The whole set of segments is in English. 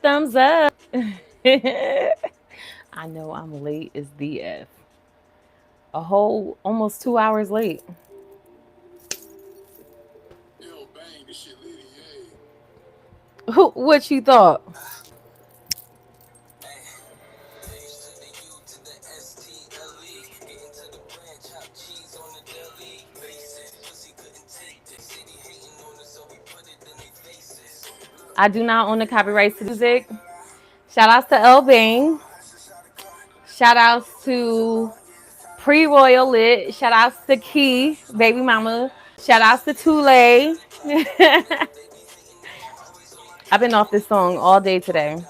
thumbs up. I know I'm late as the F. A whole almost 2 hours late. What you thought? I do not own the copyrights to the music. Shout outs to El Bang. Shout outs to Pre Royal Lit. Shout outs to Key, Baby Mama. Shout outs to Tule. I've been off this song all day today.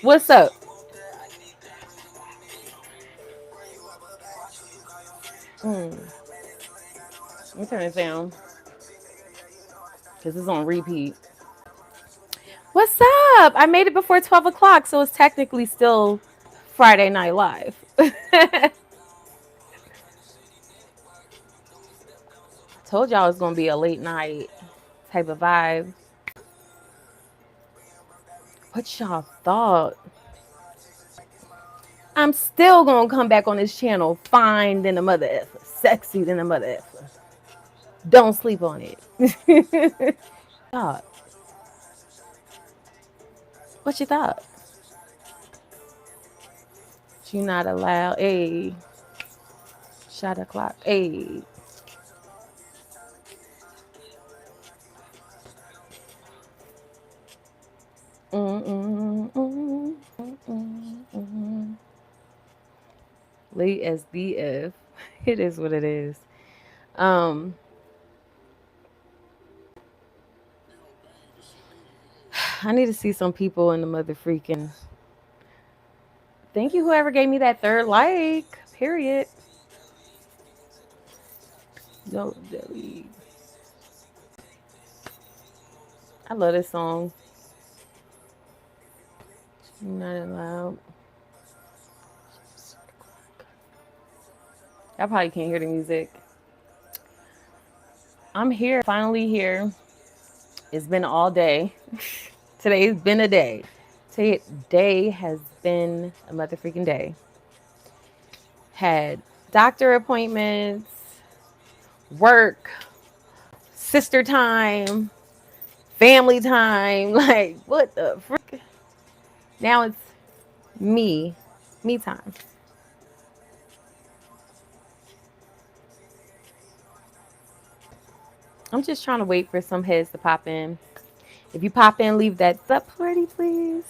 What's up? Let me turn it down because it's on repeat. What's up? I made it before 12 o'clock, so it's technically still Friday Night Live. Told y'all it's going to be a late night type of vibe. What y'all thought? I'm still going to come back on this channel fine than a mother effer, sexy than a mother effer. Don't sleep on it. Thought. What you thought? You not allowed. Hey. Shot o'clock. Hey. Late as DF. It is what it is. I need to see some people in the mother freaking. Thank you, whoever gave me that third like. Period. No, delete. I love this song. Not allowed. I probably can't hear the music. I'm here, finally here. It's been all day. Today's been a day. Today has been a mother freaking day. Had doctor appointments, work, sister time, family time. Like, what the frick? Now it's me time. I'm just trying to wait for some heads to pop in. If you pop in, leave that up party, please.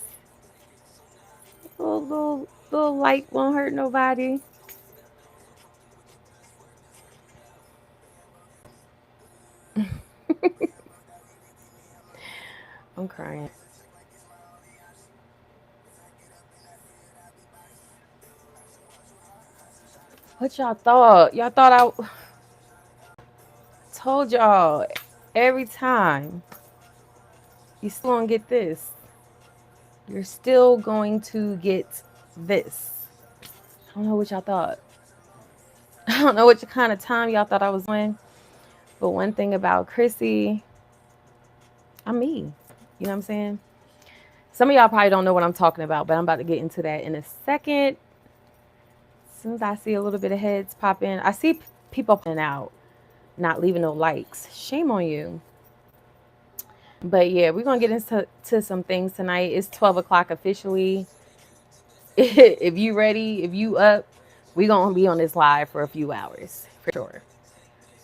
Little light won't hurt nobody. I'm crying. What y'all thought? Y'all thought I told y'all every time. You still gonna get this. You're still going to get this. I don't know what y'all thought. I don't know what kind of time y'all thought I was doing. But one thing about Chrissy, I'm me. You know what I'm saying? Some of y'all probably don't know what I'm talking about, but I'm about to get into that in a second. As soon as I see a little bit of heads pop in, I see people popping out, not leaving no likes. Shame on you. But yeah, we're going to get into some things tonight. It's 12 o'clock officially. If you ready, if you up, we're going to be on this live for a few hours, for sure.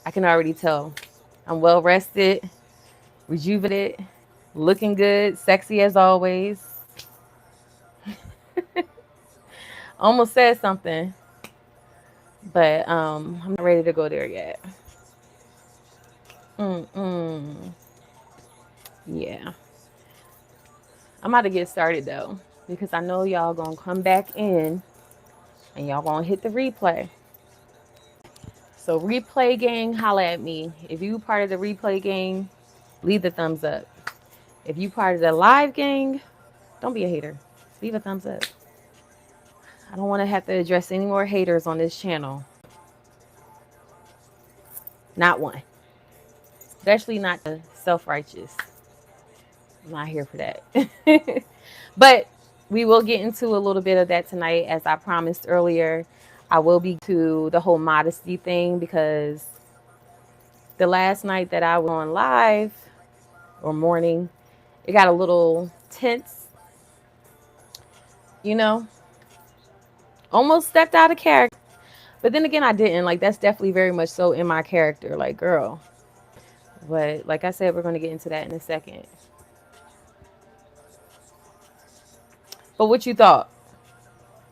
I can already tell. I'm well rested, rejuvenated, looking good, sexy as always. Almost said something, but I'm not ready to go there yet. Yeah. I'm about to get started though, because I know y'all gonna come back in and y'all gonna hit the replay. So replay gang, holla at me. If you part of the replay gang, leave the thumbs up. If you part of the live gang, don't be a hater. Leave a thumbs up. I don't want to have to address any more haters on this channel. Not one. Especially not the self-righteous. I'm not here for that. But we will get into a little bit of that tonight. As I promised earlier, I will be to the whole modesty thing, because the last night that I was on live, or morning, it got a little tense, you know, almost stepped out of character. But then again, I didn't. Like, that's definitely very much so in my character, like, girl. But like I said, we're going to get into that in a second. But what you thought?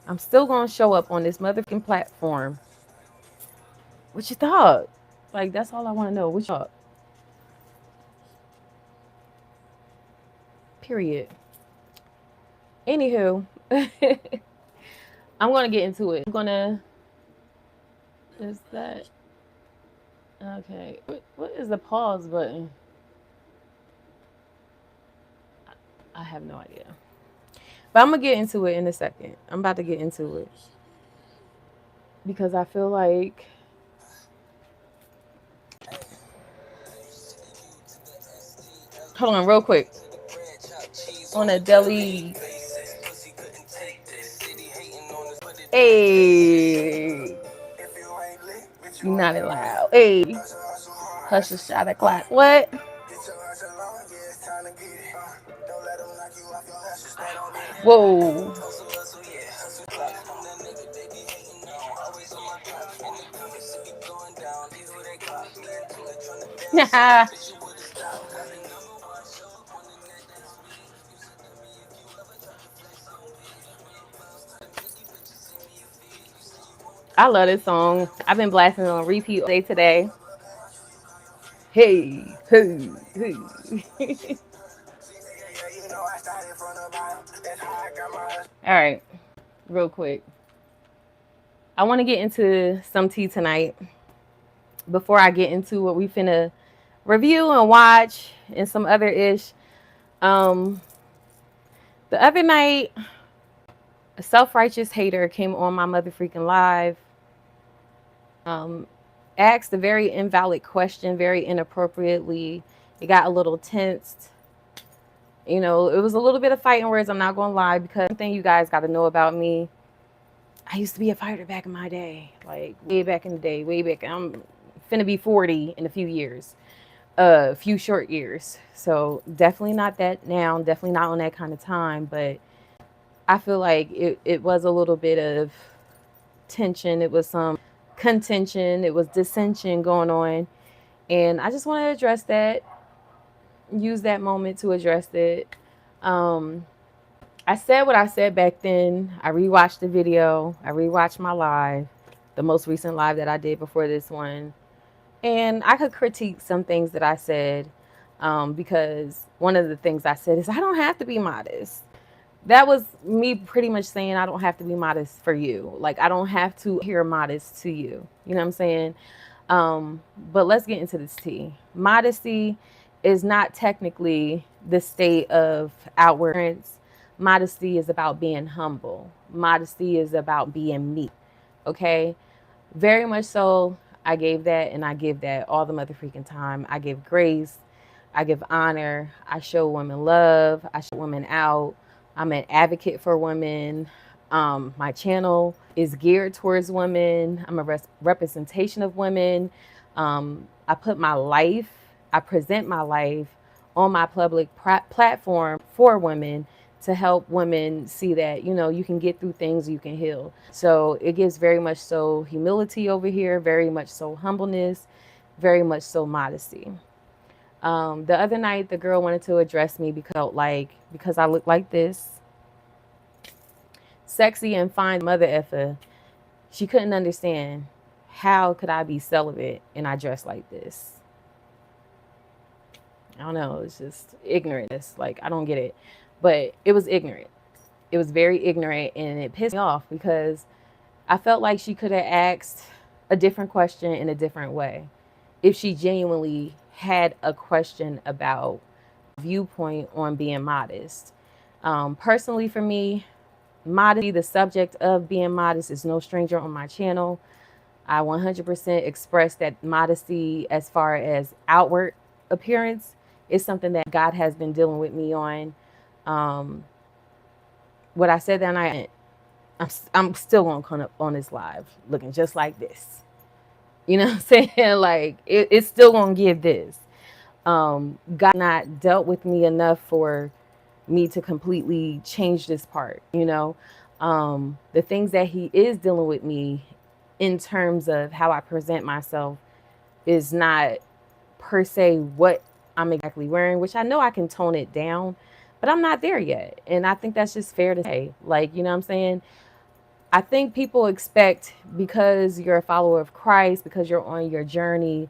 I'm still going to show up on this motherfucking platform. What you thought? Like, that's all I want to know. What you thought? Period. Anywho, I'm going to get into it. I'm going to... Is that... Okay. What is the pause button? I have no idea. But I'm going to get into it in a second. I'm about to get into it. Because I feel like... Hold on, real quick. On a deli. Hey. You not allowed. Hey. Hush a shot of clock. What? Whoa. I love this song. I've been blasting it on repeat all day today. Hey, hey, hey. All right, real quick. I want to get into some tea tonight before I get into what we finna review and watch and some other ish. The other night, a self-righteous hater came on my mother freaking live, asked a very invalid question, very inappropriately. It got a little tensed. You know, it was a little bit of fighting words, I'm not gonna lie, because one thing you guys got to know about me, I used to be a fighter back in my day, like way back in the day, way back. I'm finna be 40 in a few years, a few short years. So definitely not that now, definitely not on that kind of time, but I feel like it was a little bit of tension. It was some contention. It was dissension going on. And I just want to address that, use that moment to address it. I said what I said back then. I rewatched the video. I rewatched my live, the most recent live that I did before this one. And I could critique some things that I said, because one of the things I said is I don't have to be modest. That was me pretty much saying I don't have to be modest for you. Like, I don't have to appear modest to you. You know what I'm saying? But let's get into this tea. Modesty is not technically the state of outward appearance. Modesty is about being humble. Modesty is about being meek. Okay? Very much so. I gave that and I give that all the mother freaking time. I give grace. I give honor. I show women love. I show women out. I'm an advocate for women. My channel is geared towards women. I'm a representation of women. I put my life, I present my life on my public platform for women to help women see that, you know, you can get through things, you can heal. So it gives very much so humility over here, very much so humbleness, very much so modesty. The other night, the girl wanted to address me because I look like this, sexy and fine mother effer. She couldn't understand, how could I be celibate and I dress like this? I don't know. It's just ignorant. It's like, I don't get it. But it was ignorant. It was very ignorant, and it pissed me off because I felt like she could have asked a different question in a different way if she genuinely had a question about viewpoint on being modest. Personally, for me, Modesty, the subject of being modest, is no stranger on my channel. I 100% express that modesty as far as outward appearance is something that God has been dealing with me on. Um, what I said that night, I'm still gonna come up on this live looking just like this. You know what I'm saying? Like it's still gonna give this. God not dealt with me enough for me to completely change this part, you know. The things that he is dealing with me in terms of how I present myself is not per se what I'm exactly wearing, which I know I can tone it down, but I'm not there yet. And I think that's just fair to say. Like, you know what I'm saying? I think people expect, because you're a follower of Christ, because you're on your journey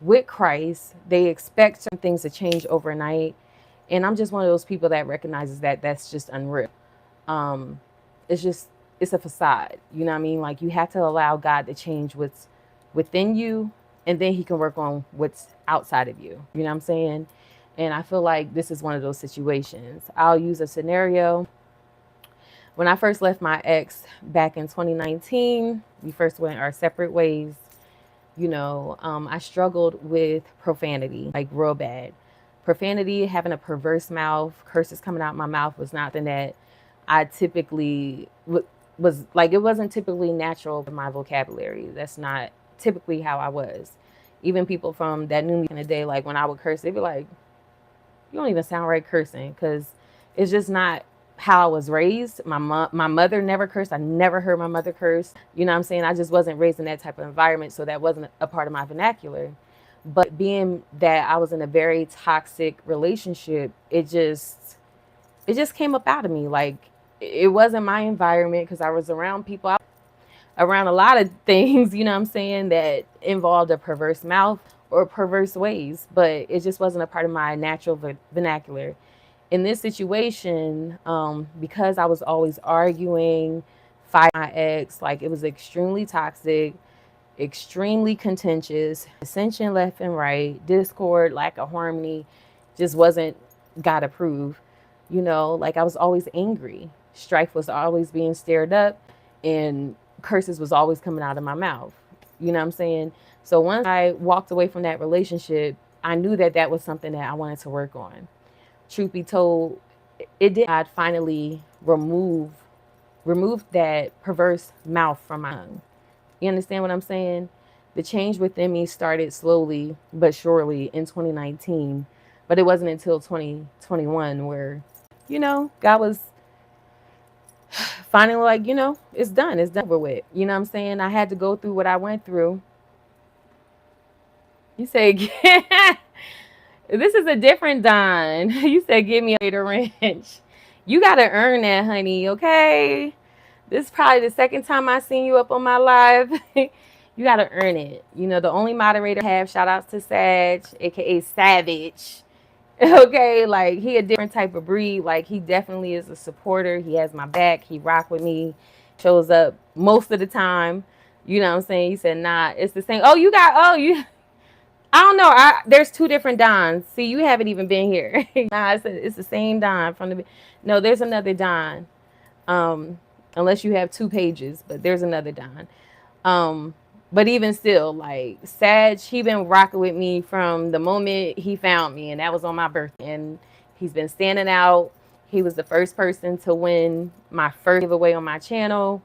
with Christ, they expect certain things to change overnight. And I'm just one of those people that recognizes that that's just unreal. Um, it's just, it's a facade. You know what I mean? Like, you have to allow God to change what's within you, and then he can work on what's outside of you. You know what I'm saying? And I feel like this is one of those situations. I'll use a scenario. When I first left my ex back in 2019, we first went our separate ways. I struggled with profanity, like real bad. Profanity, having a perverse mouth, curses coming out my mouth was nothing that I typically was like, it wasn't typically natural in my vocabulary. That's not typically how I was. Even people from that knew me in the day, like when I would curse, they'd be like, you don't even sound right cursing, because it's just not how I was raised. My mother never cursed. I never heard my mother curse. You know what I'm saying? I just wasn't raised in that type of environment, so that wasn't a part of my vernacular. But being that I was in a very toxic relationship, it just came up out of me. Like, it wasn't my environment, because I was around people, around a lot of things, you know what I'm saying, that involved a perverse mouth or perverse ways, but it just wasn't a part of my natural vernacular. In this situation, because I was always arguing, fighting my ex, like it was extremely toxic, extremely contentious, dissension left and right, discord, lack of harmony, just wasn't God approved. Like I was always angry. Strife was always being stirred up, and curses was always coming out of my mouth. You know what I'm saying? So once I walked away from that relationship, I knew that that was something that I wanted to work on. Truth be told, it did. I'd finally remove that perverse mouth from my tongue. You understand what I'm saying? The change within me started slowly but surely in 2019, but it wasn't until 2021 where, God was finally like, it's done. It's done over with. You know what I'm saying? I had to go through what I went through. You say, this is a different Don. You said, give me a wrench. You got to earn that, honey, okay? This is probably the second time I seen you up on my live. You got to earn it. The only moderator I have, shout outs to Sag, aka Savage. Okay, like he a different type of breed. Like he definitely is a supporter. He has my back. He rock with me. Shows up most of the time. You know what I'm saying? He said, nah, it's the same. I don't know. There's two different Dons. See, you haven't even been here. Nah, it's the same Don from the. No, there's another Don. Unless you have two pages, but there's another Don. But even still, like Sag, he been rocking with me from the moment he found me, and that was on my birthday. And he's been standing out. He was the first person to win my first giveaway on my channel.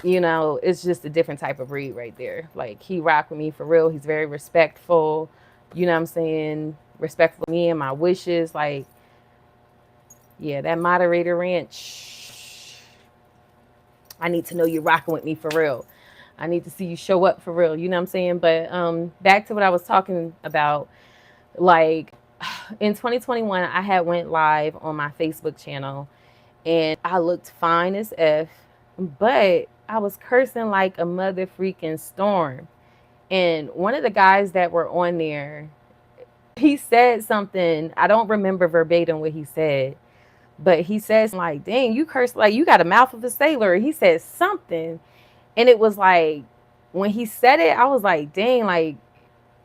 It's just a different type of breed right there. Like he rocked with me for real. He's very respectful. You know what I'm saying? Respectful of me and my wishes. Like, yeah, that moderator ranch. I need to know you're rocking with me for real. I need to see you show up for real. You know what I'm saying? But back to what I was talking about. Like in 2021, I had went live on my Facebook channel, and I looked fine as F, but I was cursing like a mother freaking storm. And one of the guys that were on there, he said something. I don't remember verbatim what he said, but he says like, dang, you curse like you got a mouth of a sailor. He said something. And it was like, when he said it, I was like, dang, like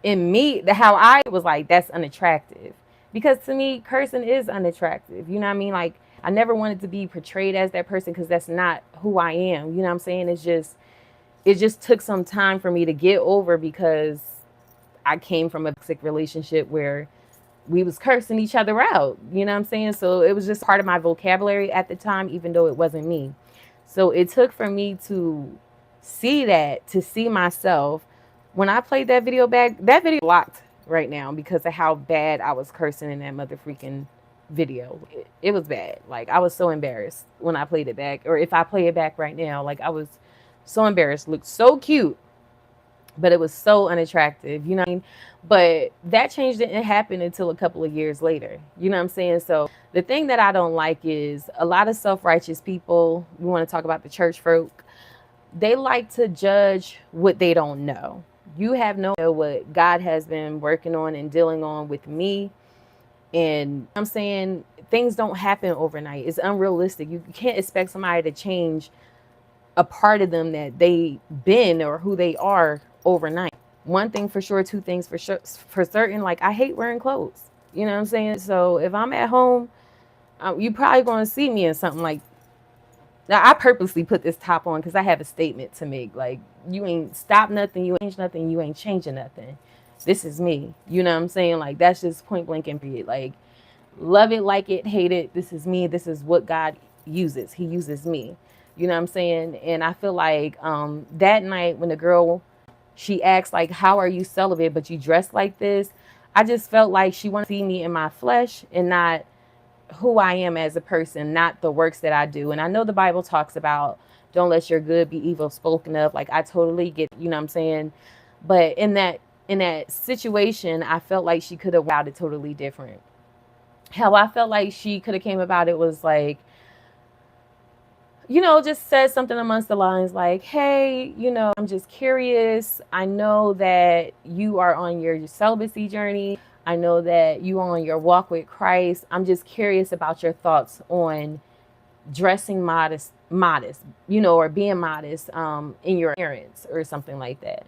in me, how I was like, that's unattractive. Because to me, cursing is unattractive. You know what I mean? Like, I never wanted to be portrayed as that person because that's not who I am. You know what I'm saying? It just took some time for me to get over because I came from a toxic relationship where we was cursing each other out. You know what I'm saying? So it was just part of my vocabulary at the time, even though it wasn't me. So it took for me to see that, to see myself. When I played that video back, that video blocked right now because of how bad I was cursing in that mother freaking video. It was bad. Like, I was so embarrassed when I played it back, or if I play it back right now, like, I was so embarrassed. Looked so cute, but it was so unattractive, you know what I mean? But that change didn't happen until a couple of years later. You know what I'm saying? So the thing that I don't like is a lot of self-righteous people, we want to talk about the church folk, they like to judge what they don't know. You have no idea what God has been working on and dealing on with me. And I'm saying things don't happen overnight. It's unrealistic. You can't expect somebody to change a part of them that they been or who they are overnight. One thing for sure, two things for sure, for certain, like, I hate wearing clothes. You know what I'm saying? So if I'm at home, you probably going to see me in something like, now I purposely put this top on because I have a statement to make. Like, you ain't stop nothing, you ain't change nothing, you ain't changing nothing. This is me. You know what I'm saying? Like, that's just point blank and period. Like, love it, like it, hate it. This is me. This is what God uses. He uses me. You know what I'm saying? And I feel like that night when the girl, she asked, like, how are you celibate, but you dress like this? I just felt like she wanted to see me in my flesh and not who I am as a person, not the works that I do. And I know the Bible talks about don't let your good be evil spoken of. Like, I totally get, you know what I'm saying? But in that situation, I felt like she could have wowed it totally different. How I felt like she could have came about it was like, you know, just said something amongst the lines like, hey, you know, I'm just curious. I know that you are on your celibacy journey. I know that you are on your walk with Christ. I'm just curious about your thoughts on dressing modest, you know, or being modest in your appearance or something like that.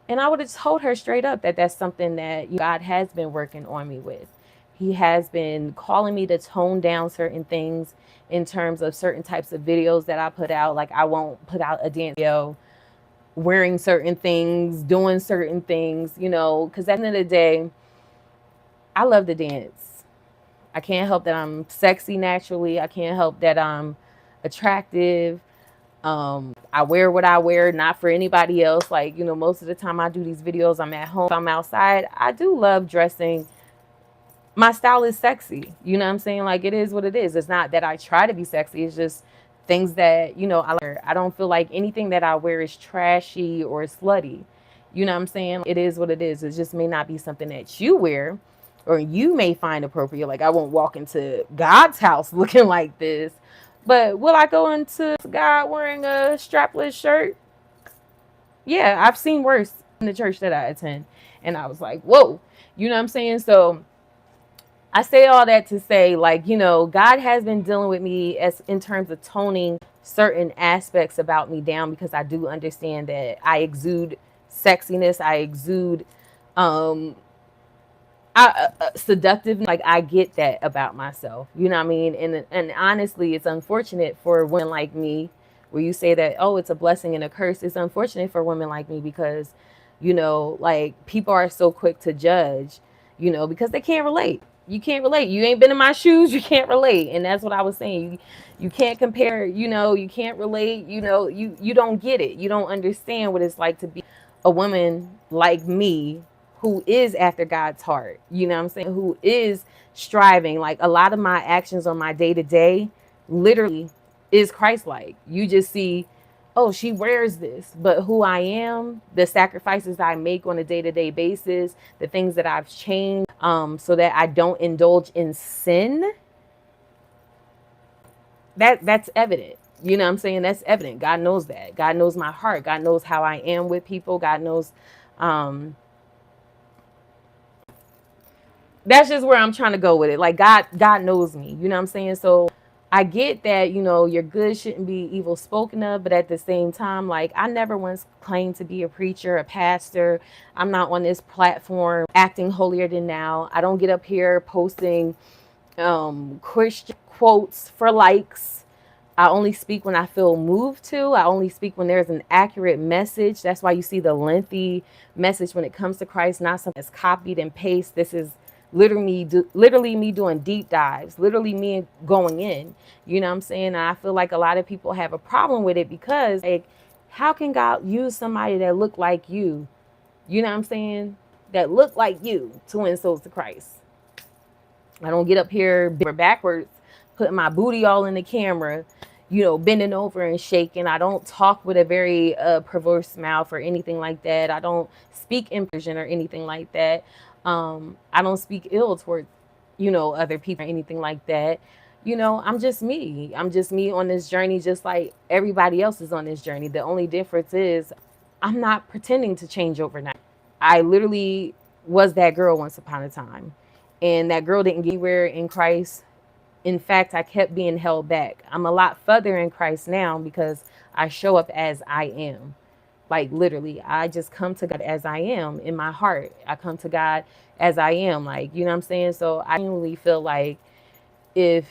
And I would have told her straight up that that's something that God has been working on me with. He has been calling me to tone down certain things in terms of certain types of videos that I put out. Like, I won't put out a dance video wearing certain things, doing certain things, you know, because at the end of the day, I love to dance. I can't help that I'm sexy naturally. I can't help that I'm attractive. I wear what I wear, not for anybody else. Like, you know, most of the time I do these videos, I'm at home, if I'm outside. I do love dressing. My style is sexy. You know what I'm saying? Like, it is what it is. It's not that I try to be sexy. It's just things that, you know, I wear. I don't feel like anything that I wear is trashy or slutty. You know what I'm saying? It is what it is. It just may not be something that you wear or you may find appropriate. Like, I won't walk into God's house looking like this. But will I go into God wearing a strapless shirt? Yeah, I've seen worse in the church that I attend. And I was like, whoa. You know what I'm saying? So I say all that to say, like, you know, God has been dealing with me as in terms of toning certain aspects about me down, because I do understand that I exude sexiness. I exude seductive. Like, I get that about myself. You know what I mean? And honestly, it's unfortunate for women like me, where you say that, oh, it's a blessing and a curse. It's unfortunate for women like me because, you know, like, people are so quick to judge, you know, because they can't relate. You can't relate. You ain't been in my shoes. You can't relate. And that's what I was saying. You can't compare, you know, you can't relate, you know, you don't get it. You don't understand what it's like to be a woman like me who is after God's heart. You know what I'm saying? Who is striving. Like, a lot of my actions on my day to day literally is Christ-like. You just see, oh, she wears this, but who I am, the sacrifices I make on a day-to-day basis, the things that I've changed so that I don't indulge in sin, that's evident. You know what I'm saying? That's evident. God knows that. God knows my heart. God knows how I am with people. God knows that's just where I'm trying to go with it. Like, God knows me. You know what I'm saying? So I get that, you know, your good shouldn't be evil spoken of, but at the same time, like, I never once claimed to be a preacher, a pastor. I'm not on this platform acting holier than thou. I don't get up here posting Christian quotes for likes. I only speak when I feel moved to. I only speak when there's an accurate message. That's why you see the lengthy message when it comes to Christ, not something that's copied and paste. This is literally me doing deep dives, literally me going in. You know what I'm saying? And I feel like a lot of people have a problem with it because, like, how can God use somebody that look like you? You know what I'm saying? That look like you to win souls to Christ. I don't get up here backwards, putting my booty all in the camera, bending over and shaking. I don't talk with a very perverse mouth or anything like that. I don't speak impersion or anything like that. I don't speak ill towards, other people or anything like that. I'm just me. I'm just me on this journey, just like everybody else is on this journey. The only difference is I'm not pretending to change overnight. I literally was that girl once upon a time. And that girl didn't get anywhere in Christ. In fact, I kept being held back. I'm a lot further in Christ now because I show up as I am. Like literally, I just come to God as I am in my heart. I come to God as I am. Like, you know what I'm saying? So I genuinely feel like if,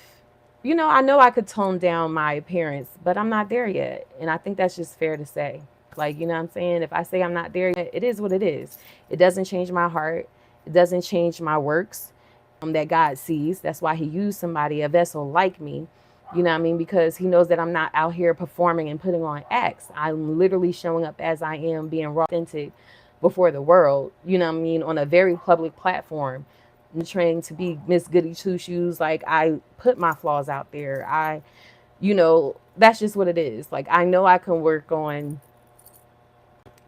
I know I could tone down my appearance, but I'm not there yet. And I think that's just fair to say. Like, you know what I'm saying? If I say I'm not there yet, it is what it is. It doesn't change my heart. It doesn't change my works that God sees. That's why he used somebody, a vessel like me. You know what I mean? Because he knows that I'm not out here performing and putting on acts. I'm literally showing up as I am, being raw, authentic before the world, you know what I mean, on a very public platform. I'm trained to be Miss Goody Two Shoes. Like, I put my flaws out there. That's just what it is. Like, I know I can work on,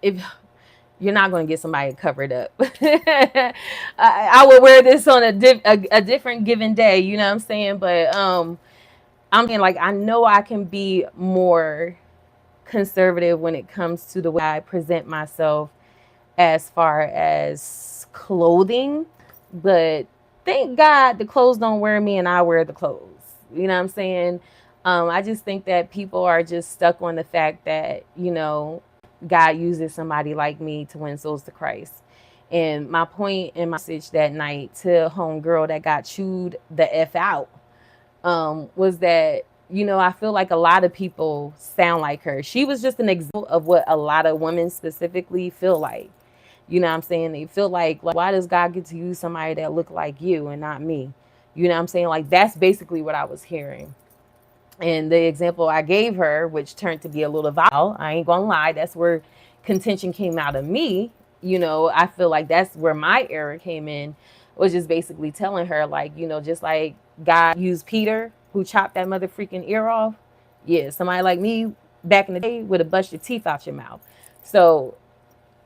if you're not going to get somebody covered up. I would wear this on a different given day, you know what I'm saying? But I'm saying, like, I know I can be more conservative when it comes to the way I present myself as far as clothing. But thank God the clothes don't wear me and I wear the clothes. You know what I'm saying? I just think that people are just stuck on the fact that, God uses somebody like me to win souls to Christ. And my point in my message that night to homegirl that got chewed the F out was that, I feel like a lot of people sound like her. She was just an example of what a lot of women specifically feel like. You know what I'm saying? They feel like, why does God get to use somebody that look like you and not me? You know what I'm saying? Like, that's basically what I was hearing. And the example I gave her, which turned to be a little vile, I ain't gonna lie, that's where contention came out of me. I feel like that's where my error came in, was just basically telling her, like, just like God used Peter, who chopped that mother freaking ear off. Yeah, somebody like me back in the day would have bust your teeth out your mouth. So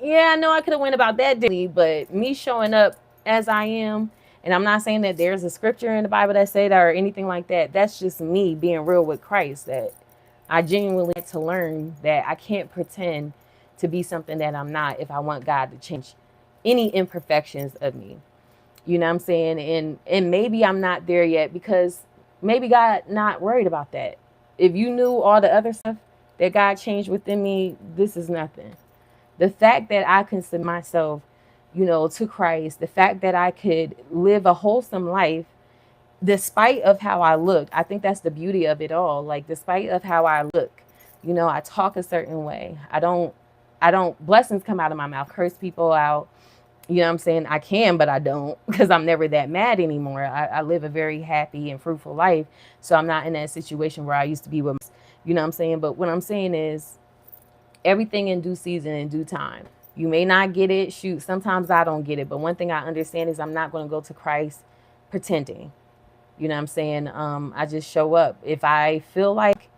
yeah, I know I could have went about that differently, but me showing up as I am, and I'm not saying that there's a scripture in the Bible that say that or anything like that. That's just me being real with Christ, that I genuinely had to learn that I can't pretend to be something that I'm not if I want God to change any imperfections of me. You know what I'm saying? And maybe I'm not there yet because maybe God not worried about that. If you knew all the other stuff that God changed within me, this is nothing. The fact that I can submit myself, to Christ, the fact that I could live a wholesome life despite of how I look. I think that's the beauty of it all. Like, despite of how I look, I talk a certain way. I don't blessings come out of my mouth, curse people out. You know what I'm saying? I can, but I don't, because I'm never that mad anymore. I live a very happy and fruitful life. So I'm not in that situation where I used to be with, you know what I'm saying? But what I'm saying is, everything in due season, in due time. You may not get it. Shoot, sometimes I don't get it. But one thing I understand is I'm not going to go to Christ pretending. You know what I'm saying? I just show up. If I feel like,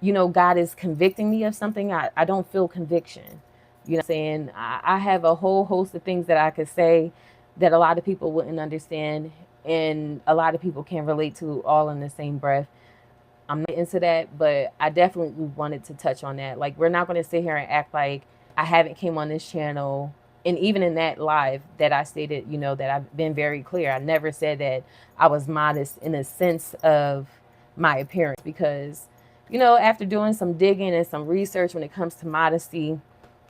God is convicting me of something, I don't feel conviction. You know what I'm saying? I have a whole host of things that I could say that a lot of people wouldn't understand. And a lot of people can relate to all in the same breath. I'm not into that, but I definitely wanted to touch on that. Like, we're not going to sit here and act like I haven't came on this channel. And even in that live that I stated, that I've been very clear. I never said that I was modest in a sense of my appearance because, after doing some digging and some research when it comes to modesty,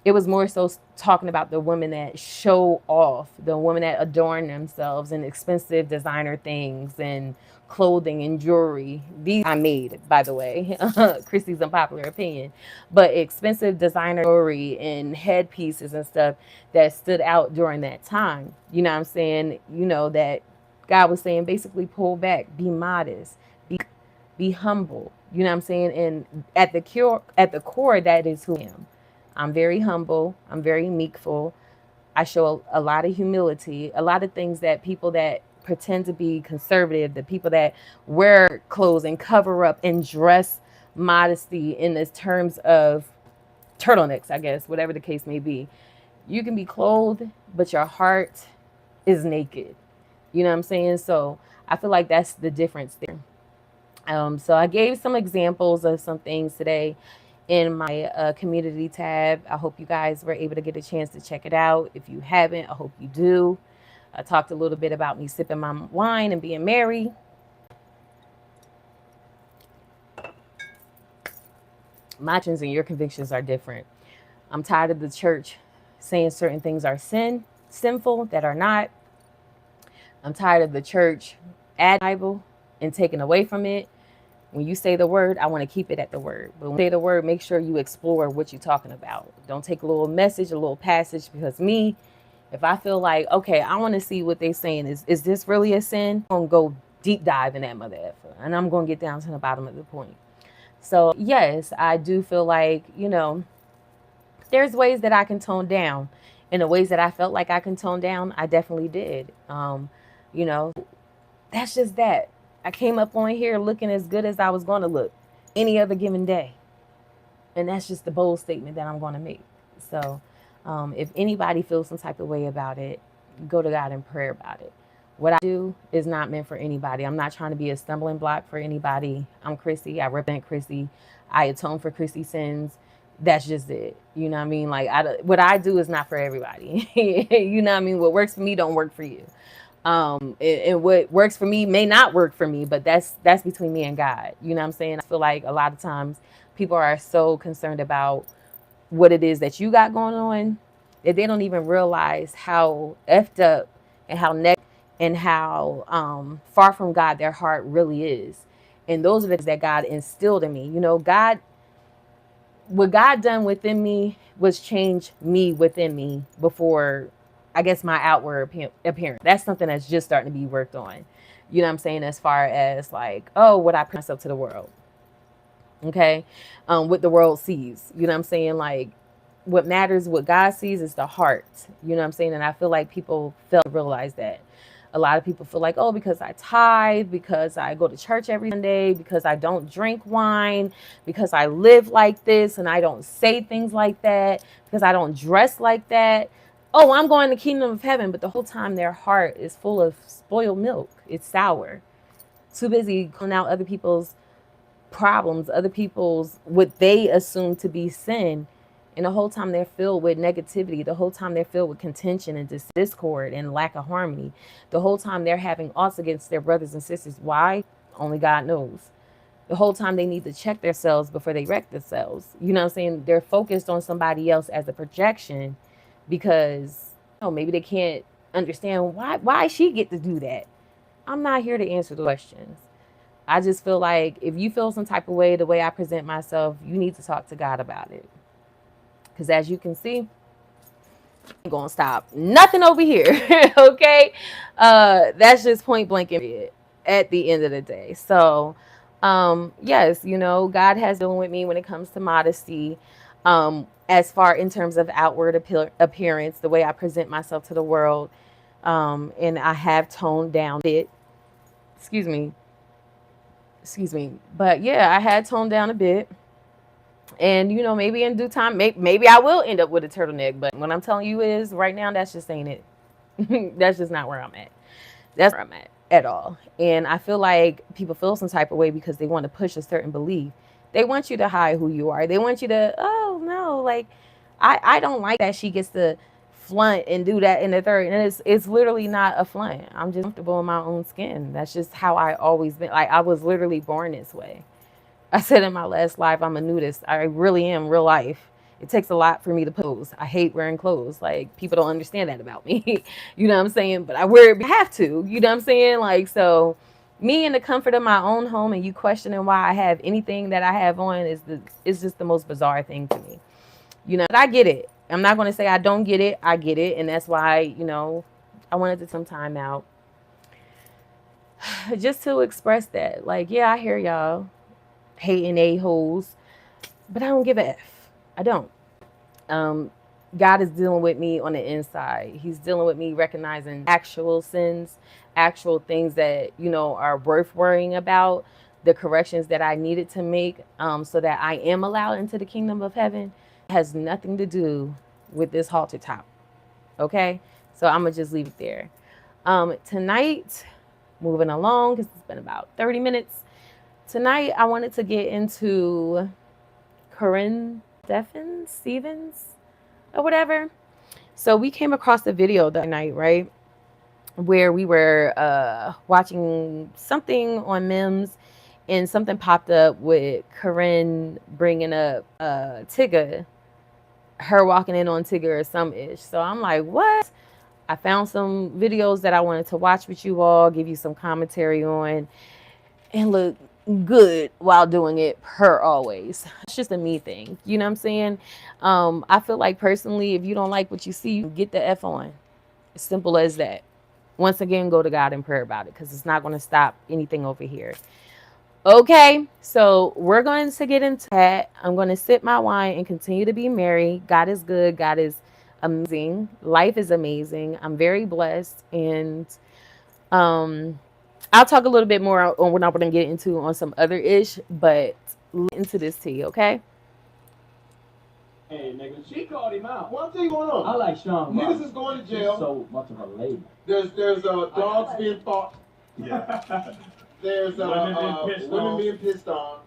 It was more so talking about the women that show off, the women that adorn themselves in expensive designer things and clothing and jewelry. These I made, by the way. Chrissy's unpopular opinion. But expensive designer jewelry and headpieces and stuff that stood out during that time. You know what I'm saying? You know, that God was saying basically pull back, be modest, be humble. You know what I'm saying? And at the core, that is who I am. I'm very humble. I'm very meekful. I show a lot of humility, a lot of things that people that pretend to be conservative, the people that wear clothes and cover up and dress modesty in the terms of turtlenecks, I guess, whatever the case may be. You can be clothed, but your heart is naked. You know what I'm saying? So I feel like that's the difference there. So I gave some examples of some things today in my community tab. I hope you guys were able to get a chance to check it out. If you haven't, I hope you do. I talked a little bit about me sipping my wine and being married. My actions and your convictions are different. I'm tired of the church saying certain things are sinful that are not. I'm tired of the church adding the Bible and taking away from it. When you say the word, I want to keep it at the word. But when you say the word, make sure you explore what you're talking about. Don't take a little message, a little passage, because me, if I feel like, okay, I want to see what they're saying, is this really a sin? I'm going to go deep dive in that mother effer, and I'm going to get down to the bottom of the point. So, yes, I do feel like, you know, there's ways that I can tone down. And the ways that I felt like I can tone down, I definitely did. You know, that's just that. I came up on here looking as good as I was going to look any other given day. And that's just the bold statement that I'm going to make. So if anybody feels some type of way about it, go to God in prayer about it. What I do is not meant for anybody. I'm not trying to be a stumbling block for anybody. I'm Chrissy. I represent Chrissy. I atone for Chrissy's sins. That's just it. You know what I mean? Like, what I do is not for everybody. You know what I mean? What works for me don't work for you. And what works for me may not work for me, but that's between me and God. You know what I'm saying? I feel like a lot of times people are so concerned about what it is that you got going on that they don't even realize how effed up and how negative and how far from God their heart really is. And those are the things that God instilled in me. You know, what God done within me was change me within me before, I guess, my outward appearance. That's something that's just starting to be worked on. You know what I'm saying? As far as like, oh, what I present myself to the world. Okay. What the world sees. You know what I'm saying? Like, what matters, what God sees is the heart. You know what I'm saying? And I feel like people fail to realize that. A lot of people feel like, oh, because I tithe, because I go to church every Sunday, because I don't drink wine, because I live like this and I don't say things like that, because I don't dress like that. Oh, I'm going to the kingdom of heaven. But the whole time their heart is full of spoiled milk. It's sour. Too busy calling out other people's problems, other people's what they assume to be sin. And the whole time they're filled with negativity. The whole time they're filled with contention and discord and lack of harmony. The whole time they're having odds against their brothers and sisters. Why? Only God knows. The whole time they need to check themselves before they wreck themselves. You know what I'm saying? They're focused on somebody else as a projection because, oh, maybe they can't understand why she get to do that. I'm not here to answer the questions. I just feel like if you feel some type of way, the way I present myself, you need to talk to God about it. Because as you can see, I'm going to stop nothing over here. Okay. That's just point blank at the end of the day. So, yes, you know, God has dealing with me when it comes to modesty. As far in terms of outward appearance, the way I present myself to the world. And I have toned down it. Excuse me. But yeah, I had toned down a bit. And, you know, maybe in due time, maybe I will end up with a turtleneck. But what I'm telling you is right now, that's just ain't it. That's just not where I'm at. That's where I'm at all. And I feel like people feel some type of way because they want to push a certain belief. They want you to hide who you are. They want you to, oh, no, like, I don't like that she gets to flaunt and do that in the third. And it's literally not a flaunt. I'm just comfortable in my own skin. That's just how I always been. Like, I was literally born this way. I said in my last life, I'm a nudist. I really am real life. It takes a lot for me to put clothes. I hate wearing clothes. Like, people don't understand that about me. You know what I'm saying? But I wear it, I have to. You know what I'm saying? Like, so me in the comfort of my own home and you questioning why I have anything that I have on is just the most bizarre thing to me. You know, but I get it. I'm not going to say I don't get it. I get it. And that's why, you know, I wanted to take some time out just to express that. Like, yeah, I hear y'all hating a-holes, but I don't give a F. I don't. Um, God is dealing with me on the inside. He's dealing with me recognizing actual sins, actual things that, you know, are worth worrying about, the corrections that I needed to make so that I am allowed into the kingdom of heaven. It has nothing to do with this halter top. Okay? So I'm going to just leave it there. Tonight, moving along, because it's been about 30 minutes. Tonight, I wanted to get into Corinne Stevens, or whatever. So we came across the video that night, right? Where we were watching something on Mims and something popped up with Corinne bringing up Tigger, her walking in on Tigger or some ish. So I'm like, what? I found some videos that I wanted to watch with you all, give you some commentary on, and look good while doing it per always. It's just a me thing. You know what I'm saying? I feel like personally, if you don't like what you see, get the F on. As simple as that. Once again, go to God in prayer about it because it's not going to stop anything over here. Okay, so we're going to get into that. I'm going to sip my wine and continue to be merry. God is good. God is amazing. Life is amazing. I'm very blessed. And I'll talk a little bit more on what I'm going to get into on some other ish, but into this tea, okay? Hey, nigga, she called him out. One thing going on. I like Sean. Niggas is going to jail. She's so much of a lady. There's dogs being fought. Yeah. There's women being pissed on.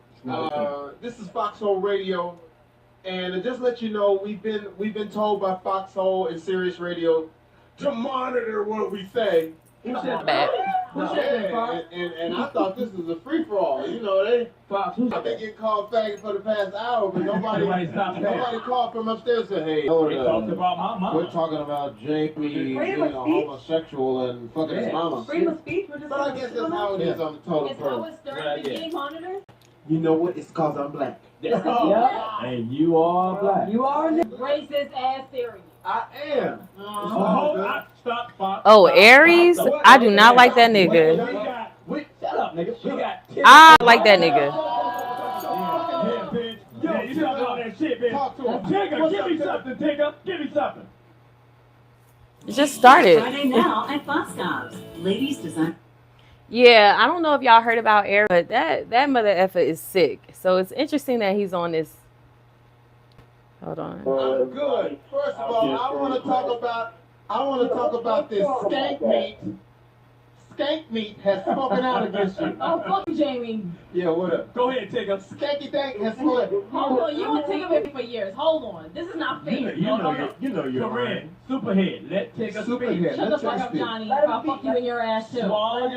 This is Foxhole Radio, and just let you know, we've been told by Foxhole and Sirius Radio to monitor what we say. Who said that? Who said that, Fox? And I thought this was a free for all. You know, Fox, I've been getting called faggot for the past hour, but nobody called from upstairs and said, hey, they talked about my mama. We're talking about Jamie being a homosexual and fucking his mama. Freedom of speech. But I guess that's how it is on the total person. It's how it started being monitored. You know what? It's because I'm black. Yeah. And you are black. You are racist ass theory. I am. Oh, Aries? I do not like that nigga. Shut up, nigga. I like that nigga. Yeah, you talking all that shit, bitch. Tigger, give me something, Tigger. Give me something. It just started. Friday now at Foxcon's. Ladies Design. Yeah, I don't know if y'all heard about Aries, but that mother effer is sick. So it's interesting that he's on this. Hold on. I'm good. First of all, I want to talk about this skank meat. Skank meat has spoken out against you. Oh, fuck you, Jamie. Yeah, what up? Go ahead, Tigger. Skanky Dank has spoken. Hold on, you and Tigger been for years. Hold on, this is not fair. You know you're right. Superhead. Let Tigger speak. Shut the fuck up, Johnny. I'll fuck you in your ass too. Swallow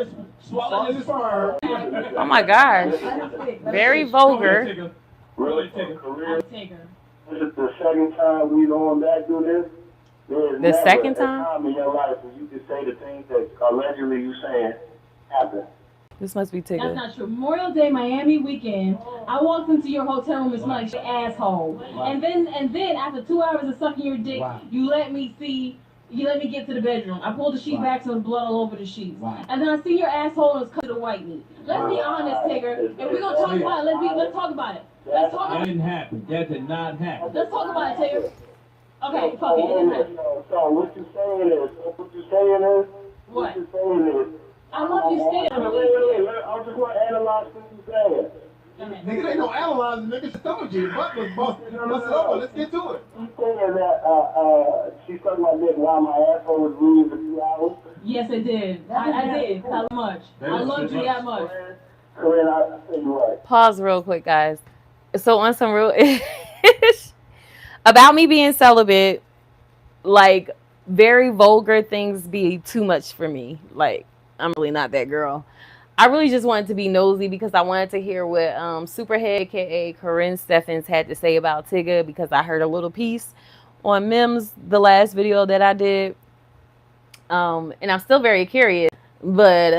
your sperm. Oh my gosh. Very vulgar. Really, Tigger. Tigger. This is the second time we on back do this. The second time in your life when you can say the things that allegedly you saying happened. This must be Tigger. That's not true. Memorial Day, Miami weekend. I walked into your hotel room and smelled like your asshole. Wow. And then after 2 hours of sucking your dick, wow, you let me get to the bedroom. I pulled the sheet back so there was blood all over the sheets. Wow. And then I see your asshole and it's cut to white meat. Let's be honest, Tigger. If we're gonna talk about it, let's talk about it. Let's talk about it. That didn't happen. That did not happen. Let's talk about it, Tigger. Okay, fuck it. So what you saying is, What? you saying is, I love you still. Wait. I just want to analyze what you saying. Nigga, they don't analyze the nigga. She told you. The butt was busted. Let's get to it. You saying that she sucked my dick while my asshole was bleeding for 2 hours? Yes, it did. I did. How much? I loved you that much. Corinne, I'll tell you what. Pause real quick, guys. So on some real about me being celibate, like very vulgar things be too much for me. Like, I'm really not that girl. I really just wanted to be nosy because I wanted to hear what Superhead, aka Corinne Steffens, had to say about Tigger, because I heard a little piece on Mims, the last video that I did. And I'm still very curious, but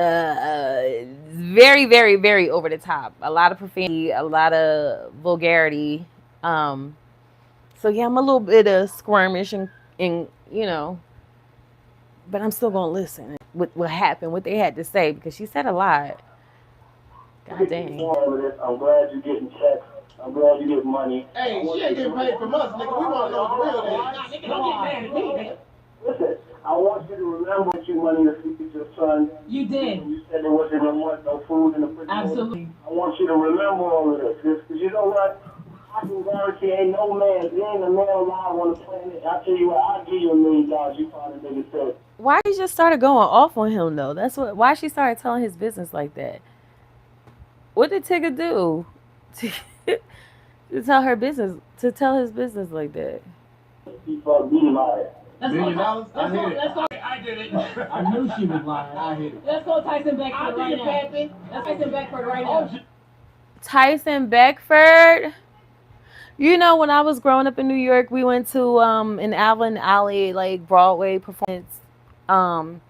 very, very, very over the top. A lot of profanity, a lot of vulgarity. So yeah, I'm a little bit squirmish and but I'm still gonna listen. What happened? What they had to say, because she said a lot. God dang. I'm glad you're getting checks. I'm glad you get money. Hey, she ain't getting paid from us, nigga. We want to know what the real is. Don't get mad at me, nigga. Listen, I want you to remember that you money to feed your son. You did. You said there wasn't no food in the fridge. Absolutely. I want you to remember all of this. Because you know what? I can guarantee ain't no man, there ain't a man alive on the planet. I tell you what, I'll give you $1 million. You find a nigga said. Why he just started going off on him though? Why she started telling his business like that. What did Tigger do to tell her business, to tell his business like that? He fucked me lying. $1 million? I hit it. I did it. I knew she was lying. I hit it. Let's go Tyson Beckford right now. Let's Tyson Beckford right now. Tyson Beckford. You know, when I was growing up in New York, we went to an Alvin Alley like Broadway performance. And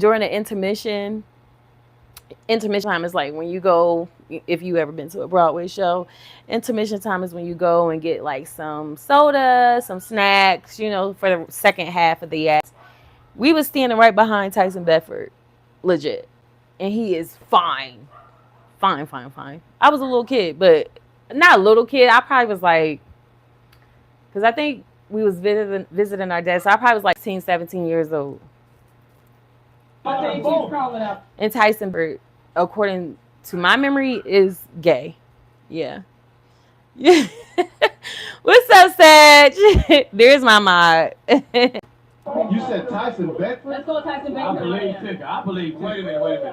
during the intermission time is like when you go, if you ever been to a Broadway show, intermission time is when you go and get like some soda, some snacks, for the second half of the act. We was standing right behind Tyson Beckford, legit. And he is fine. Fine. I was a little kid, but not a little kid. I probably was like, because I think we was visiting our dad, so I probably was like 16, 17 years old. And Tyson Beckford, according to my memory, is gay. Yeah. What's up, Sag? There's my mod. You said Tyson Beckford? Let's go Tyson Beckford. I believe Tigger. Wait a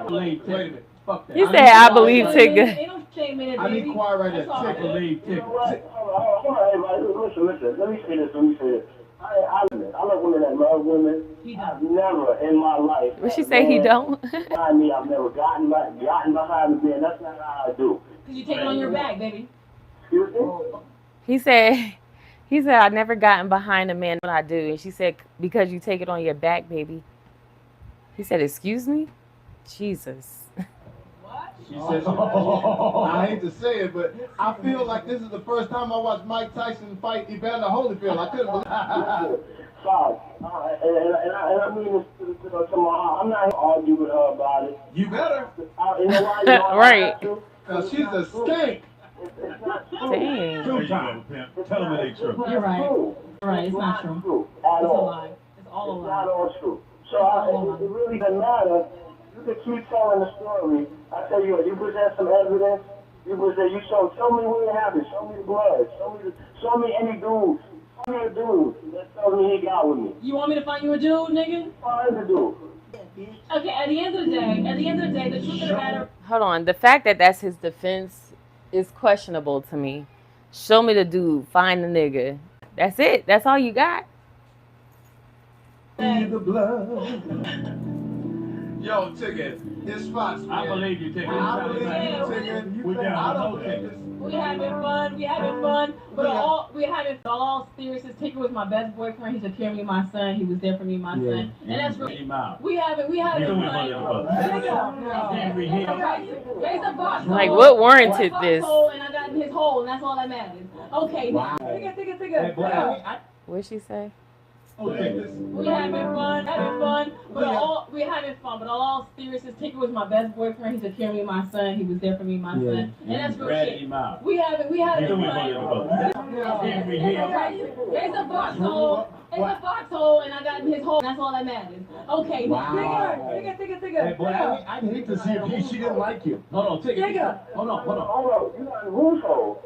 minute. Fuck that. He said, I believe Tigger. Ain't no shame in it, I baby. need quiet right there. Tigger. Believe Tigger. Hold on, everybody. Listen. Let me say this. I love women that love women. I've never in my life. What she say? He don't. Behind me, I've never gotten behind the man. That's not how I do. Cause you take it on your back, baby. He said, I never gotten behind a man when I do, and she said, because you take it on your back, baby. He said, excuse me, Jesus. She said, I hate to say it, but I feel like this is the first time I watched Mike Tyson fight Evander Holyfield. I couldn't believe it. And I mean this to my heart. I'm not here to argue with her about it. You better. You know why? Right. Because she's a skank. It's not true. Dang. True time, pimp. Tell them it ain't true. You're right. Right, it's not true. At It's a all. lie. It's all a It's lie. not all true. So it really doesn't matter. You can keep telling the story. I tell you what, you present some evidence. You show me where it happened. Show me the blood. Show me any dude. Show me a dude that tells me he got with me. You want me to find you a dude, nigga? Find the dude. Okay, at the end of the day, the truth of the matter. Hold on. The fact that that's his defense is questionable to me. Show me the dude. Find the nigga. That's it. That's all you got. See the blood. Yo, Tigger, his spots, man. I believe you, Tigger. I believe you, Tigger. We got I don't no believe Tigger. this. We having fun, but all seriousness. Tigger was my best boyfriend. He took care of me, my son. He was there for me, my son, and that's really. We having fun. Like, what warranted this? And I got in his hole, and that's all that matters. Okay, Wow. Tigger. What'd she say? We having fun, but all seriousness. Tigger was my best boyfriend. He took care of me, my son. He was there for me, my son, and that's real shit. We having fun. There's a foxhole. It's a foxhole, and I got in his hole. And that's all that matters. Okay, Tigger. I'd hate to see if she didn't like you. Hold on, Tigger. Hold on. Hold on. You got a roof hole.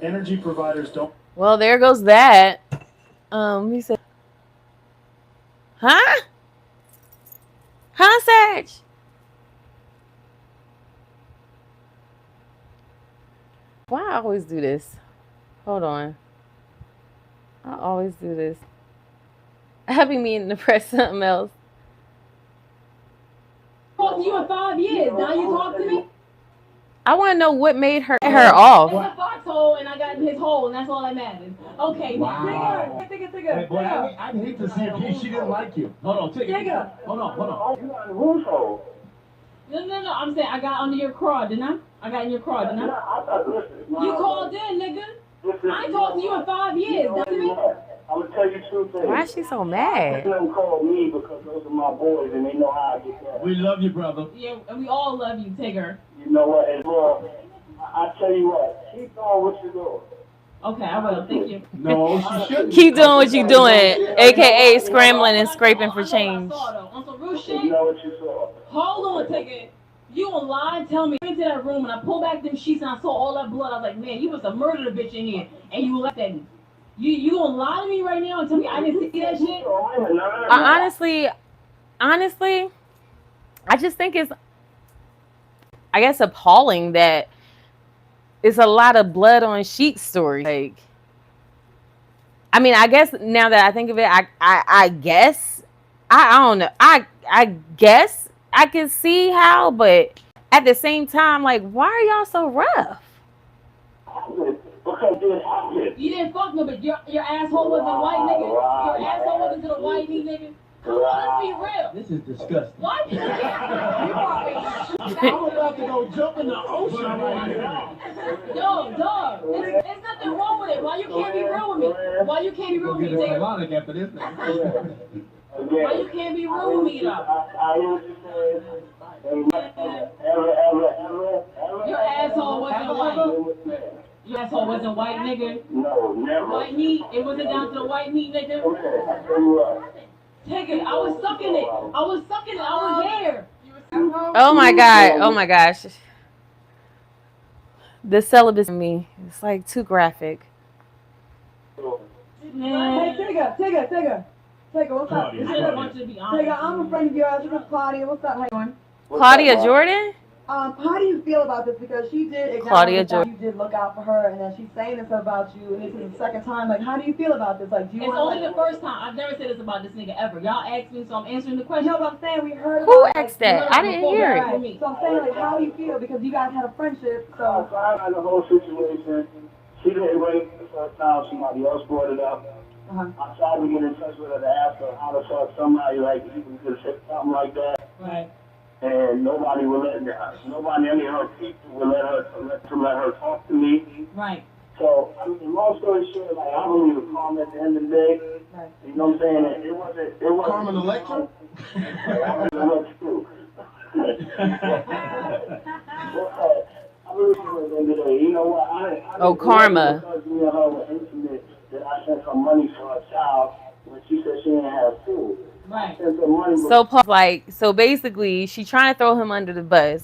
Energy providers don't. Well, there goes that. He said, huh? Huh, Sag? Why I always do this? Hold on. I always do this. I be meaning to press something else. Supposed talked to you in 5 years. Now you talk to me? I want to know what made her off. It's a foxhole, and I got in his hole, and that's all that matters. Okay. Wow. Tigger. Hey, boy, I'd hate to see if she didn't like you. Hold on, Tigger. Hold on. You got in whose hole? No. I'm saying I got under your craw, didn't I? I got in your craw, didn't I? I thought, listen. You called in, nigga. I ain't talked to you in 5 years. That's me. I'm gonna tell you two things. Why is she so mad? They don't call me because those are my boys and they know how I get down. We love you, brother. Yeah, and we all love you, Tigger. You know what? As well, I tell you what. Keep doing what you're doing. Okay, I will. Thank you. No, she shouldn't. Keep doing what you doing, aka scrambling and scraping for change. On some real shit. You know what you saw. Hold on, Tigger. You gonna lie and tell me I went into that room and I pulled back them sheets and I saw all that blood. I was like, man, you must have murdered a bitch in here and you left at me. You gonna lie to me right now and tell me I didn't see that shit? Honestly, I just think it's, I guess, appalling that it's a lot of blood on sheet story. Like, I mean, I guess now that I think of it, I guess, I don't know. I guess I can see how, but at the same time, like, why are y'all so rough? Because it happened. You didn't fuck me, but your asshole wasn't white, nigga. Your asshole wasn't to the white meat, nigga. Come on, let's be real. This is disgusting. Why you I'm about to go jump in the ocean right now. Yo, dog, there's nothing wrong with it. Why you can't be real with me? Why you can't be real with me, nigga? Why you can't be real with me, though? I hear what you're saying. Your asshole wasn't white. Your asshole wasn't white, nigga. No, never. White meat, it wasn't down to the white meat, nigga. I tell you what. Take it. I was sucking it. I was there. Oh my gosh. The celibacy in me, it's like too graphic. Man. Hey, Tigger, what's up? I want you to be honest. Tigger, I'm a friend of yours. This is Claudia. What's up? How you doing? Claudia Jordan? How do you feel about this? Because she did Claudia acknowledge that you did look out for her, and then she's saying this about you, and this is the second time. Like, how do you feel about this? Like, do you It's want only the first time. I've never said this about this nigga ever. Y'all asked me, so I'm answering the question. No, but I'm saying we heard. Who about, asked that? I didn't hear it. Right. So I'm saying, like, how do you feel? Because you guys had a friendship, so. I found the whole situation. She didn't wait the first time. Somebody else brought it up. I tried to get in touch with her to ask her how the fuck somebody like you could say something like that. Right. And nobody would let me. Nobody, any of her people would let her talk to me. Right. So, I mean, long story short, like, I believe in karma at the end of the day. Right. You know what I'm saying? It wasn't. Carmen the lecture? I believe at the end of the day. You know what? I karma. Because me and her were intimate, that I sent her money for her child when she said she didn't have food. Right. So basically, she trying to throw him under the bus,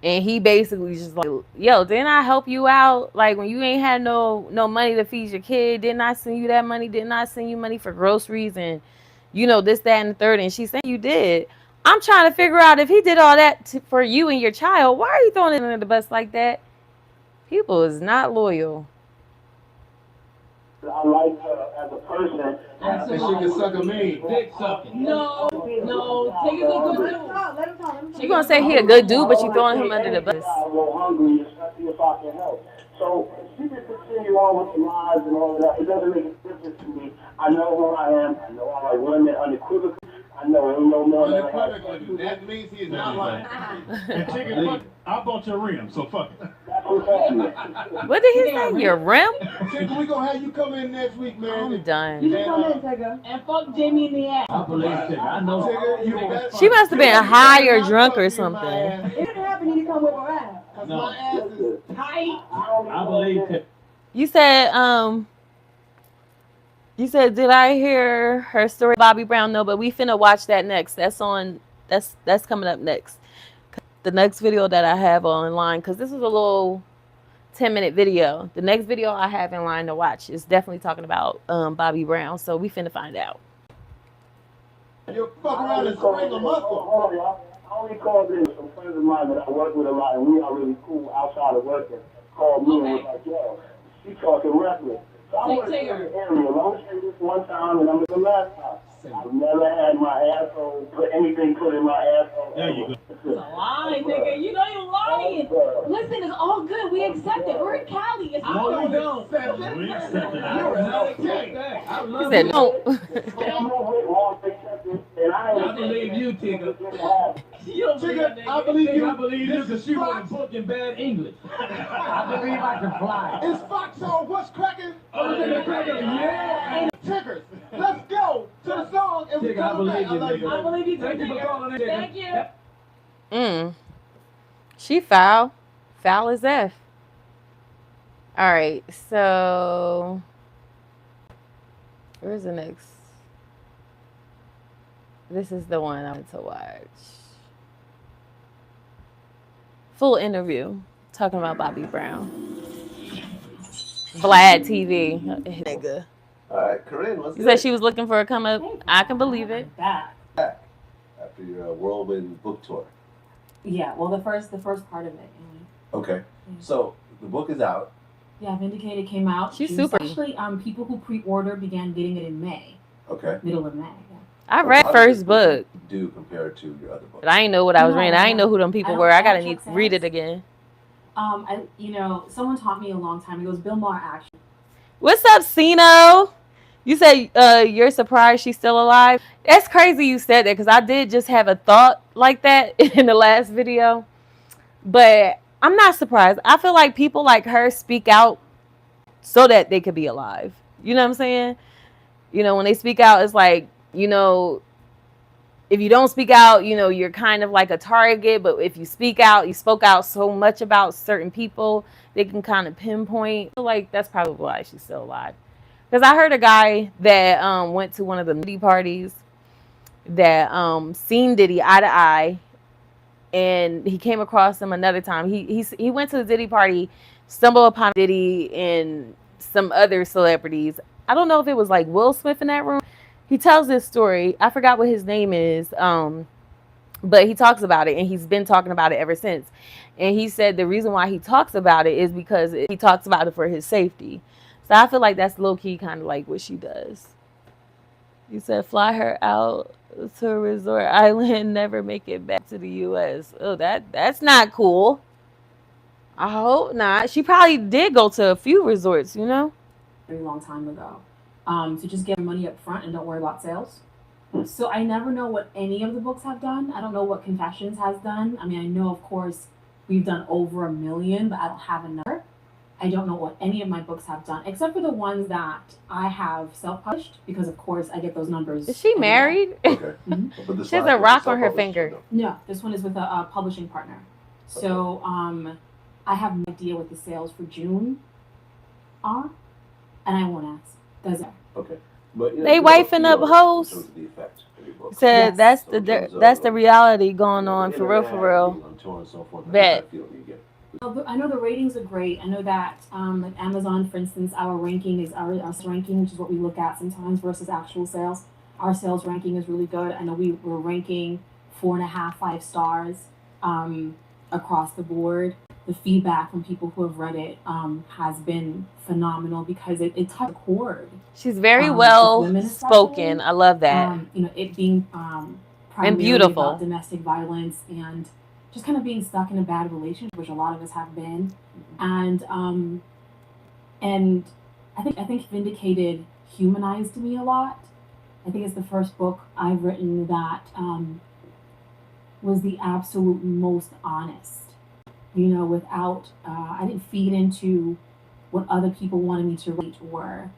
and he basically just like, yo, didn't I help you out? Like, when you ain't had no money to feed your kid, didn't I send you that money? Didn't I send you money for groceries and, you know, this, that, and the third? And she said you did. I'm trying to figure out if he did all that for you and your child, why are you throwing it under the bus like that? People is not loyal. I like her as a person. And she can suck a mean. Dick sucking. No. Take it a good dude. Let him talk. You gonna say he a good dude, but you throwing him under the bus. I'm a little hungry, especially if I can help. So she can continue on with the lies and all of that. It doesn't make a difference to me. I know who I am. I know I like women unequivocally. I know ain't no more than Unequivocally. That means he is not lying. And chicken, fuck, I bought your rim, so fuck it. That's what's happening. What did he say? Your rim? Chicken, we gonna have you come in next week, man. I'm done. You just come in, Tigger. And fuck Jamie in the ass. I believe chicken. I know. Tigger, you better- She must have been high or drunk or something. If it didn't happen, you need to come with her ass. Cause No. my ass is Tight. I believe chicken. You said, did I hear her story, Bobby Brown? No, but we finna watch that next. That's coming up next. The next video that I have online, because this is a little 10-minute video. The next video I have in line to watch is definitely talking about Bobby Brown. So we finna find out. you fuck around and spring a muscle. I only called in some friends of mine that I work with a lot, and we are really cool outside of working. Called me and was like, yo, she talking reckless. So I want to stay in the area. I'm going to say this one time, and I'm going to the last time. I've never had my asshole put anything put in my asshole. There you go. It's a lie, nigga. You know you're lying. Listen, it's all good. We accept it. We're in Cali. It's all No, we good. don't. We accept it. You're a I He love said, you. don't. I believe you, Tigger. You don't believe that Tigger, nigga. I believe you. I believe you This because is she wrote a Fox. book in bad English. I believe I can fly. It's Fox on What's Cracking? Yeah. Tiggers, let's go to the song and we Tigger, I come back. believe I you, love you. I believe you too, Thank you for nigga. calling in, Tigger. Thank you. She foul. Foul as F. All right, so where's the next? This is the one I want to watch. Full interview talking about Bobby Brown. Vlad TV. Nigga. All right, Corinne, what's You good? said she was looking for a come up. I can believe it. Back. After your whirlwind book tour. Yeah, well, the first part of it. Okay, so the book is out. Yeah, Vindicated came out. She's It was super. Actually, people who pre-order began getting it in May, Okay. middle of May. Yeah. I read How does first this book, do compared to your other books? but I didn't know what I was No, reading. I didn't know who them I people don't- were. I I gotta don't need check read it sales. again. Someone taught me a long time ago. It was Bill Maher, actually. What's up, Sino? You said you're surprised she's still alive. That's crazy you said that because I did just have a thought like that in the last video. But I'm not surprised. I feel like people like her speak out so that they could be alive. You know what I'm saying? You know, when they speak out, it's like, you know, if you don't speak out, you know, you're kind of like a target. But if you speak out, you spoke out so much about certain people, they can kind of pinpoint. I feel like that's probably why she's still alive. Because I heard a guy that went to one of the Diddy parties that seen Diddy eye to eye, and he came across him another time. He went to the Diddy party, stumbled upon Diddy and some other celebrities. I don't know if it was like Will Smith in that room. He tells this story. I forgot what his name is, but he talks about it, and he's been talking about it ever since. And he said the reason why he talks about it is because he talks about it for his safety. So I feel like that's low-key kind of like what she does. You said fly her out to a resort island, never make it back to the U.S. Oh, that's not cool. I hope not. She probably did go to a few resorts, you know? A very long time ago. To just get money up front and don't worry about sales. So I never know what any of the books have done. I don't know what Confessions has done. I mean, I know, of course, we've done over 1 million, but I don't have a number. I don't know what any of my books have done, except for the ones that I have self-published, because, of course, I get those numbers. Is she married? Okay. Mhm. But this She has last a book rock is on her self-published, finger. or no? No, this one is with a publishing partner. So I have no idea what the sales for June are, and I won't ask. Does it? Okay. But, They wifing up hoes. In terms of the effect of your book. Said Yes. that's the reality going on for real, for real. On tour and so forth, Bet. I feel you get. I know the ratings are great. I know that like Amazon, for instance, our ranking is our ranking, which is what we look at sometimes versus actual sales. Our sales ranking is really good. I know we're ranking 4.5, 5 stars across the board. The feedback from people who have read it has been phenomenal because it touched a chord. She's very With well women spoken. especially. I love that. You know, it being primarily beautiful. about domestic violence and just kind of being stuck in a bad relationship, which a lot of us have been, and I think Vindicated humanized me a lot. I think it's the first book I've written that was the absolute most honest. You know, without I didn't feed into what other people wanted me to write, or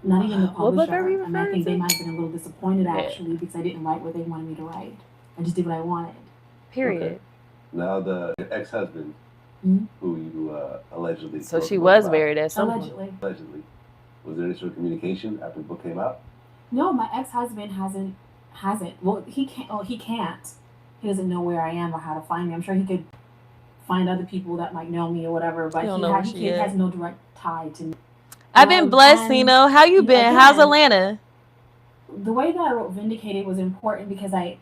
not even the What book publisher. are we And I referring think they to? might have been a little disappointed Yeah. actually because I didn't write what they wanted me to write. I just did what I wanted. Period. Okay. Now your ex-husband, Mhm. who you allegedly. So wrote she the book was about, married at some point. Allegedly. Allegedly. Was there any sort of communication after the book came out? No, my ex-husband hasn't. Well, he can't. Oh, he can't. He doesn't know where I am or how to find me. I'm sure he could find other people that might know me or whatever, but He don't know where she he is. has no direct tie to me. I've been blessed, And, Sino. How you been? again, How's Atlanta? The way that I wrote Vindicated was important because I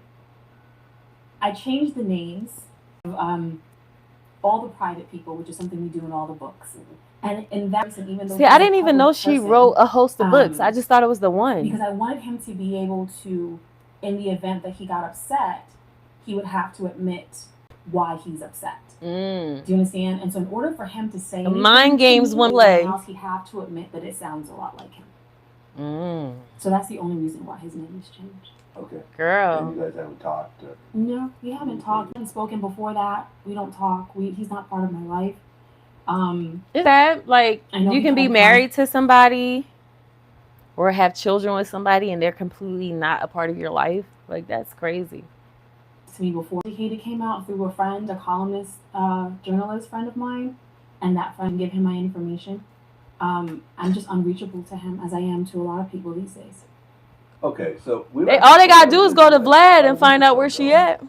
changed the names of all the private people, which is something we do in all the books. And in that reason, even though See, I didn't even know she wrote a host of books. I just thought it was the one. Because I wanted him to be able to, in the event that he got upset, he would have to admit why he's upset. Do you understand? And so in order for him to say mind games one play, else, he'd have to admit that it sounds a lot like him. So that's the only reason why his name has changed. Okay. Girl. And you guys haven't talked? No, we haven't talked. We haven't spoken before that. We don't talk. He's not part of my life. Is that like you can be married to somebody or have children with somebody and they're completely not a part of your life? Like, that's crazy. To me before Educated came out through a friend, a columnist, journalist friend of mine, and that friend gave him my information. I'm just unreachable to him as I am to a lot of people these days. Okay, so all they gotta do is go to Vlad and find out where she at.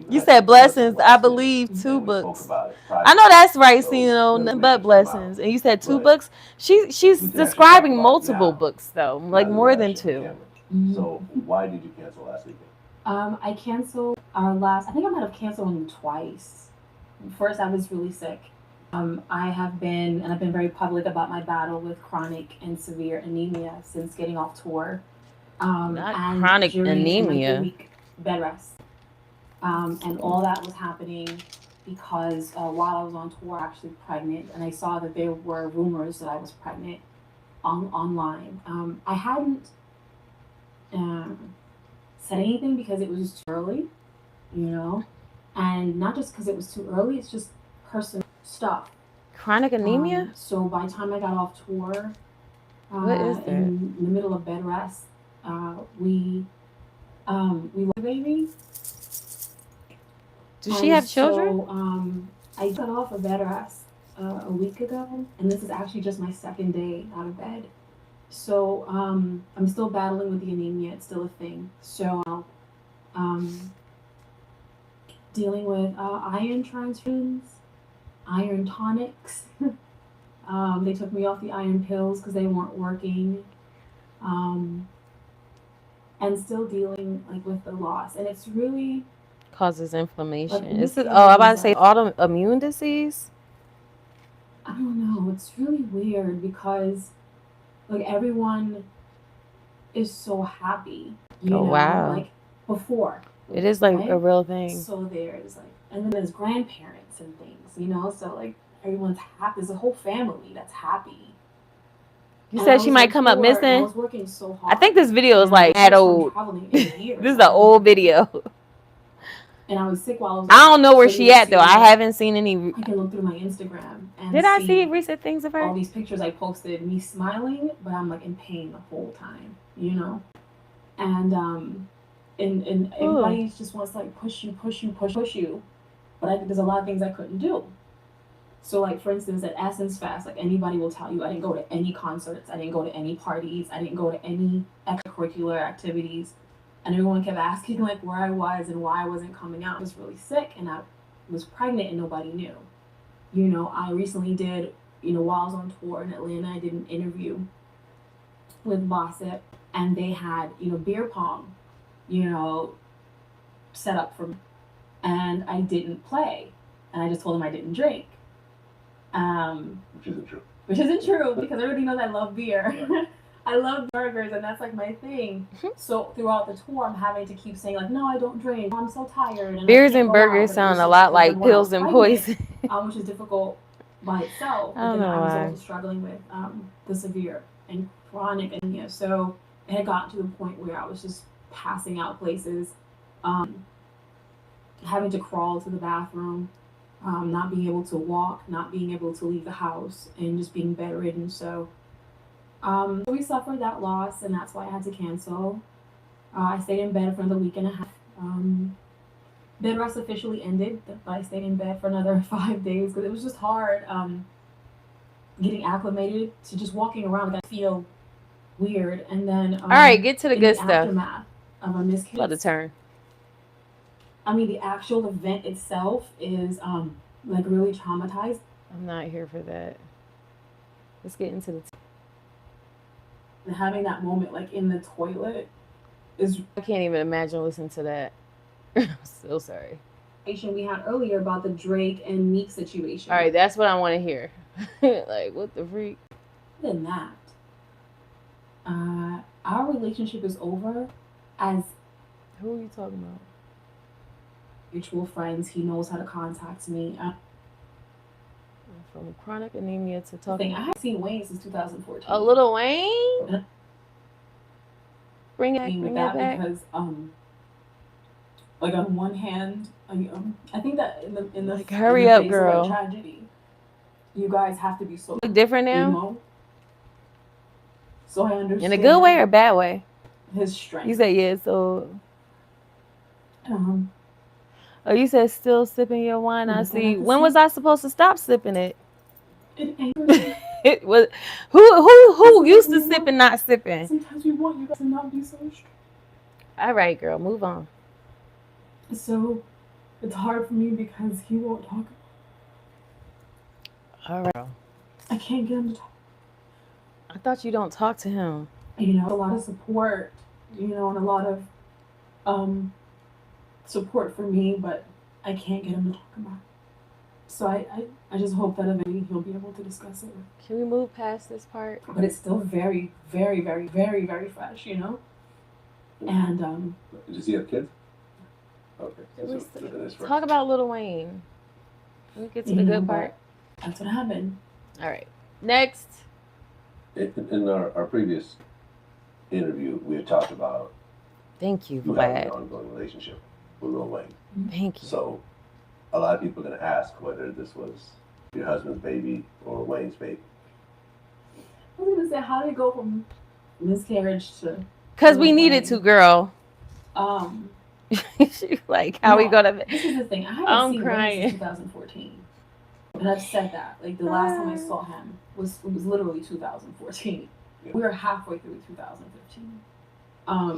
You said Blessings, I believe 2 books. I know that's right, nothing but Blessings. And you said 2 books. She's describing multiple books though, like more than 2. So why did you cancel last weekend? I canceled I think I might have canceled them twice. First, I was really sick. I've been very public about my battle with chronic and severe anemia since getting off tour. Not and chronic anemia. My 3-week bed rest. And all that was happening because while I was on tour, I was actually pregnant, and I saw that there were rumors that I was pregnant online. I hadn't said anything because it was too early, and not just because it was too early, it's just personal stuff. Chronic anemia? So by the time I got off tour, what is that? In the middle of bed rest, we lost a baby. Does she have children? So, I got off of bed rest a week ago, and this is actually just my 2nd day out of bed. So I'm still battling with the anemia. It's still a thing. So dealing with iron transfusions, iron tonics. They took me off the iron pills because they weren't working. And still dealing with the loss. And it's really causes inflammation. I'm about to say autoimmune disease. I don't know. It's really weird because everyone is so happy. Wow. Before. It is a real thing. So there's and then there's grandparents and things, so everyone's happy. There's a whole family that's happy. You said she might come up missing. I was working so hard. I think this video is that old. This is an old video. And I was sick while I was. I don't know where she at though. I haven't seen any. I can look through my Instagram and did I see recent things of her? All these pictures I posted, me smiling, but I'm in pain the whole time, And and everybody just wants to push you, but there's a lot of things I couldn't do. So for instance, at Essence Fest, anybody will tell you, I didn't go to any concerts, I didn't go to any parties, I didn't go to any extracurricular activities. And everyone kept asking where I was and why I wasn't coming out. I was really sick and I was pregnant and nobody knew. I recently did, while I was on tour in Atlanta, I did an interview with Bossip, and they had, beer pong, set up for me. And I didn't play. And I just told them I didn't drink. Which isn't true because everybody knows I love beer. Yeah. I love burgers, and that's my thing. So throughout the tour, I'm having to keep saying no, I don't drink. I'm so tired. And beers and burgers sound a lot like pills and poison, which is difficult by itself. But then I was also struggling with the severe and chronic anemia. So it had gotten to the point where I was just passing out places, having to crawl to the bathroom, not being able to walk, not being able to leave the house, and just being bedridden. So we suffered that loss, and that's why I had to cancel. I stayed in bed for another week and a half. Bed rest officially ended, but I stayed in bed for another 5 days because it was just hard getting acclimated to just walking around. I feel weird, and then all right, get to the good stuff. Aftermath of a miscarriage. Let it turn. The actual event itself is really traumatized. I'm not here for that. Let's get into the. And having that moment in the toilet is. I can't even imagine listening to that. I'm so sorry. We had earlier about the Drake and Meek situation. All right, that's what I want to hear. Like, what the freak? Other than that, our relationship is over as Who are you talking about? mutual friends. He knows how to contact me. From chronic anemia to talking. I haven't seen Wayne since 2014. A Little Wayne? Bring it back. Because like on one hand, I think that in the like, hurry up, girl. Of tragedy, you guys have to be so look different now. You know? So I understand. In a good way or bad way? His strength. You said yeah. So. Oh, you said still sipping your wine. I see. When was I supposed to stop sipping it? It angers me. It was who used to sip and not sipping. Sometimes we want you guys to not be so strong. All right, girl, move on. So it's hard for me because he won't talk. All right. I can't get him to talk. I thought you don't talk to him. You know, a lot of support. You know, and a lot of support for me, but I can't get him to talk about it. So I just hope that eventually he'll be able to discuss it. Can we move past this part? But it's still very, very, very, very, very fresh, you know? And Does he have kids? Okay. Talk about Lil Wayne. Let me get to the good part. That's what happened. All right. Next. In our previous interview, we had talked about thank you, having an Vlad. ongoing relationship with Lil Wayne. Thank you. So a lot of people are going to ask whether this was your husband's baby or Wayne's baby. I was going to say, how did it go from miscarriage to... Because we needed to, girl. She's like, how we gonna... This is the thing. I haven't seen Wayne since 2014. And I've said that. Like, the last time I saw him was literally 2014. Yeah. We were halfway through 2015.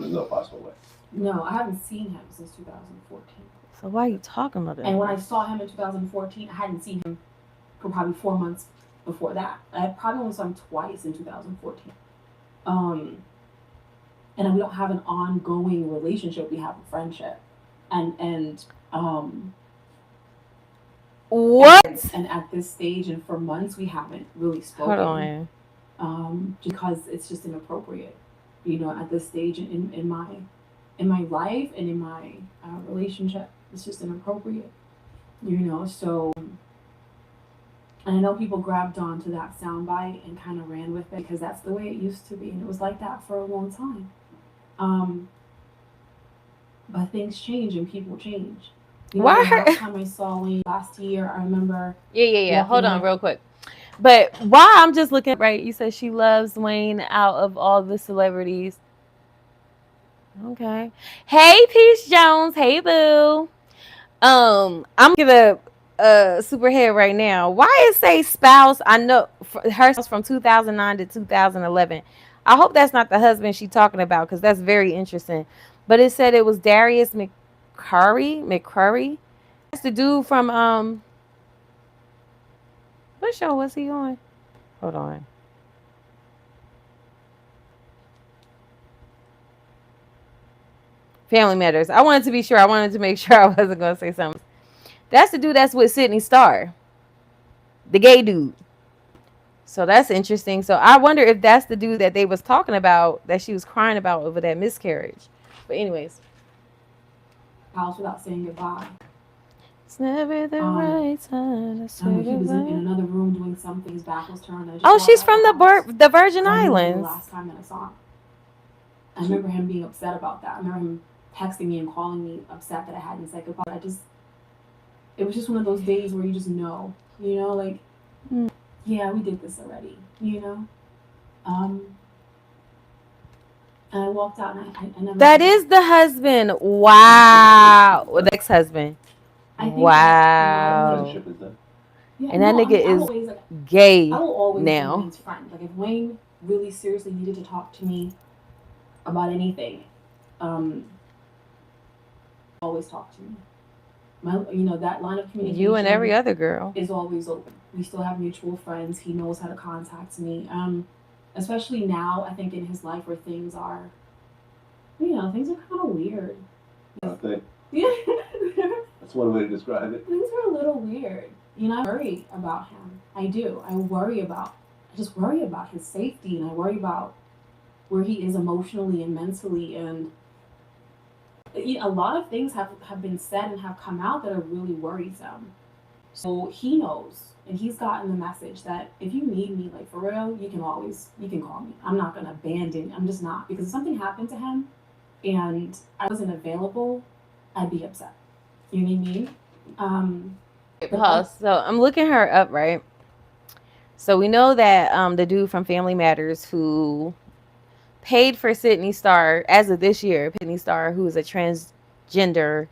There's no possible way. No, I haven't seen him since 2014. So why are you talking about it? And when I saw him in 2014, I hadn't seen him for probably 4 months before that. I probably only saw him twice in 2014. And we don't have an ongoing relationship. We have a friendship. And what? And at this stage and for months, we haven't really spoken. Hold on. Because it's just inappropriate. You know, at this stage in my life and in my relationship, it's just inappropriate. You know, so... And I know people grabbed onto that soundbite and kind of ran with it because that's the way it used to be. And it was like that for a long time. But things change and people change. You know, why? The last time I saw Wayne last year, I remember... Yeah. Hold on real quick. But why I'm just looking, right, you said she loves Wayne out of all the celebrities. Okay. Hey, Peace Jones. Hey, boo. I'm gonna Superhead right now. Why it say spouse? I know hers from 2009 to 2011. I hope that's not the husband she's talking about because that's very interesting. But it said it was Darius McCurry. That's the dude from what show was he on? Hold on. Family Matters. I wanted to be sure. I wanted to make sure I wasn't going to say something. That's the dude that's with Sydney Starr. The gay dude. So that's interesting. So I wonder if that's the dude that they was talking about, that she was crying about over that miscarriage. But anyways. House without saying goodbye. It's never the right time to say goodbye. He was in another room doing something. His back was turned. Oh, she's from the Virgin Islands. The last time that I saw him. I remember him being upset about that. I remember him texting me and calling me upset that I hadn't said goodbye. It was just one of those days where you just know, like, yeah, we did this already, And I walked out and I never... That is the husband. Wow. The ex-husband. Wow. Yeah, and that nigga is gay I will always now. be Wayne's friend. Like, if Wayne really seriously needed to talk to me about anything, always talk to me. That line of communication. You and every other girl is always open. We still have mutual friends. He knows how to contact me. Especially now, I think in his life where things are, things are kind of weird. Okay. That's one way to describe it. Things are a little weird. You know, I worry about him. I do. I just worry about his safety, and I worry about where he is emotionally and mentally. And a lot of things have been said and have come out that are really worrisome. So he knows, and he's gotten the message that if you need me, like for real, you can call me. I'm not gonna abandon. I'm just not, because if something happened to him and I wasn't available, I'd be upset. You know what I mean? Pause. So I'm looking her up, right? So we know that the dude from Family Matters who paid for Sydney Star as of this year, Sydney Star, who is a transgender,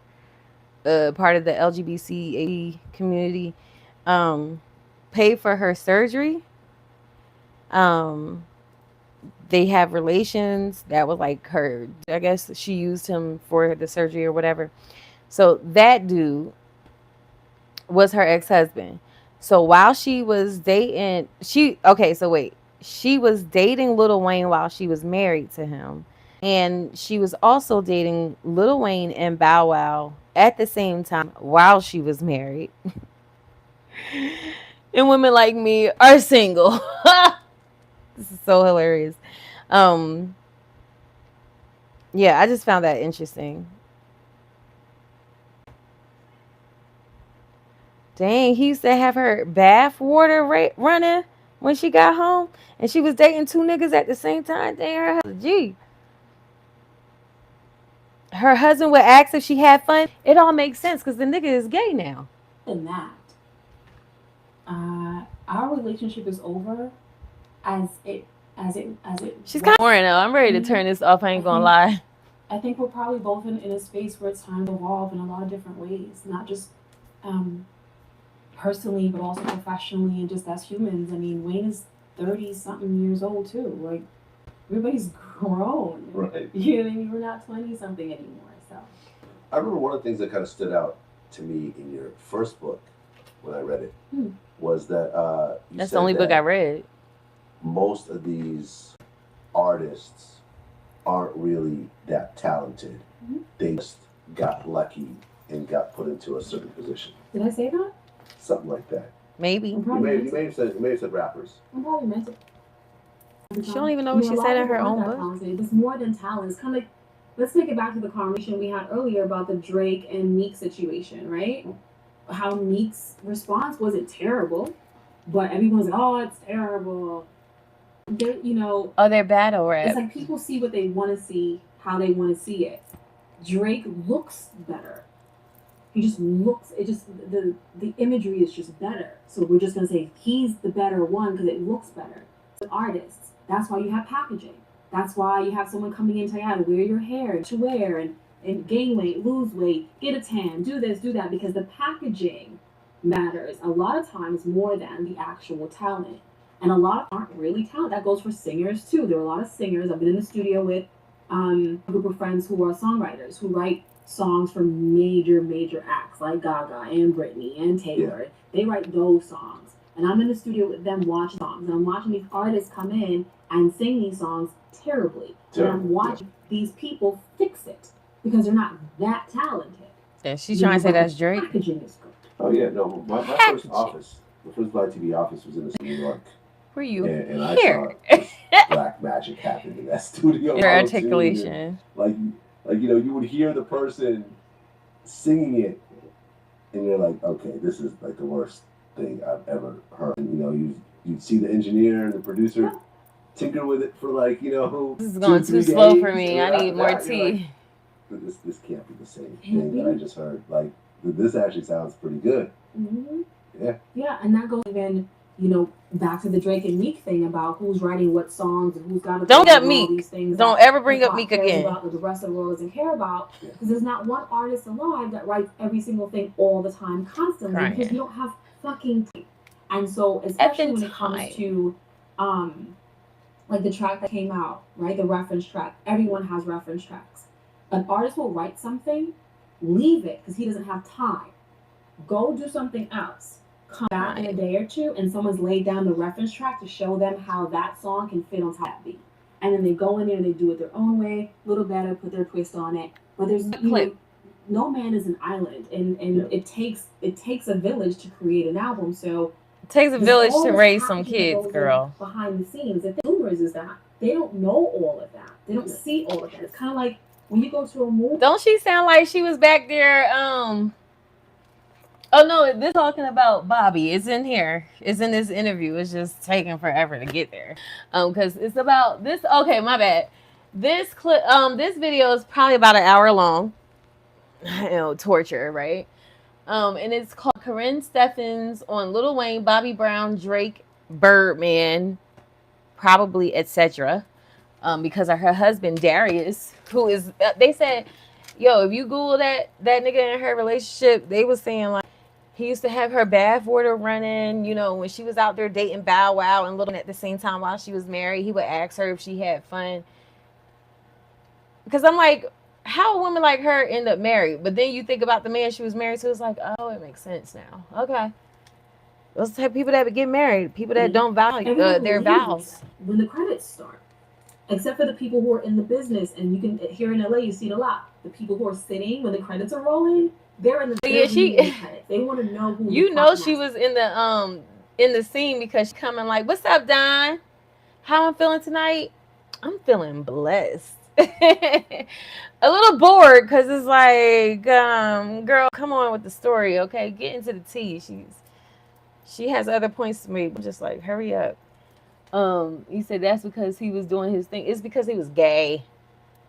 part of the LGBT community, paid for her surgery. Um, they have relations. That was like her. I guess she used him for the surgery or whatever. So that dude was her ex-husband. So while she was dating, she was dating Lil Wayne while she was married to him. And she was also dating Lil Wayne and Bow Wow at the same time while she was married. And women like me are single. This is so hilarious. Yeah, I just found that interesting. Dang, he used to have her bath water running when she got home, and she was dating two niggas at the same time. Dang, her husband, gee. Her husband would ask if she had fun. It all makes sense because the nigga is gay now. Than that, our relationship is over as it She's kind of boring though. I'm ready to turn this off. I ain't gonna lie. I think we're probably both in a space where it's time to evolve in a lot of different ways, not just personally, but also professionally and just as humans. I mean, Wayne is 30-something years old too. Like, everybody's grown. Right. You know what I mean? We're not 20-something anymore. So I remember one of the things that kind of stood out to me in your first book when I read it was that that's the only book I read. Most of these artists aren't really that talented. They just got lucky and got put into a certain position. Did I say that? Something like that. Maybe. You may have said rappers. I probably meant it. She don't even know what she said in her own book. Talented. It's more than talent. It's kind of like, let's take it back to the conversation we had earlier about the Drake and Meek situation, right? How Meek's response wasn't terrible, but everyone's like, "Oh, it's terrible." They're battle rap. It's like people see what they want to see, how they want to see it. Drake looks better. He just looks. It just the imagery is just better. So we're just gonna say he's the better one because it looks better. So artists. That's why you have packaging. That's why you have someone coming in telling you how to wear your hair, to wear, and gain weight, lose weight, get a tan, do this, do that, because the packaging matters a lot of times more than the actual talent. And a lot aren't really talented. That goes for singers too. There are a lot of singers. I've been in the studio with a group of friends who are songwriters who write songs for major acts like Gaga and Britney and Taylor. Yeah. They write those songs. And I'm in the studio with them watching songs. And I'm watching these artists come in and sing these songs terribly. And I'm watching these people fix it because they're not that talented. Yeah, she's trying to say that's Drake. Packaging is good. Oh yeah, no. My first office, the first Live TV office was in New York. Were you and here? I saw black magic happen in that studio. Your articulation. Like you would hear the person singing it, and you're like, okay, this is like the worst thing I've ever heard. And, you'd see the engineer and the producer tinker with it for this is going too slow for me. I need more tea. Like, this can't be the same thing that I just heard. Like, this actually sounds pretty good. Mm-hmm. Yeah. Yeah, and that goes even, back to the Drake and Meek thing about who's writing what songs and who's got to. Don't get Meek. These things don't ever bring up Meek again. About that the rest of the world doesn't care about, because there's not one artist alive that writes every single thing all the time, constantly, because you don't have fucking time. And so, especially when it comes to, like the track that came out, right, the reference track. Everyone has reference tracks. An artist will write something, leave it because he doesn't have time. Go do something else. Come back in a day or two, and someone's laid down the reference track to show them how that song can fit on top of that beat. And then they go in there and they do it their own way, a little better, put their twist on it. But there's no man is an island, and it takes a village to create an album. So it takes a village to raise some kids, girl. Behind the scenes, the consumers is that they don't know all of that. They don't see all of that. It's kind of like when you go to a movie. Don't she sound like she was back there? Oh no, this talking about Bobby. It's in here. It's in this interview. It's just taking forever to get there. Because it's about this. Okay, my bad. This clip. This video is probably about an hour long. You know, torture, right? And it's called Corinne Steffens on Lil Wayne, Bobby Brown, Drake, Birdman, probably etc. Because of her husband Darius, who is. They said, yo, if you Google that nigga in her relationship, they was saying like. He used to have her bath water running, you know, when she was out there dating Bow Wow and looking at the same time while she was married. He would ask her if she had fun. Because I'm like, how a woman like her end up married? But then you think about the man she was married to, it's like, oh, it makes sense now. Okay. Those type of people that would get married, people that don't value their vows. When the credits start, except for the people who are in the business, and you can, here in LA, you see it a lot. The people who are sitting when the credits are rolling, they're in the they want to know who you know she was in the scene because she's coming like, what's up, Don? How I'm feeling tonight? I'm feeling blessed. A little bored because it's like, girl, come on with the story, okay? Get into the tea. She has other points to make. I'm just like, hurry up. He said that's because he was doing his thing. It's because he was gay.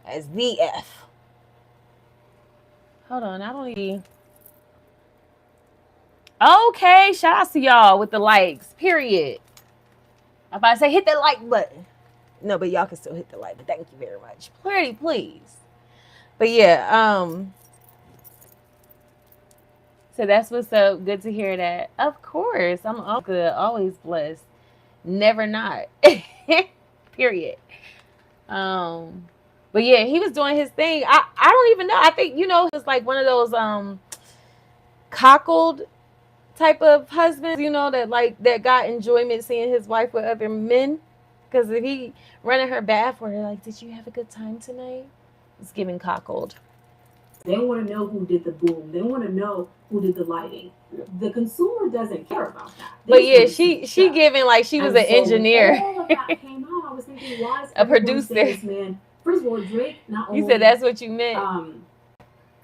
As the F. Hold on, I don't even. Okay, shout out to y'all with the likes. Period. I'm about to say hit that like button. No, but y'all can still hit the like. But thank you very much. Pretty please. But yeah, so that's what's up. Good to hear that. Of course, I'm all good. Always blessed. Never not. Period. But yeah, he was doing his thing. I don't even know. I think, you know, it's like one of those cockled type of husbands, you know, that got enjoyment seeing his wife with other men. Because if he running her bath where they're like, did you have a good time tonight? It's giving cockled. They want to know who did the boom. They want to know who did the lighting. Yeah. The consumer doesn't care about that. But yeah, she giving like she was an engineer. All of that came out. I was thinking, why is a producer? This, man? First of all, Drake not only. You said that's what you meant.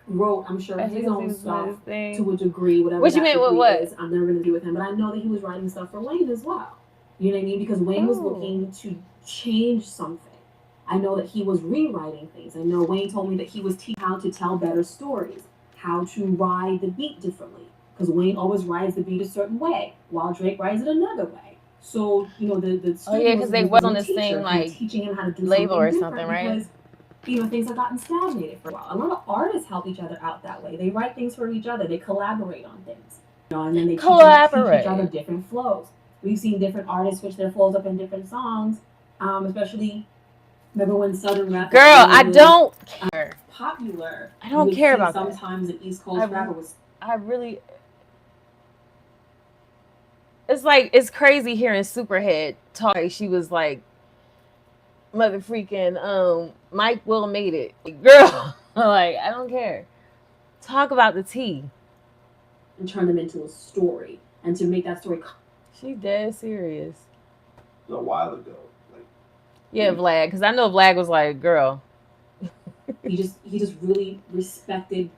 Wrote, I'm sure, his own stuff to a degree. Whatever. What you meant with what? Is, I'm never gonna do with him, but I know that he was writing stuff for Wayne as well. You know what I mean? Because Wayne was looking to change something. I know that he was rewriting things. I know Wayne told me that he was teaching how to tell better stories, how to ride the beat differently. Because Wayne always rides the beat a certain way, while Drake rides it another way. So, you know, the because they was on the same like teaching him how to do label or something, right? Because, you know, things have gotten stagnated for a while. A lot of artists help each other out that way. They write things for each other. They collaborate on things. You know, and then they teach each other different flows. We've seen different artists switch their flows up in different songs, especially. Remember when Southern rap? Girl, I don't care. Popular. I don't care about that. Sometimes an East Coast rapper was. I really. It's like it's crazy hearing Superhead talk. She was like, mother freaking Mike Will made it, girl. Like I don't care. Talk about the tea. And turn them into a story, and to make that story. She's dead serious. It was a while ago. Yeah, Vlad, because I know Vlad was like, girl. he just really respected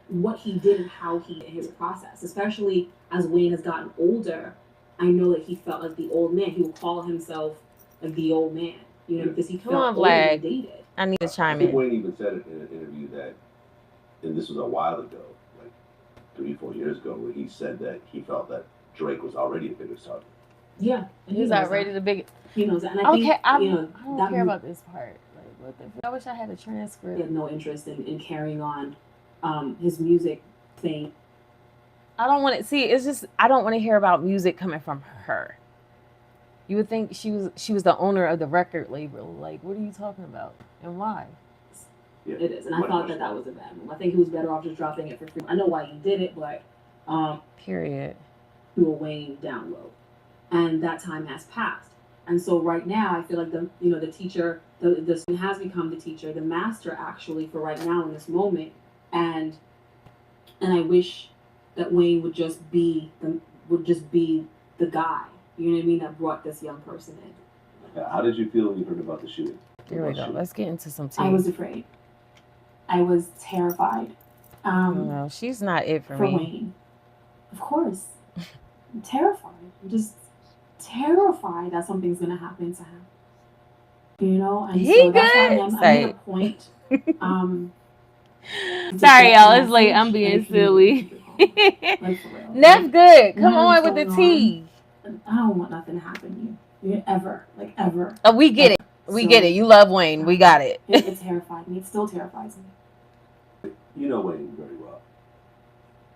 what he did and how he did his process. Especially as Wayne has gotten older, I know that he felt like the old man. He would call himself like the old man, you know, because he felt older than they did. I need to chime in. Wayne even said it in an interview that, and this was a while ago, like 3-4 years ago, where he said that he felt that Drake was already a bigger star. Yeah, he's already the big. He knows that. And I think, I don't care about this part. Like, what the? I wish I had a transcript. He had no interest in carrying on his music thing. I don't want to see. It's just I don't want to hear about music coming from her. You would think she was the owner of the record label. Like, what are you talking about and why? Yeah, it is, and I thought that was a bad move. I think he was better off just dropping it for free. I know why he did it, but period. Do a Wayne download, and that time has passed. And so right now, I feel like the teacher, the student has become the teacher, the master actually for right now in this moment, and I wish that Wayne would just be the guy. You know what I mean? That brought this young person in. How did you feel when you heard about the shooting? Here we go. Let's get into some tea. I was afraid. I was terrified. No, she's not it for me. Wayne. Of course. I'm terrified. I'm just terrified that something's gonna happen to him. You know? And he so that's why I made a point. Sorry, y'all. It's late. I'm being silly. That's good. Come on with the tea. I don't want nothing to happen to you. Ever. Like, ever. Oh, we get it. We get it. You love Wayne. We got it. It terrified me. It still terrifies me. You know Wayne very well.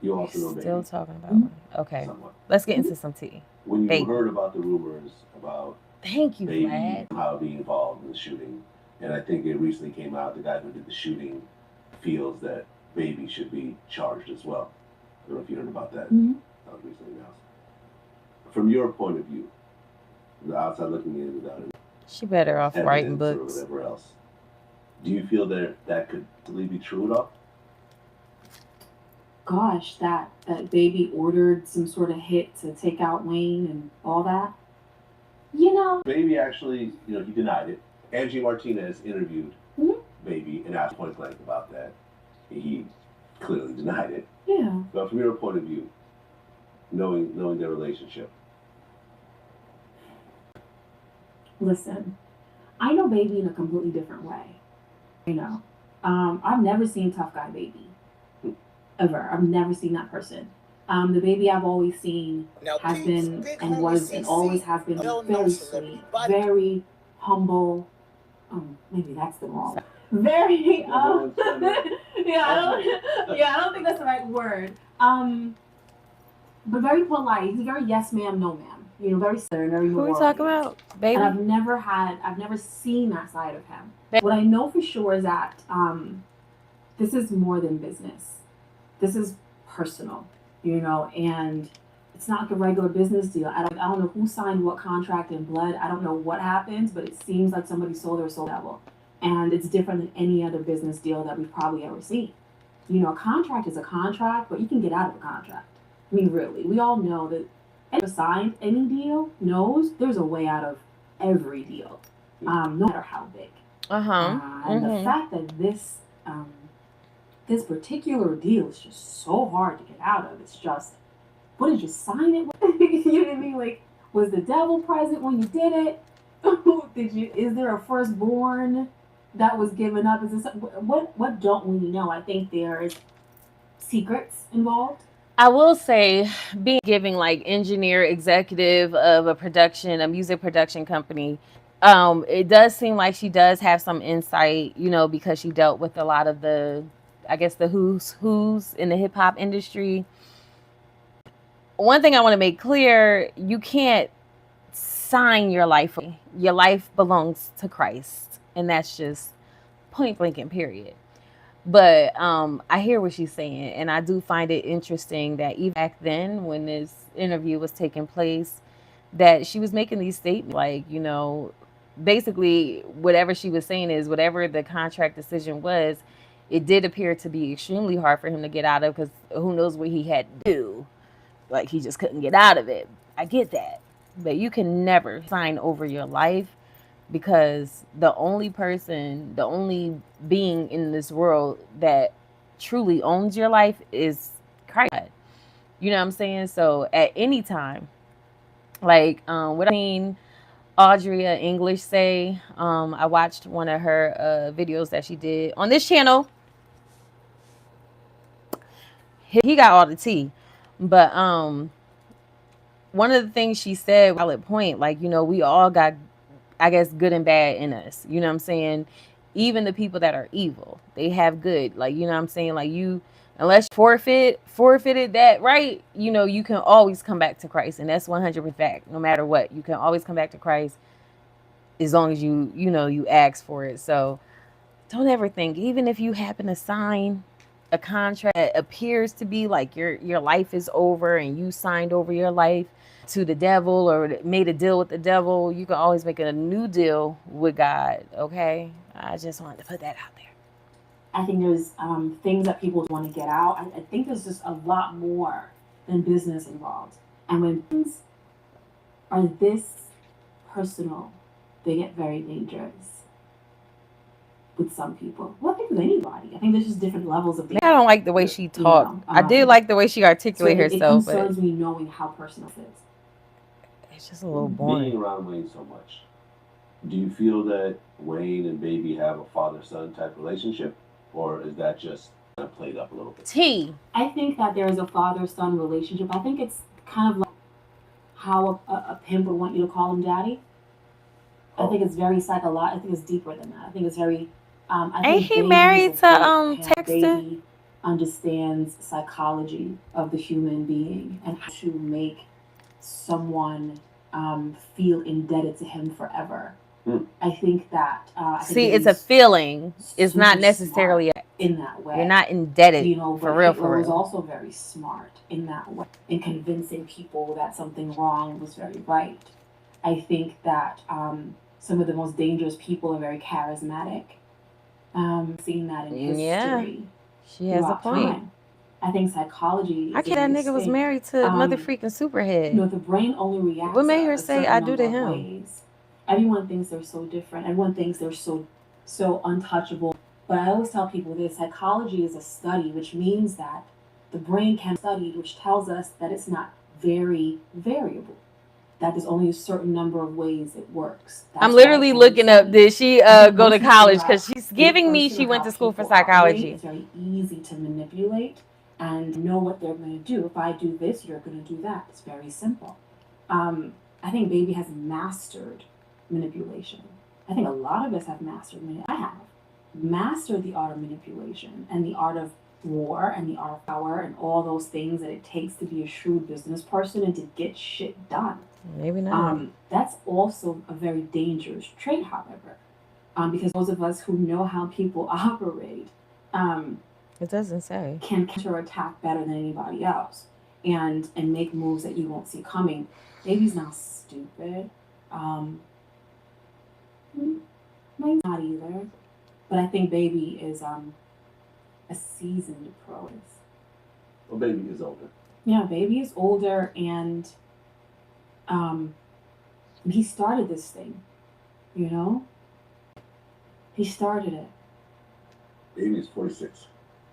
You also know Baby. Still talking about Wayne. Okay. Somewhat. Let's get into some tea. When you heard about the rumors about Thank you, Baby Vlad. how being involved in the shooting, and I think it recently came out the guy who did the shooting feels that Baby should be charged as well. I don't know if you heard about that. That was recently announced. From your point of view, the outside looking in without it. She better off writing books. Or whatever else. Do you feel that could really be true at all? Gosh, that Baby ordered some sort of hit to take out Wayne and all that. You know. Baby actually, he denied it. Angie Martinez interviewed Baby and asked point blank about that. He clearly denied it. Yeah. But from your point of view, knowing their relationship. Listen, I know Baby in a completely different way. I've never seen Tough Guy Baby. Ever. I've never seen that person. The Baby I've always seen has been and was and always has been very sweet, very humble. Maybe that's the wrong. Very I don't think that's the right word. But very polite. He's very yes ma'am, no ma'am. Very stern, very Who are we talking about? Baby? And I've never seen that side of him. What I know for sure is that this is more than business. This is personal, and it's not like a regular business deal. I don't know who signed what contract in blood. I don't know what happens, but it seems like somebody sold their soul devil. And it's different than any other business deal that we've probably ever seen. A contract is a contract, but you can get out of a contract. I mean, really, we all know that anyone signed any deal knows there's a way out of every deal, no matter how big. And the fact that this particular deal is just so hard to get out of. It's just, what did you sign it with? You know what I mean? Like, was the devil present when you did it? Is there a firstborn that was given up? Is this what don't we know? I think there's secrets involved. I will say, giving like engineer executive of a music production company, it does seem like she does have some insight, because she dealt with a lot of the who's in the hip hop industry. One thing I want to make clear, you can't sign your life. Your life belongs to Christ. And that's just point blank and period. But I hear what she's saying. And I do find it interesting that even back then when this interview was taking place, that she was making these statements like, basically whatever she was saying is whatever the contract decision was, it did appear to be extremely hard for him to get out of, because who knows what he had to do. Like, he just couldn't get out of it. I get that. But you can never sign over your life, because the only being in this world that truly owns your life is Christ. You know what I'm saying? So at any time, like what I mean, Audria English say, I watched one of her videos that she did on this channel. He got all the tea. But one of the things she said, valid point, like, we all got, I guess, good and bad in us. You know what I'm saying? Even the people that are evil, they have good. Like, you know what I'm saying? Like, unless you forfeited that right, you can always come back to Christ. And that's 100% fact. No matter what, you can always come back to Christ as long as you ask for it. So don't ever think, even if you happen to sign a contract that appears to be like your life is over and you signed over your life to the devil or made a deal with the devil, you can always make a new deal with God. Okay, I just wanted to put that out there. I think there's things that people want to get out. I think there's just a lot more than business involved. And when things are this personal, they get very dangerous with some people. Well, I think with anybody. I think there's just different levels of. I don't like the way she talked. You know, I did like the way she articulated herself, it concerns me knowing how personal it is. It's just a little boring. Being around Wayne so much, do you feel that Wayne and Baby have a father-son type relationship, or is that just kind of played up a little bit? I think that there is a father-son relationship. I think it's kind of like how a pimp would want you to call him daddy. I think it's very psychological. I think it's deeper than that. I think it's very. Ain't he married to Texter? Baby understands psychology of the human being and how to make someone feel indebted to him forever. I think that. It's a feeling. It's not necessarily in that way. You're not indebted. For real. Hitler was also very smart in that way, in convincing people that something wrong was very right. I think that some of the most dangerous people are very charismatic. Seeing that in history. Yeah, she has a point. Time. I think psychology. I can't. That nigga was married to mother freaking Superhead. You know, the brain only reacts. What made her say I do to him? Ways. Everyone thinks they're so different. Everyone thinks they're so untouchable. But I always tell people this: psychology is a study, which means that the brain can be studied, which tells us that it's not very variable. That there's only a certain number of ways it works. I'm literally looking up, did she go to college? Because she's giving me she went to school for psychology. It's very easy to manipulate and know what they're going to do. If I do this, you're going to do that. It's very simple. I think Baby has mastered manipulation. I think a lot of us have mastered manipulation. I have mastered the art of manipulation and the art of war and the art of power and all those things that it takes to be a shrewd business person and to get shit done. Maybe not. That's also a very dangerous trait, however, because those of us who know how people operate, it doesn't say, can counterattack better than anybody else, and make moves that you won't see coming. Baby's not stupid. Mine's not either, but I think Baby is a seasoned pro. Well, Baby is older. Yeah, Baby is older, and he started this thing, you know? He started it. Baby is 46.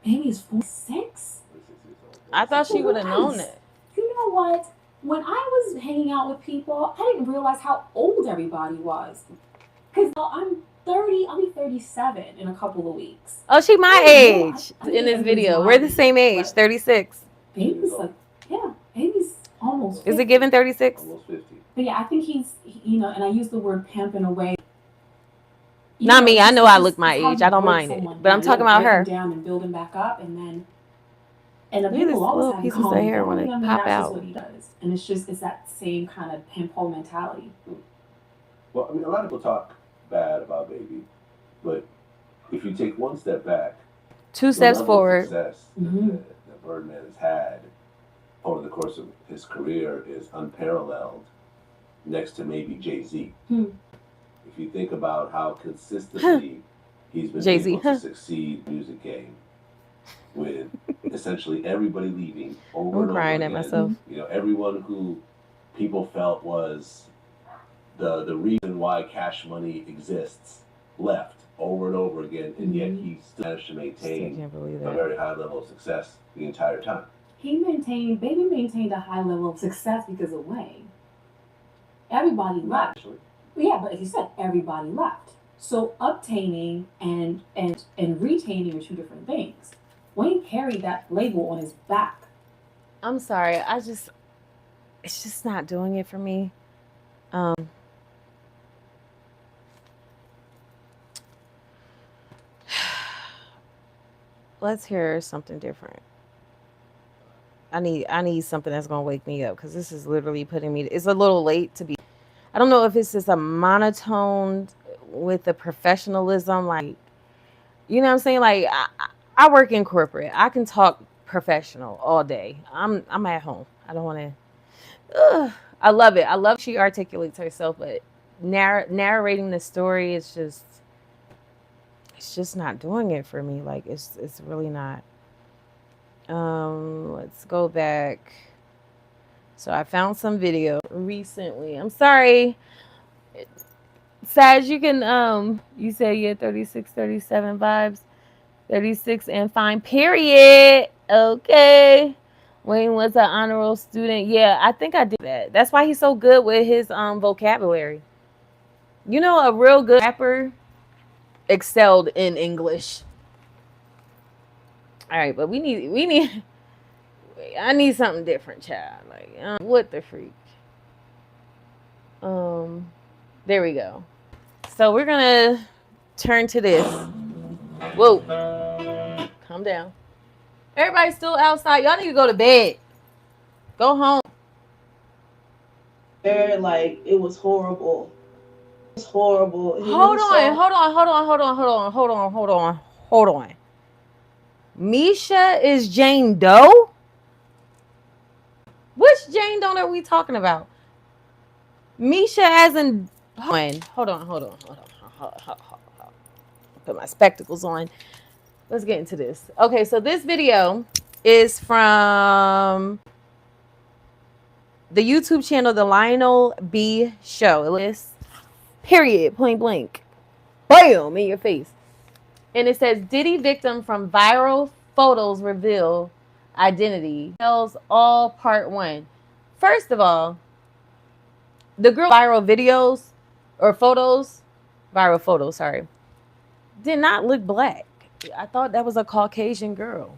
Baby is 46? 46 years old. I thought she would have known it. You know what? When I was hanging out with people, I didn't realize how old everybody was. Because I'm 30, I'll be 37 in a couple of weeks. Oh, she my age in this video. We're the same age, 36. Baby's like, yeah, Baby's almost 50. Is it given 36? Almost 50. But yeah, I think he's, you know, and I use the word pimp in a way. Not me. I know I look my age. I don't mind it. But I'm talking about her. Down and build him back up, and then, and the Look at people this always little have pieces of hair when it pop that's out. just what he does, and it's that same kind of pimp hole mentality. Well, I mean, a lot of people talk bad about Baby, but if you take one step back, 2 steps forward. Success that Birdman has had over the course of his career is unparalleled, next to maybe Jay-Z. If you think about how consistently he's been able to succeed in the music game, with essentially everybody leaving over and over crying again. at myself. You know, everyone who people felt was the reason why Cash Money exists left over and over again, and yet he still managed to maintain a very high level of success the entire time. Baby maintained a high level of success because of Wayne. Everybody left. Actually. Yeah, but as you said, everybody left. So obtaining and retaining are two different things. Wayne carried that label on his back. I'm sorry. It's just not doing it for me. Let's hear something different. I need something that's gonna wake me up, because this is literally putting me. It's a little late to be. I don't know if it's just a monotone with the professionalism, like, you know what I'm saying? Like, I work in corporate. I can talk professional all day. I'm at home. I don't want to. I love it. I love she articulates herself, but narrating the story is just it's just not doing it for me. Like it's really not. Let's go back. So I found some video recently. I'm sorry. Saj, you can you say yeah, 36, 37 vibes. 36 and fine, period. Okay. Wayne was an honor roll student. Yeah, I think I did that. That's why he's so good with his vocabulary. You know, a real good rapper excelled in English. All right, but we need I need something different, child. Like, what the freak? There we go. So we're gonna turn to this. Whoa, calm down. Everybody's still outside. Y'all need to go to bed. Go home. There, like, it was horrible. It was horrible. Hold on. Misha is Jane Doe? Which Jane Doe are we talking about? Misha as in... Hold on. Put my spectacles on. Let's get into this. Okay, so this video is from the YouTube channel, The Lionel B Show. It is period, point blank. Bam, in your face. And it says, Diddy victim from viral photos reveal identity. Tells all part 1. First of all, the girl viral videos or photos, viral photos, sorry, did not look black. I thought that was a Caucasian girl.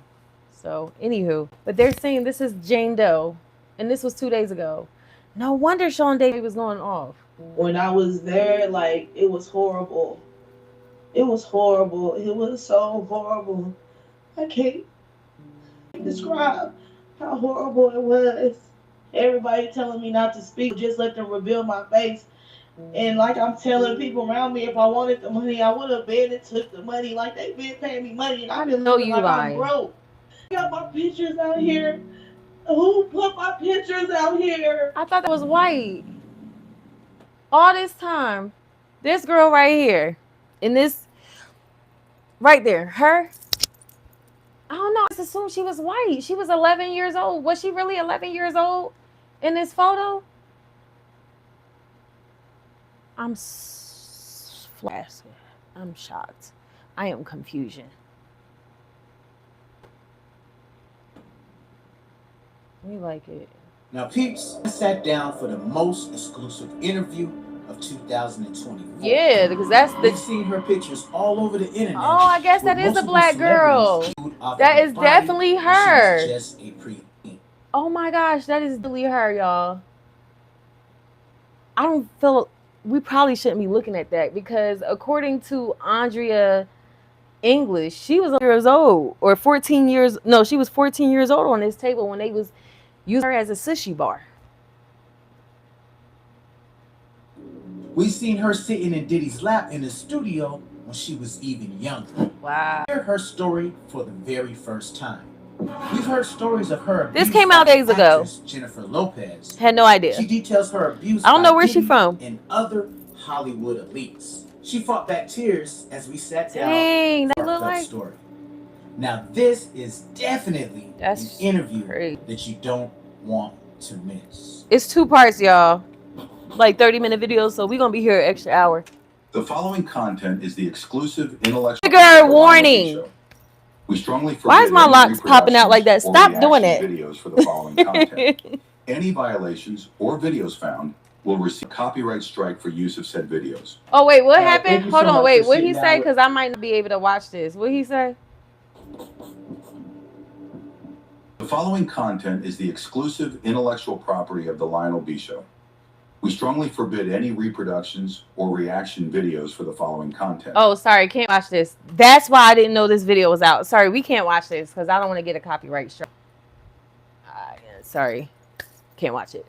So, anywho, but they're saying this is Jane Doe, and this was 2 days ago. No wonder Sean Davey was going off. When I was there, like, it was horrible. It was horrible. It was so horrible. I can't describe how horrible it was. Everybody telling me not to speak, just let them reveal my face. And like I'm telling people around me, if I wanted the money, I would have been and took the money. Like they've been paying me money, and I've been looking like I'm broke. I got my pictures out here. Who put my pictures out here? I thought that was white. All this time, this girl right here, in this, right there, her. I don't know. I just assumed she was white. She was 11 years old. Was she really 11 years old in this photo? I'm flaccid. I'm shocked. I am confusion. We like it. Now, peeps, I sat down for the most exclusive interview of 2024. Yeah, because that's the... We've seen her pictures all over the internet. Oh, I guess that is a black girl. That is definitely her. Just a pre-teen. Oh my gosh, that is definitely her, y'all. I don't feel... We probably shouldn't be looking at that because according to Andrea English, she was years old or 14 years. No, she was 14 years old on this table when they was using her as a sushi bar. We seen her sitting in Diddy's lap in the studio when she was even younger. Wow. Hear her story for the very first time. We've heard stories of her abuse. This came out days ago. Jennifer Lopez. Had no idea. She details her abuse. I don't know where she's from. And other Hollywood elites. She fought back tears as we sat down. Dang, that for look like story. Now this is definitely an interview crazy that you don't want to miss. It's 2 parts, y'all. Like 30-minute videos, so we're gonna be here an extra hour. The following content is the exclusive intellectual trigger warning. We strongly forbid Why is my locks popping out like that? Stop doing it. Videos for the following content. Any violations or videos found will receive a copyright strike for use of said videos. Oh wait, what happened? Hold on, wait. What he say? Because I might not be able to watch this. What he say? The following content is the exclusive intellectual property of the Lionel B Show. We strongly forbid any reproductions or reaction videos for the following content. Oh, sorry, can't watch this. That's why I didn't know this video was out. Sorry, we can't watch this because I don't want to get a copyright strike. Sorry, can't watch it.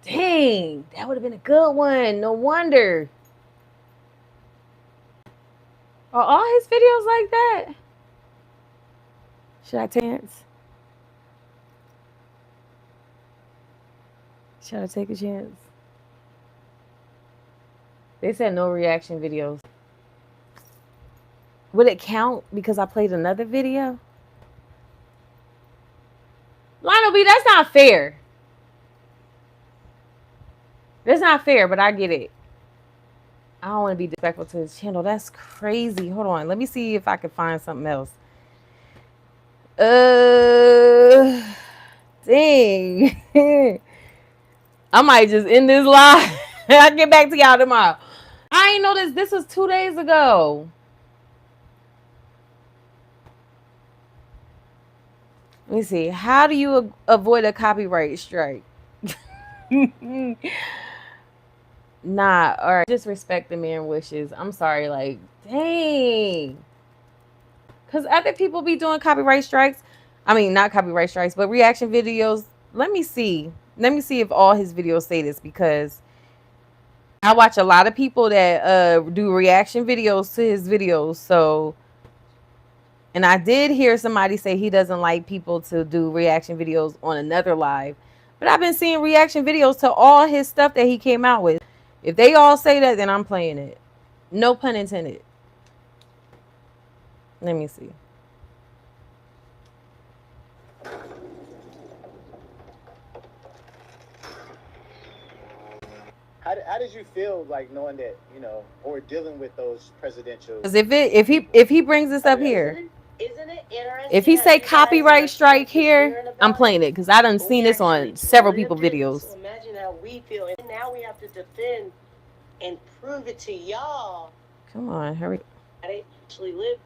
Dang, that would have been a good one. No wonder. Are all his videos like that? Should I take a chance? Should I take a chance? They said no reaction videos. Would it count because I played another video? Lionel B, that's not fair. That's not fair, but I get it. I don't want to be disrespectful to his channel. That's crazy. Hold on. Let me see if I can find something else. Dang. I might just end this live. I'll get back to y'all tomorrow. I ain't noticed this was 2 days ago. Let me see. How do you avoid a copyright strike? Nah, or just respect the man wishes. I'm sorry, like, dang. Because other people be doing copyright strikes. I mean, not copyright strikes, but reaction videos. Let me see. Let me see if all his videos say this, because I watch a lot of people that do reaction videos to his videos. So, and I did hear somebody say he doesn't like people to do reaction videos on another live. But I've been seeing reaction videos to all his stuff that he came out with. If they all say that, then I'm playing it. No pun intended. Let me see. How did you feel like knowing that, you know, or dealing with those presidential? Because if he brings this up here, Isn't it interesting? if he say copyright strike here, I'm playing it, because I done seen this on several people videos. So imagine how we feel, and now we have to defend and prove it to y'all. Come on, hurry. I actually live.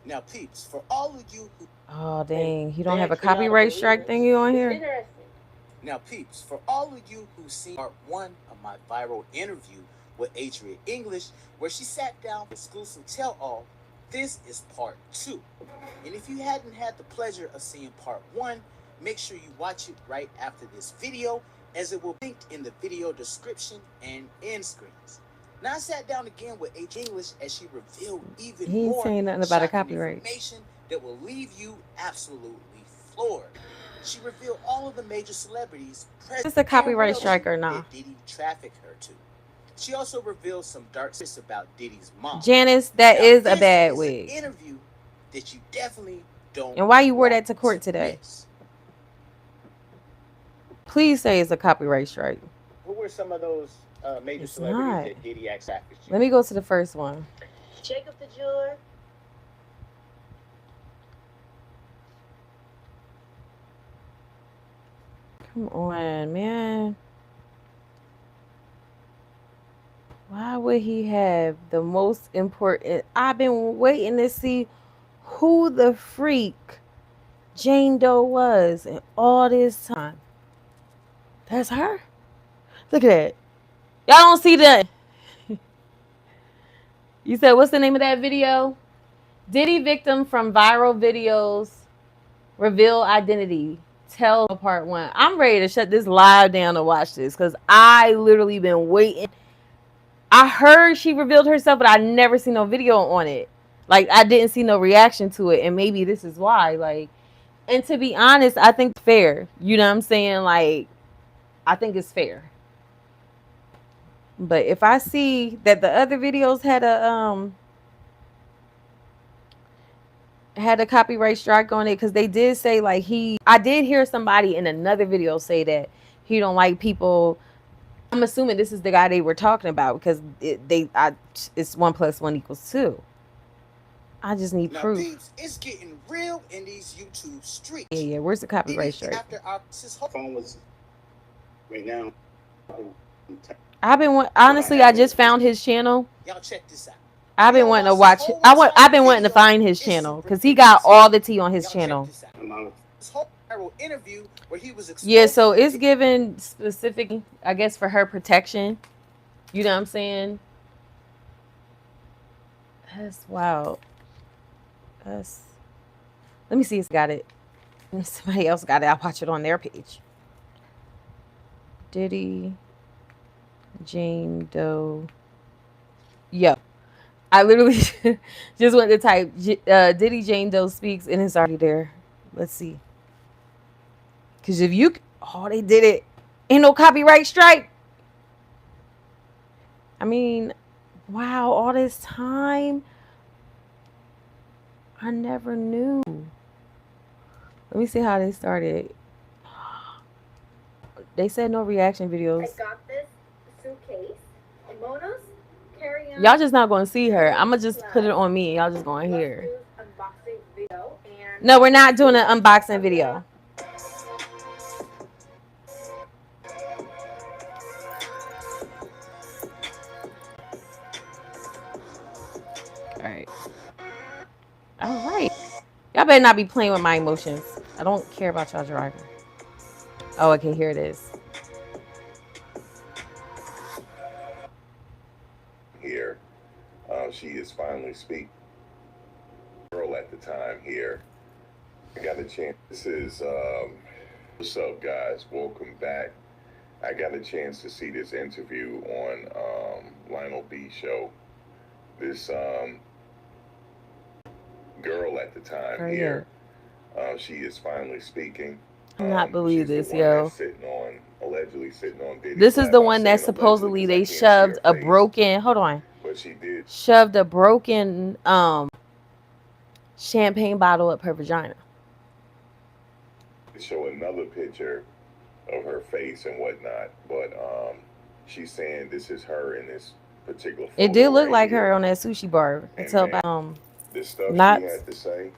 Now, peeps, for all of you who... Oh, dang. You don't have a copyright strike thingy on here? Interesting. Now, peeps, for all of you who've seen part 1 of my viral interview with Adria English, where she sat down for exclusive tell-all, this is part 2. And if you hadn't had the pleasure of seeing part 1, make sure you watch it right after this video, as it will be linked in the video description and end screens. Now, I sat down again with Adria English as she revealed even He ain't more saying nothing about a shocking copyright. information that will leave you absolutely floored. She revealed all of the major celebrities present. Is this a copyright strike or not? That Diddy trafficked her to. She also revealed some dark secrets about Diddy's mom. Janice, that is a bad wig. An interview that you definitely don't. And why you wore that to court today? Miss. Please say it's a copyright strike. Who were some of those major celebrities that Diddy trafficked you? Let me go to the first one. Jacob the jeweler. Come on, man. Why would he have the most important? I've been waiting to see who the freak Jane Doe was in all this time. That's her? Look at that. Y'all don't see that. You said, what's the name of that video? Diddy victim from viral videos reveal identity. Tell part 1. I'm ready to shut this live down to watch this, because I literally been waiting. I heard she revealed herself, but I never seen no video on it. Like, I didn't see no reaction to it, and maybe this is why. Like, and to be honest, I think it's fair. You know what I'm saying? Like, I think it's fair. But if I see that the other videos had a copyright strike on it, because they did say, like, I did hear somebody in another video say that he don't like people. I'm assuming this is the guy they were talking about, because it's 1 + 1 = 2. I just need proof. Peeps, it's getting real in these YouTube streets. Yeah. Where's the copyright strike? After our phone was right now. Honestly, I just found his channel. Y'all check this out. I've been wanting to watch it. I've been wanting to find his channel, because he got all the tea on his channel. This whole viral interview where he was Yeah, so it's given specific, I guess, for her protection. You know what I'm saying? That's wild. Let me see if got it. If somebody else got it, I'll watch it on their page. Diddy, Jane Doe. Yo, I literally just went to type Diddy Jane Doe speaks, and it's already there. Let's see. Because if you... Oh, they did it. Ain't no copyright strike. I mean, wow, all this time. I never knew. Let me see how they started. They said no reaction videos. I got this suitcase. Monos carry on. Y'all just not gonna see her. I'm gonna just put it on me. Y'all just gonna hear. Unboxing video and No, we're not doing an unboxing video. Alright. Alright. Y'all better not be playing with my emotions. I don't care about y'all driving. Oh, okay, here it is. Here, she is finally speaking. Girl at the time here. I got a chance. This is, what's up, guys? Welcome back. I got a chance to see this interview on Lionel B show. This girl at the time here. She is finally speaking. I cannot believe this, yo. Allegedly sitting on Diddy's This is lap. the one that supposedly they shoved a broken, hold on, shoved a broken champagne bottle up her vagina. Show another picture of her face and whatnot, but she's saying this is her in this particular photo. It did look right like here. her on that sushi bar. And Until man, this stuff not she had to say,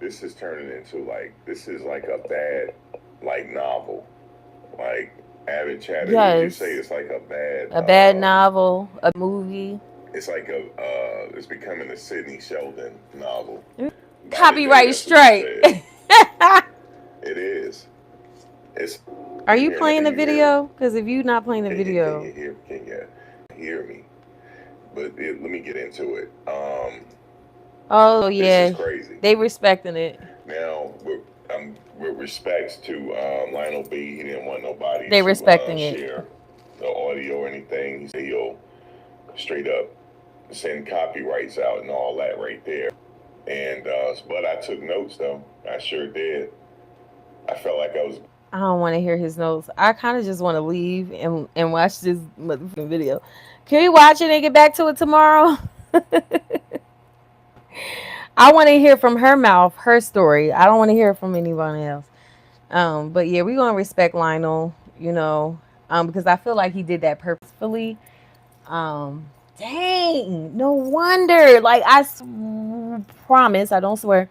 this is turning into like, this is like a bad like novel, like Avid Chatter. Yes. Would you say it's like a bad novel, a movie? It's like it's becoming a Sidney Sheldon novel. Copyright strike. It is. It's. Are you playing the video? Because if you're not playing the video, can you hear me? But let me get into it. Oh yeah, this is crazy. They respecting it. Now, with respects to Lionel B, he didn't want nobody they to respecting share the audio or anything. He said he'll straight up send copyrights out and all that right there. And but I took notes though. I sure did. I felt like I was. I don't want to hear his notes. I kind of just want to leave and watch this motherfucking video. Can we watch it and get back to it tomorrow? I want to hear from her mouth, her story. I don't want to hear from anyone else. But yeah, we're gonna respect Lionel, you know, because I feel like he did that purposefully. Dang, no wonder. Like I promise, I don't swear.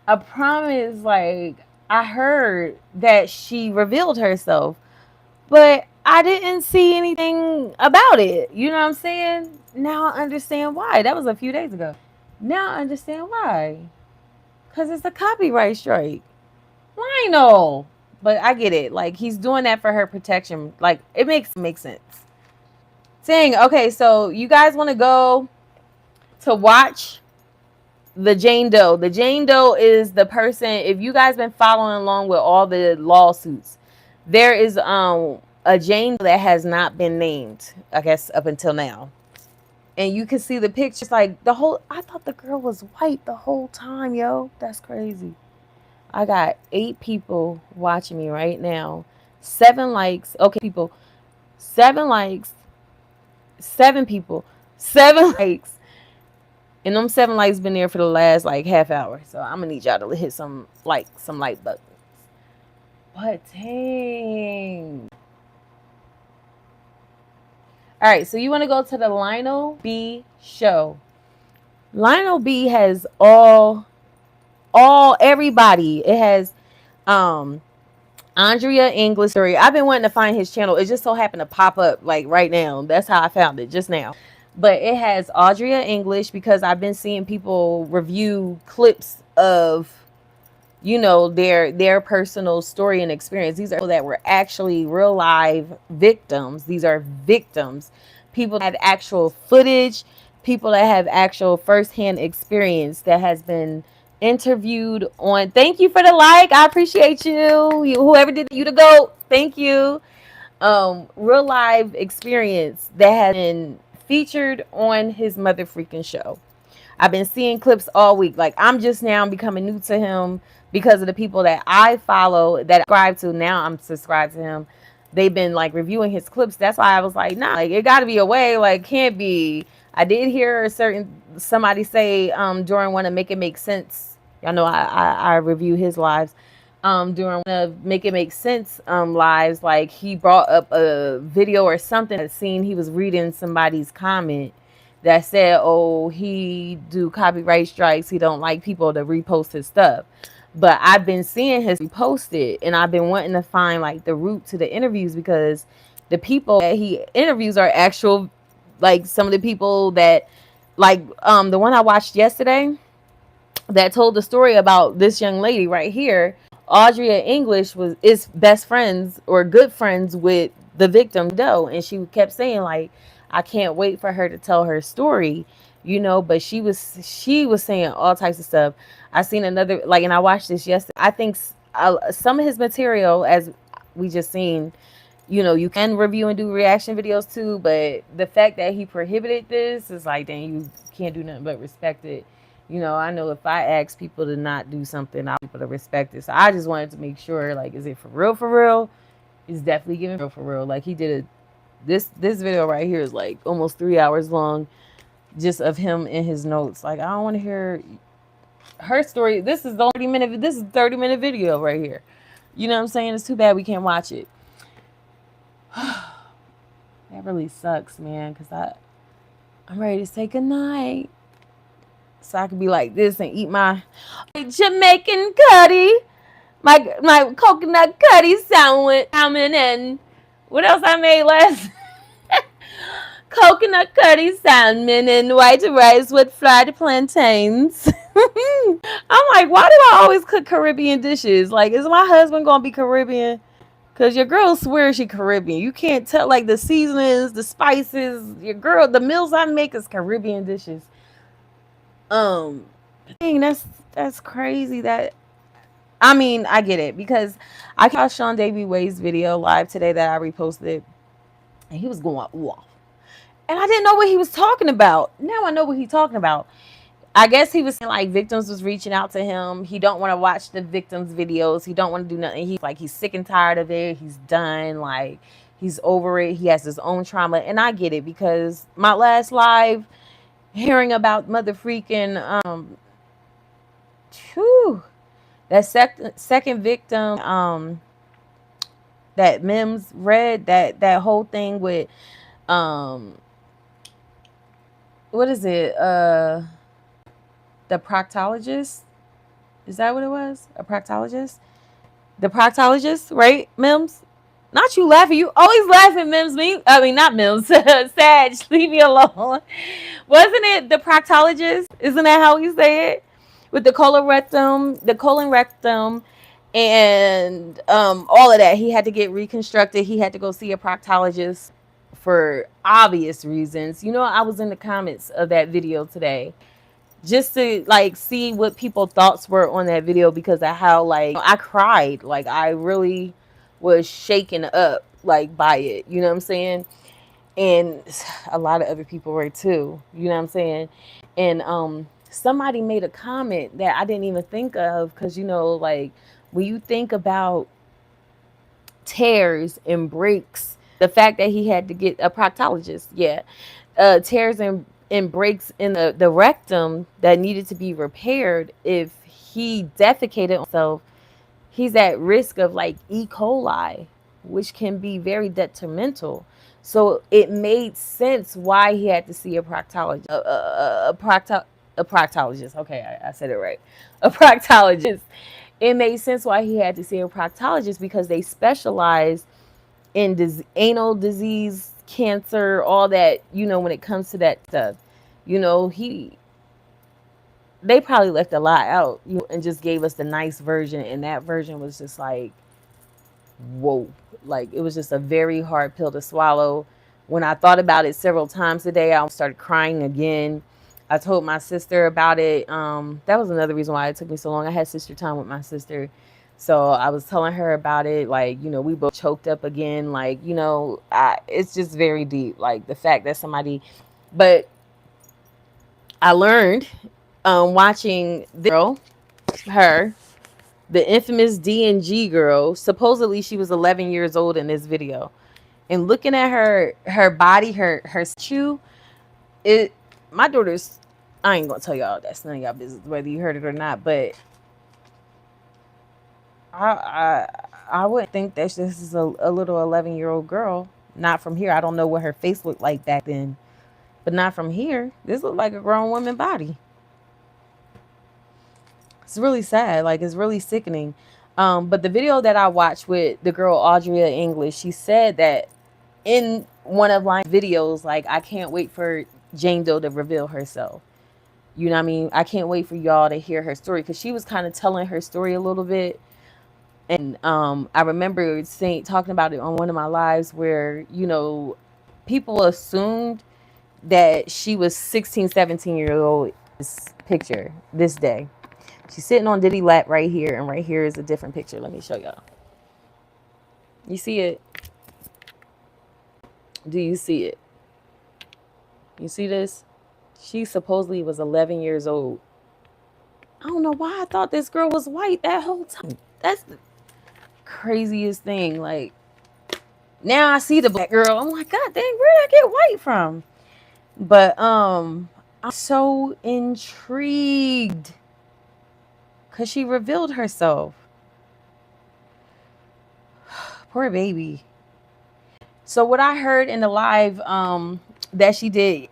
I promise, like I heard that she revealed herself, but I didn't see anything about it. You know what I'm saying? Now I understand why. That was a few days ago. Now I understand why. Because it's a copyright strike. Lionel. But I get it. Like, he's doing that for her protection. Like, it makes sense. Saying, okay, so you guys want to go to watch the Jane Doe. The Jane Doe is the person, if you guys been following along with all the lawsuits, there is a Jane Doe that has not been named, I guess, up until now. And you can see the pictures, like I thought the girl was white the whole time, yo. That's crazy. I got 8 people watching me right now. 7 likes. Okay, people. 7 likes. 7 people. 7 likes. And them 7 likes been there for the last like half hour. So I'm gonna need y'all to hit some like buttons. But dang. All right, so you want to go to the Lionel B show. Lionel B has everybody. It has Andrea English story. I've been wanting to find his channel. It just so happened to pop up like right now. That's how I found it just now. But it has Audria English because I've been seeing people review clips of, you know, their personal story and experience. These are people that were actually real live victims. These are victims. People that have actual footage, people that have actual firsthand experience that has been interviewed on. Thank you for the like. I appreciate you. Whoever did you the GOAT. Thank you. Real live experience that has been featured on his mother freaking show. I've been seeing clips all week. Like, I'm just now becoming new to him because of the people that I follow, that I subscribe to. Now I'm subscribed to him. They've been like reviewing his clips. That's why I was like, nah, like it got to be a way. Like, can't be. I did hear somebody say during one of Make It Make Sense. Y'all know I review his lives. During one of Make It Make Sense lives, like he brought up a video or something. I'd seen he was reading somebody's comment that said, "Oh, he do copyright strikes. He don't like people to repost his stuff." But I've been seeing his reposted, and I've been wanting to find like the root to the interviews, because the people that he interviews are actual, like some of the people that, like the one I watched yesterday that told the story about this young lady right here. Audrey English is best friends or good friends with the victim Doe, and she kept saying like, I can't wait for her to tell her story, you know. But she was saying all types of stuff. I seen another, like, and I watched this yesterday. I think some of his material, as we just seen, you know, you can review and do reaction videos too, but the fact that he prohibited this is like, then you can't do nothing but respect it. You know, I know if I ask people to not do something, I want people to respect it. So I just wanted to make sure, like, is it for real? For real? It's definitely giving real for real. Like he did this video right here is like almost 3 hours long, just of him in his notes. Like, I don't want to hear her story. This is 30-minute video right here. You know what I'm saying? It's too bad we can't watch it. That really sucks, man, because I'm ready to say goodnight. So I could be like this and eat my Jamaican curry, my coconut curry sandwich, salmon, and what else I made last? Coconut curry salmon and white rice with fried plantains. I'm like, why do I always cook Caribbean dishes? Like, is my husband gonna be Caribbean? Because your girl swears she Caribbean. You can't tell, like, the seasonings, the spices. The meals I make is Caribbean dishes. Dang, that's crazy. I mean, I get it, because I saw Sean Davy Way's video live today that I reposted, and he was going off. And I didn't know what he was talking about. Now I know what he's talking about. I guess he was saying like victims was reaching out to him. He don't want to watch the victims' videos. He don't want to do nothing. He's sick and tired of it. He's done. Like, he's over it. He has his own trauma. And I get it, because my last live, hearing about mother freaking that second victim that Mims read, that whole thing with what is it? The proctologist? Is that what it was? A proctologist? The proctologist, right, Mims? Not you laughing. You always laughing, Mims. Not Mims. Sag, leave me alone. Wasn't it the proctologist? Isn't that how we say it? With the colon rectum, and all of that. He had to get reconstructed. He had to go see a proctologist for obvious reasons. You know, I was in the comments of that video today, just to like see what people's thoughts were on that video, because of how, like, I cried. Like, I really was shaken up, like, by it. You know what I'm saying? And a lot of other people were too. You know what I'm saying? And somebody made a comment that I didn't even think of, because, you know, like, when you think about tears and breaks, the fact that he had to get a proctologist, tears and breaks in the rectum that needed to be repaired. If he defecated himself, he's at risk of like E. coli, which can be very detrimental. So it made sense why he had to see a proctologist. A proctologist. Okay, I said it right. A proctologist. It made sense why he had to see a proctologist, because they specialize in anal disease, cancer, all that, you know, when it comes to that stuff. You know, they probably left a lot out, you know, and just gave us the nice version, and that version was just like, whoa. Like, it was just a very hard pill to swallow. When I thought about it several times today, I started crying again. I told my sister about it. That was another reason why it took me so long. I had sister time with my sister. So I was telling her about it. Like, you know, we both choked up again. Like, you know, it's just very deep. Like, the fact that but I learned watching the girl, the infamous D&G girl. Supposedly she was 11 years old in this video. And looking at her body, her shoe, my daughter's I ain't gonna tell y'all that's none of y'all business whether you heard it or not, but I I wouldn't think that this is a little 11-year-old girl. Not from here. I don't know what her face looked like back then, but not from here. This looked like a grown woman body. It's really sad. Like, it's really sickening. But the video that I watched with the girl Audria English, she said that in one of my videos, like, I can't wait for Jane Doe to reveal herself. You know what I mean? I can't wait for y'all to hear her story, because she was kind of telling her story a little bit. And I remember talking about it on one of my lives where, you know, people assumed that she was 16, 17-year old. This picture, this day. She's sitting on Diddy lap right here, and right here is a different picture. Let me show y'all. You see it? Do you see it? You see this? She supposedly was 11 years old. I don't know why I thought this girl was white that whole time. That's the craziest thing. Like, now I see the black girl. I'm like, God dang, where did I get white from? But I'm so intrigued because she revealed herself. Poor baby. So what I heard in the live that she did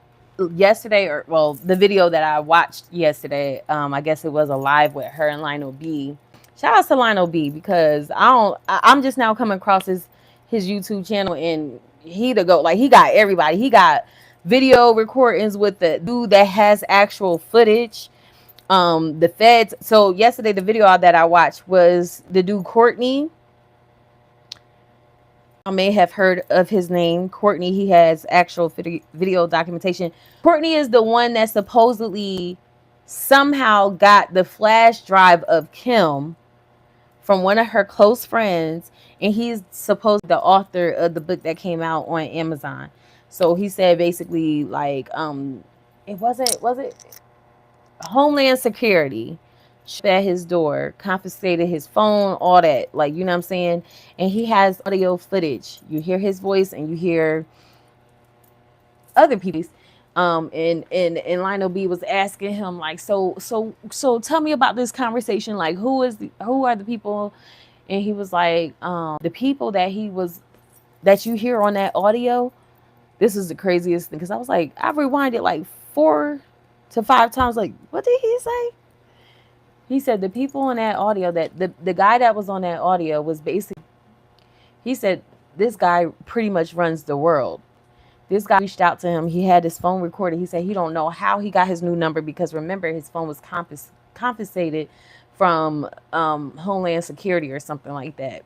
yesterday, or well, the video that I watched yesterday, I guess it was a live with her and Lionel B. Shout out to Lionel B, because I'm just now coming across his YouTube channel, and he the GOAT. Like, he got everybody. He got video recordings with the dude that has actual footage. The feds. So yesterday the video that I watched was the dude Courtney. I may have heard of his name, Courtney. He has actual video documentation. Courtney is the one that supposedly somehow got the flash drive of Kim from one of her close friends, and he's supposed the author of the book that came out on Amazon. So he said basically, like, it was it Homeland Security at his door, confiscated his phone, all that, like, you know what I'm saying? And he has audio footage. You hear his voice and you hear other people's. And Lionel B was asking him, like, so tell me about this conversation. Like, who are the people? And he was like, the people that you hear on that audio. This is the craziest thing, because I was like, I rewinded like 4 to 5 times. Like, what did he say? He said the people on that audio, that the guy that was on that audio was basically, he said this guy pretty much runs the world. This guy reached out to him. He had his phone recorded. He said he don't know how he got his new number, because remember, his phone was confiscated from Homeland Security or something like that.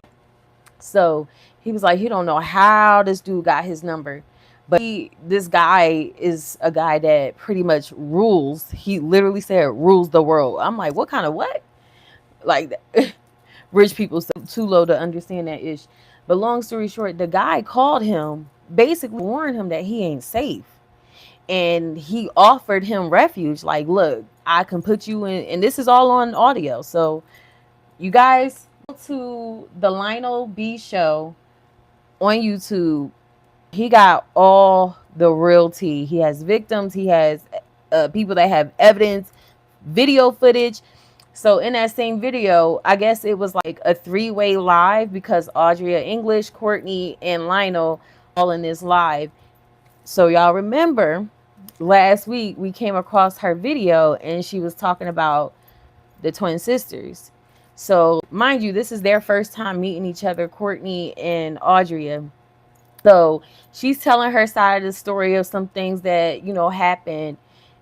So he was like, he don't know how this dude got his number. But this guy is a guy that pretty much rules. He literally said rules the world. I'm like, what kind of what? Like, rich people too low to understand that ish. But long story short, the guy called him, basically warned him that he ain't safe. And he offered him refuge. Like, look, I can put you in, and this is all on audio. So you guys go to the Lionel B show on YouTube. He got all the real tea. He has victims. He has people that have evidence, video footage. So in that same video, I guess it was like a 3-way live, because Audria English, Courtney, and Lionel all in this live. So y'all remember last week we came across her video, and she was talking about the twin sisters. So mind you, this is their first time meeting each other, Courtney and Audria. So she's telling her side of the story of some things that, you know, happened.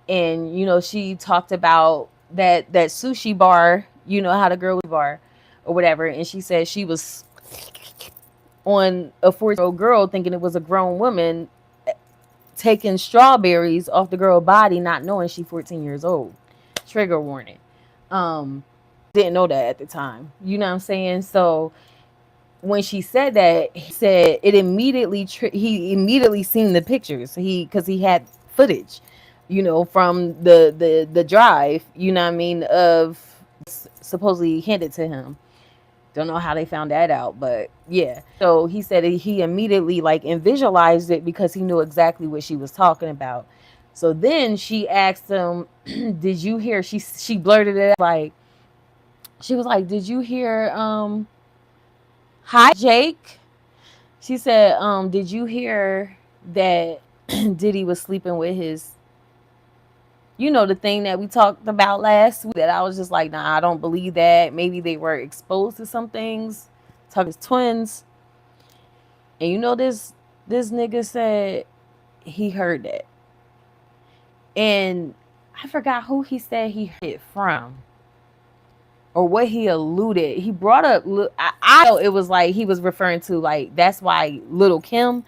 And, you know, she talked about that sushi bar, you know, how the girl was bar or whatever. And she said she was on a 14-year-old girl, thinking it was a grown woman, taking strawberries off the girl's body, not knowing she's 14 years old. Trigger warning. Didn't know that at the time. You know what I'm saying? So when she said that, he said it immediately, he immediately seen the pictures. Because he had footage, you know, from the drive, you know what I mean, of supposedly handed to him. Don't know how they found that out, but yeah. So he said he immediately, like, and visualized it, because he knew exactly what she was talking about. So then she asked him, did you hear, she blurted it out, like, she was like, did you hear, hi Jake? She said, did you hear that Diddy was sleeping with his, the thing that we talked about last week? That I was just like, nah, I don't believe that. Maybe they were exposed to some things. Talking to twins. And this nigga said he heard that. And I forgot who he said he heard it from. Or what he alluded. He brought up, I know it was like he was referring to, like, that's why Little Kim.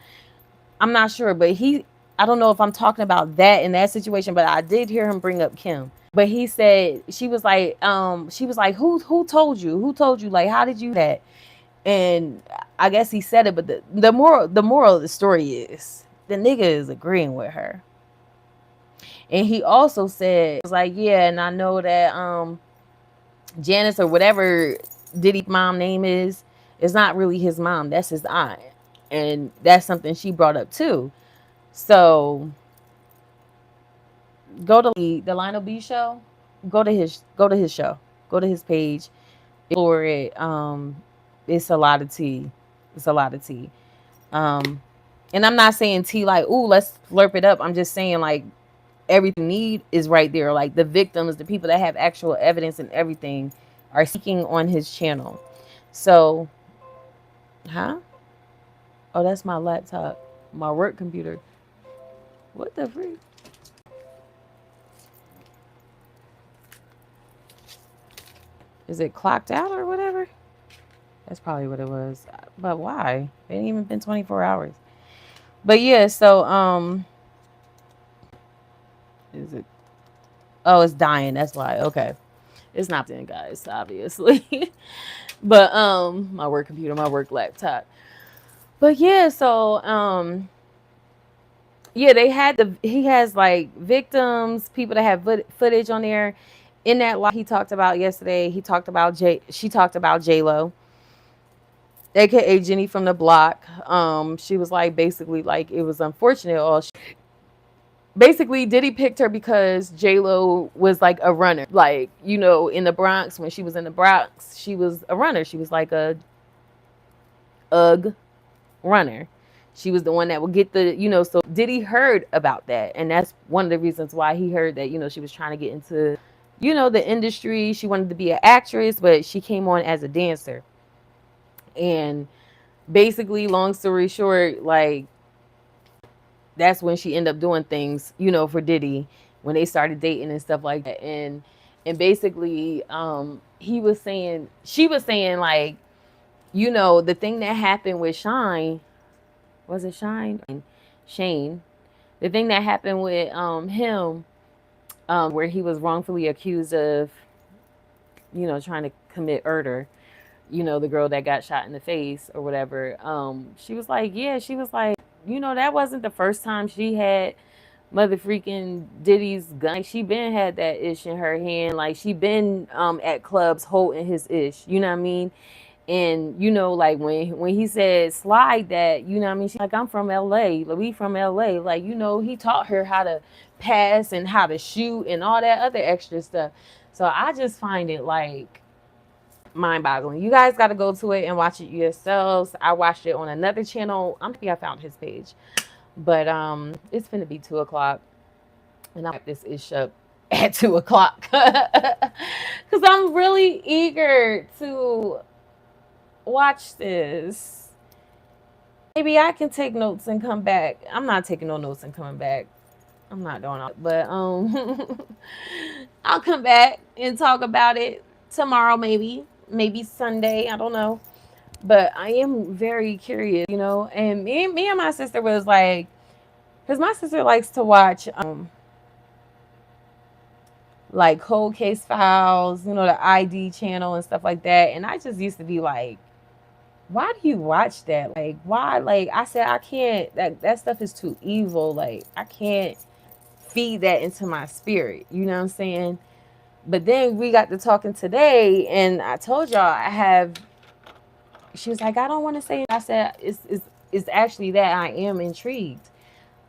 I'm not sure, but I don't know if I'm talking about that in that situation, but I did hear him bring up Kim. But he said, she was like, who told you? Who told you? Like, how did you do that? And I guess he said it, but the moral of the story is the nigga is agreeing with her. And he also said, was like, yeah, and I know that Janice or whatever Diddy's mom name is not really his mom. That's his aunt. And that's something she brought up too. So go to the Lionel B show. Go to his show. Go to his page. Explore it. It's a lot of tea. It's a lot of tea. And I'm not saying tea like, ooh, let's slurp it up. I'm just saying, like, everything you need is right there. Like, the victims, the people that have actual evidence and everything are speaking on his channel. So, huh? Oh, that's my laptop. My work computer. What the freak? Is it clocked out or whatever? That's probably what it was. But why? It ain't even been 24 hours. But yeah, so is it? Oh, it's dying. That's why. Okay. It's not then, guys, obviously. But my work computer, my work laptop. But yeah, so yeah, he has like victims, people that have footage on there. In that live he talked about yesterday, she talked about J-Lo, aka Jenny from the Block. She was like, basically, like, it was unfortunate. Basically, Diddy picked her because J-Lo was like a runner. Like, in the Bronx, when she was in the Bronx, she was a runner. She was like a UGG runner. She was the one that would get so Diddy heard about that. And that's one of the reasons why he heard that, she was trying to get into, the industry. She wanted to be an actress, but she came on as a dancer. And basically, long story short, like, that's when she ended up doing things, for Diddy, when they started dating and stuff like that. And basically, she was saying, like, the thing that happened with Shine, was it Shine? Shane. The thing that happened with him, where he was wrongfully accused of, trying to commit murder, the girl that got shot in the face or whatever. She was like, that wasn't the first time she had mother freaking Diddy's gun. Like, she been had that ish in her hand. Like, she been at clubs holding his ish. You know what I mean? And like, when he said slide that, what I mean? She's like, I'm from LA. We from LA. Like, he taught her how to pass and how to shoot and all that other extra stuff. So I just find it like mind-boggling. You guys got to go to it and watch it yourselves. I watched it on another channel. I'm happy I found his page. But it's gonna be 2:00, and I'll wrap this ish up at 2:00 because I'm really eager to watch this. Maybe I can take notes and come back. I'm not taking no notes and coming back. I'm not doing it. But I'll come back and talk about it tomorrow, maybe Sunday. I don't know. But I am very curious, And me and my sister was like, because my sister likes to watch like Cold Case Files, the ID channel and stuff like that. And I just used to be like, why do you watch that? Like, why? Like, I said, I can't, that stuff is too evil. Like, I can't feed that into my spirit. You know what I'm saying? But then we got to talking today, and I told y'all she was like, I don't want to say it. I said, it's actually that I am intrigued.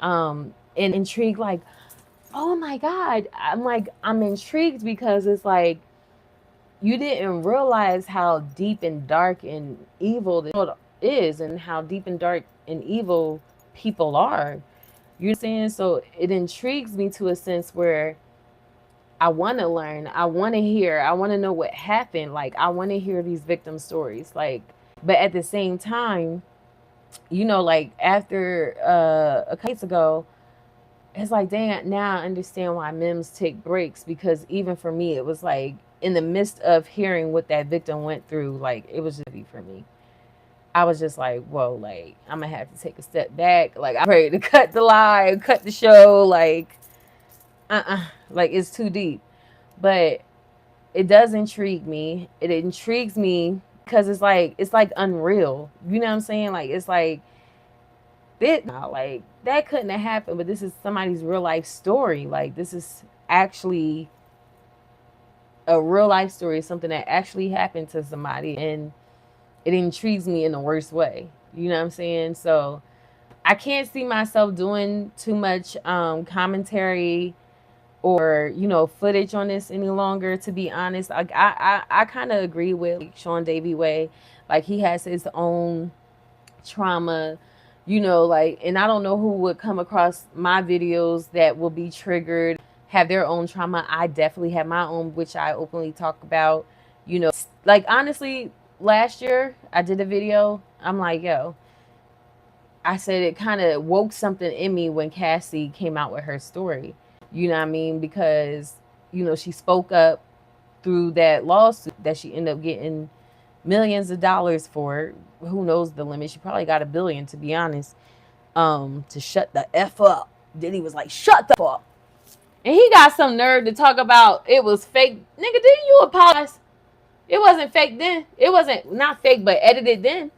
And intrigued, like, oh my God, I'm like, I'm intrigued because it's like, you didn't realize how deep and dark and evil this world is, and how deep and dark and evil people are. You know what I'm saying? So it intrigues me to a sense where I want to learn, I want to hear, I want to know what happened. Like, I want to hear these victim stories. Like, but at the same time, you know, like after a couple days ago, it's like, dang, now I understand why Mims take breaks, because even for me, it was like in the midst of hearing what that victim went through, like it was just heavy for me. I was just like, whoa, like I'm gonna have to take a step back. Like I'm ready to cut the live, cut the show, like like it's too deep. But it does intrigue me. It intrigues me because it's like unreal. You know what I'm saying? Like it's like bit now, like that couldn't have happened, but this is somebody's real life story. Like this is actually a real life story, something that actually happened to somebody, and it intrigues me in the worst way. You know what I'm saying? So I can't see myself doing too much commentary or footage on this any longer, to be honest. Like I kind of agree with like Sean Davy Way. Like he has his own trauma, like, and I don't know who would come across my videos that will be triggered, have their own trauma. I definitely have my own, which I openly talk about. Like honestly, last year I did a video. I'm like, yo, I said it kind of woke something in me when Cassie came out with her story. You know what I mean? Because, she spoke up through that lawsuit that she ended up getting millions of dollars for. Who knows the limit? She probably got $1 billion, to be honest, to shut the F up. Then he was like, shut the F up. And he got some nerve to talk about it was fake. Nigga, didn't you apologize? It wasn't fake then. It wasn't, not fake, but edited then.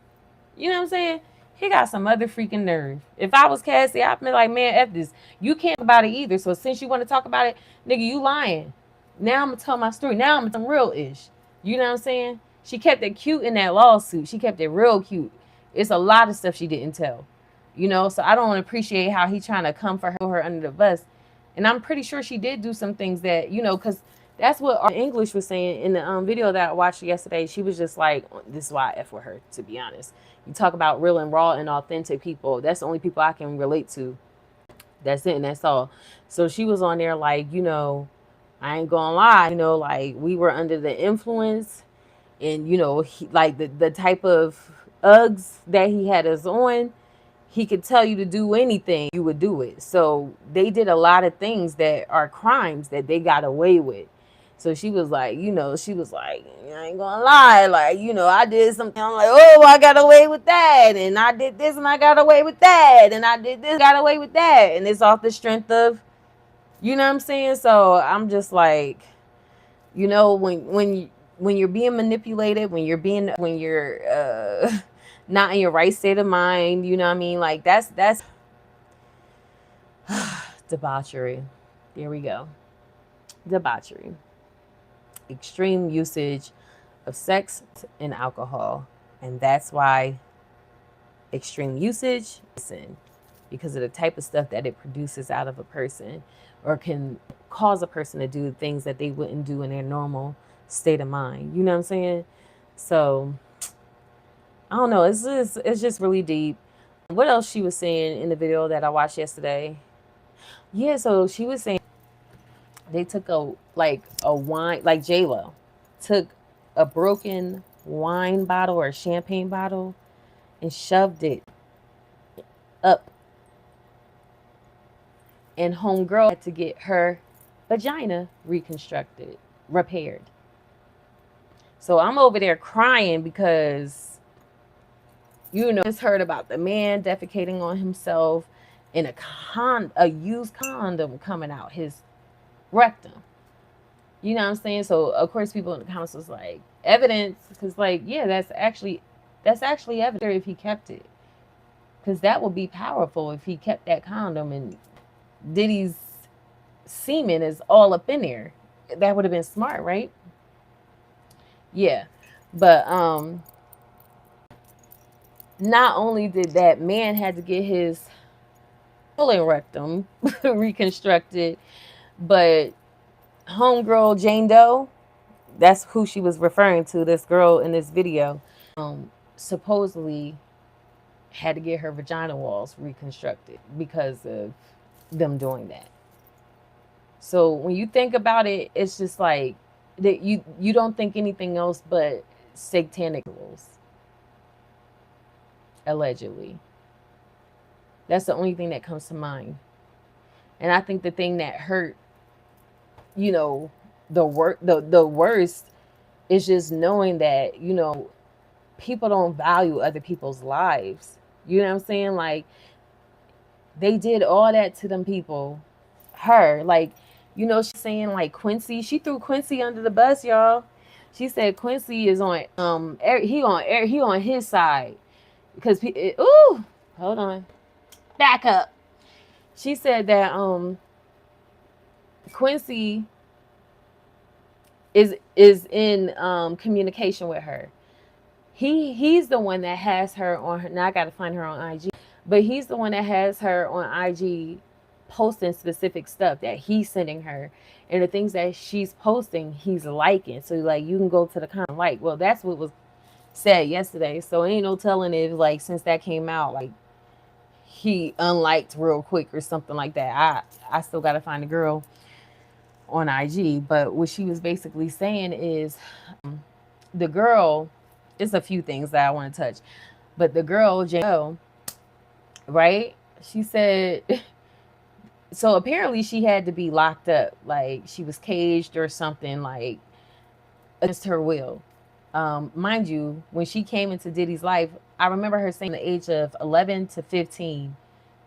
You know what I'm saying? He got some other freaking nerve. If I was Cassie, I'd be like, man, F this. You can't talk about it either. So since you want to talk about it, nigga, you lying. Now I'm going to tell my story. Now I'm going to tell real-ish. You know what I'm saying? She kept it cute in that lawsuit. She kept it real cute. It's a lot of stuff she didn't tell. So I don't appreciate how he trying to come for her under the bus. And I'm pretty sure she did do some things that, because that's what our English was saying in the video that I watched yesterday. She was just like, this is why I F with her, to be honest. You talk about real and raw and authentic people. That's the only people I can relate to. That's it, and that's all. So she was on there like, I ain't gonna lie, like we were under the influence, and like the type of Uggs that he had us on, he could tell you to do anything, you would do it. So they did a lot of things that are crimes that they got away with. So she was like, I ain't gonna lie, like, I did something. I'm like, oh, I got away with that, and I did this, and I got away with that, and I did this, got away with that, and it's off the strength of, you know what I'm saying? So I'm just like, when you're being manipulated, when you're not in your right state of mind, you know what I mean? Like that's debauchery. There we go. Debauchery. Extreme usage of sex and alcohol. And that's why extreme usage is sin, because of the type of stuff that it produces out of a person, or can cause a person to do things that they wouldn't do in their normal state of mind. You know what I'm saying? So I don't know. It's just really deep. What else she was saying in the video that I watched yesterday? Yeah, so she was saying they took a wine, like J-Lo took a broken wine bottle or champagne bottle and shoved it up, and homegirl had to get her vagina reconstructed, repaired. So I'm over there crying because just heard about the man defecating on himself and a used condom coming out his rectum. You know what I'm saying? So of course people in the comments was like, evidence, because like, yeah, that's actually evidence if he kept it, because that would be powerful if he kept that condom and Diddy's semen is all up in there. That would have been smart, right? Yeah, but not only did that man had to get his colon rectum reconstructed, but homegirl Jane Doe, that's who she was referring to, this girl in this video, supposedly had to get her vagina walls reconstructed because of them doing that. So when you think about it, it's just like that you don't think anything else but satanic rules. Allegedly. That's the only thing that comes to mind. And I think the thing that hurt, you know, the worst is just knowing that, you know, people don't value other people's lives. You know what I'm saying? Like, they did all that to them people. Her, like, you know, she's saying like Quincy, she threw Quincy under the bus, y'all. She said Quincy is on he on his side because ooh, hold on, back up. She said that Quincy is in communication with her. He's the one that has her on her. Now I gotta find her on IG, but he's the one that has her on IG posting specific stuff that he's sending her, and the things that she's posting he's liking. So like you can go to the comment like, well, that's what was said yesterday. So ain't no telling if like since that came out like he unliked real quick or something like that. I still gotta find the girl on IG, but what she was basically saying is the girl, it's a few things that I want to touch, but the girl Jane, right, she said so apparently she had to be locked up, like she was caged or something, like against her will. Mind you, when she came into Diddy's life, I remember her saying the age of 11 to 15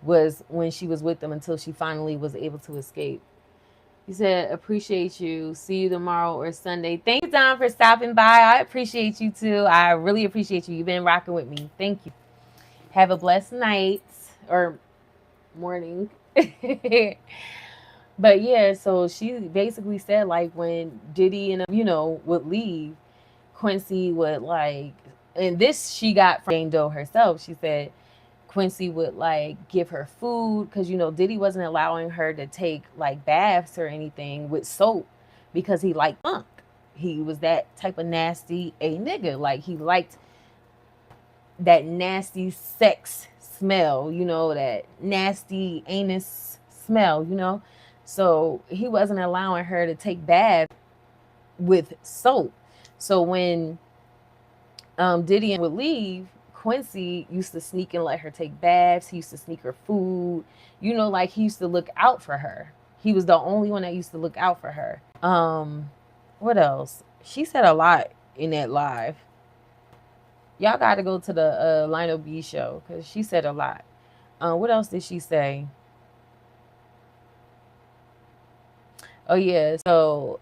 was when she was with them until she finally was able to escape. He said, appreciate you. See you tomorrow or Sunday. Thank you, Don, for stopping by. I appreciate you too. I really appreciate you. You've been rocking with me. Thank you. Have a blessed night or morning. But yeah, so she basically said like when Diddy and you know would leave, Quincy would like, and this she got from Jane Doe herself. She said Quincy would like give her food because you know Diddy wasn't allowing her to take like baths or anything with soap because he liked funk. He was that type of nasty a nigga. Like he liked that nasty sex smell, you know, that nasty anus smell, you know. So he wasn't allowing her to take baths with soap. So when Diddy would leave, Quincy used to sneak and let her take baths. He used to sneak her food. You know, like he used to look out for her. He was the only one that used to look out for her. What else? She said a lot in that live. Y'all got to go to the Lionel B show because she said a lot. What else did she say? Oh, yeah. So,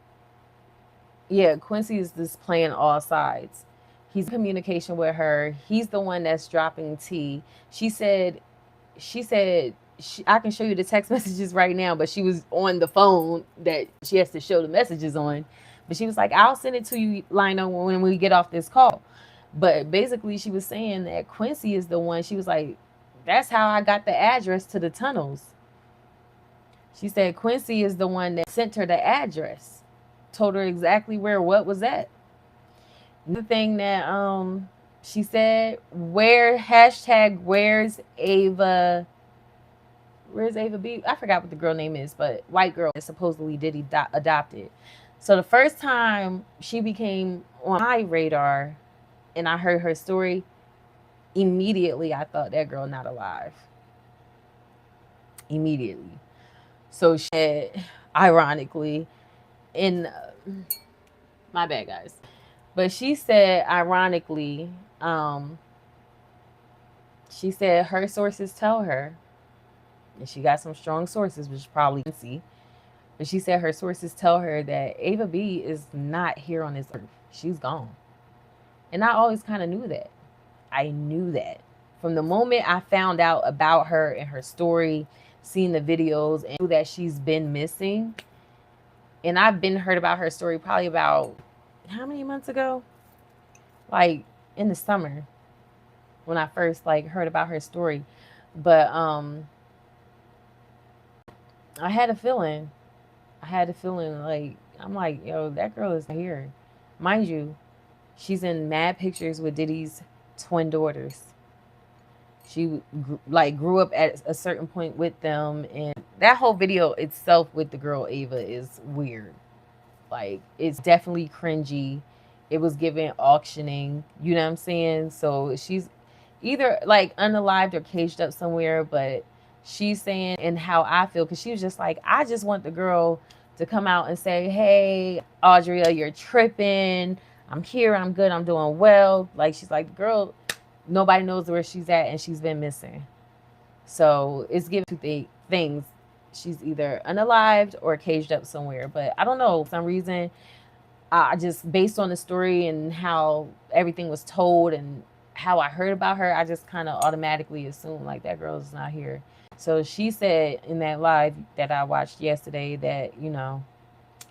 yeah, Quincy is just playing all sides. He's in communication with her. He's the one that's dropping tea. She said, I can show you the text messages right now, but she was on the phone that she has to show the messages on. But she was like, I'll send it to you, Lionel, when we get off this call. But basically, she was saying that Quincy is the one. She was like, that's how I got the address to the tunnels. She said Quincy is the one that sent her the address, told her exactly where what was at. The thing that she said, where's Ava? Where's Ava B? I forgot what the girl name is, but white girl that supposedly Diddy adopted. So the first time she became on my radar and I heard her story, immediately I thought that girl not alive. Immediately. So she said, ironically, in my bad guys, but she said ironically, she said her sources tell her, and she got some strong sources, which probably can see, but she said her sources tell her that Ava B is not here on this earth. She's gone. And I always kind of knew that. I knew that. From the moment I found out about her and her story, seeing the videos, and knew that she's been missing. And I've been heard about her story probably about, how many months ago? Like in the summer when I first like heard about her story. But I had a feeling. I had a feeling like I'm like, yo, that girl is not here. Mind you, she's in mad pictures with Diddy's twin daughters. She like grew up at a certain point with them, and that whole video itself with the girl Ava is weird. Like it's definitely cringy. It was given auctioning, you know what I'm saying? So she's either like unalived or caged up somewhere, but she's saying and how I feel because she was just like, I just want the girl to come out and say, hey, Audria, you're tripping. I'm here, I'm good, I'm doing well. Like she's like, girl, nobody knows where she's at and she's been missing. So it's given two things. She's either unalived or caged up somewhere. But I don't know, for some reason, I just based on the story and how everything was told and how I heard about her, I just kind of automatically assumed like that girl is not here. So she said in that live that I watched yesterday that, you know,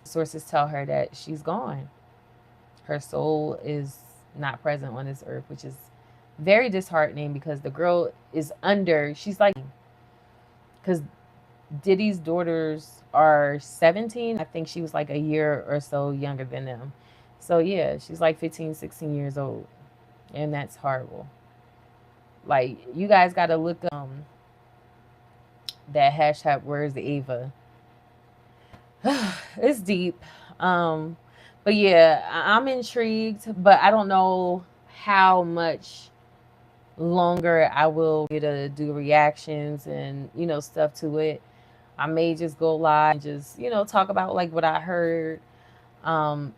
sources tell her that she's gone. Her soul is not present on this earth, which is very disheartening because the girl is under, she's like, because Diddy's daughters are 17. I think she was like a year or so younger than them. So yeah, she's like 15, 16 years old. And that's horrible. Like, you guys got to look that hashtag where's the Ava. It's deep. But yeah, I'm intrigued, but I don't know how much longer I will get to do reactions and, you know, stuff to it. I may just go live and just, you know, talk about like what I heard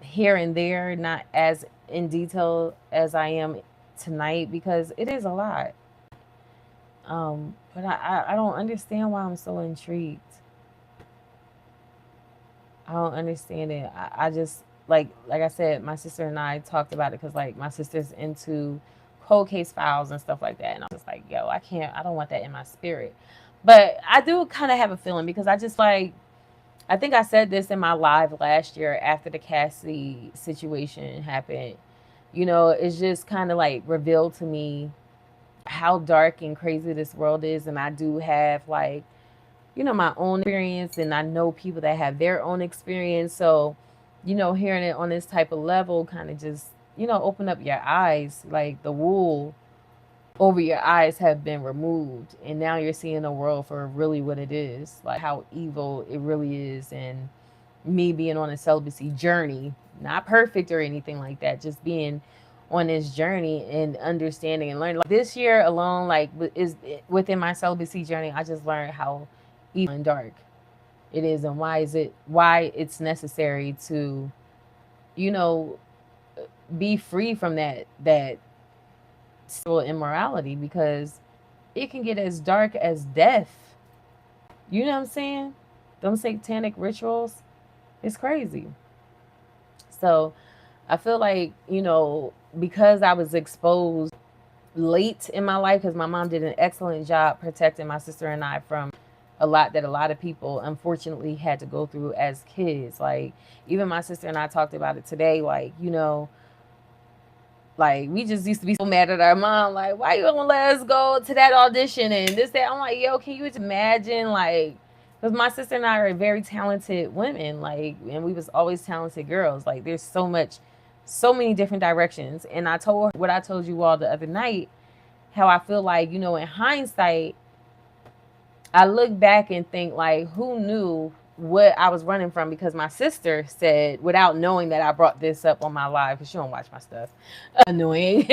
here and there, not as in detail as I am tonight because it is a lot. But I don't understand why I'm so intrigued. I don't understand it. I just like I said, my sister and I talked about it because like my sister's into cold case files and stuff like that, and I was just like, yo, I don't want that in my spirit. But I do kind of have a feeling because I just like, I think I said this in my live last year after the Cassie situation happened. You know, it's just kind of like revealed to me how dark and crazy this world is, and I do have like, you know, my own experience, and I know people that have their own experience. So, you know, hearing it on this type of level kind of just, you know, open up your eyes. Like the wool over your eyes have been removed, and now you're seeing the world for really what it is, like how evil it really is. And me being on a celibacy journey, not perfect or anything like that, just being on this journey and understanding and learning. Like this year alone, like is within my celibacy journey, I just learned how evil and dark it is, and why it's necessary to, you know, be free from that sexual immorality, because it can get as dark as death. You know what I'm saying? Them satanic rituals, it's crazy. So I feel like, you know, because I was exposed late in my life, because my mom did an excellent job protecting my sister and I from a lot that a lot of people unfortunately had to go through as kids. Like even my sister and I talked about it today, like, you know, like we just used to be so mad at our mom, like, why you gonna let us go to that audition and this, that. I'm like, yo, can you just imagine, like, because my sister and I are very talented women, like, and we was always talented girls. Like there's so many different directions. And I told her what I told you all the other night, how I feel like, you know, in hindsight, I look back and think like, who knew what I was running from? Because my sister said, without knowing that I brought this up on my live, because she don't watch my stuff, annoying,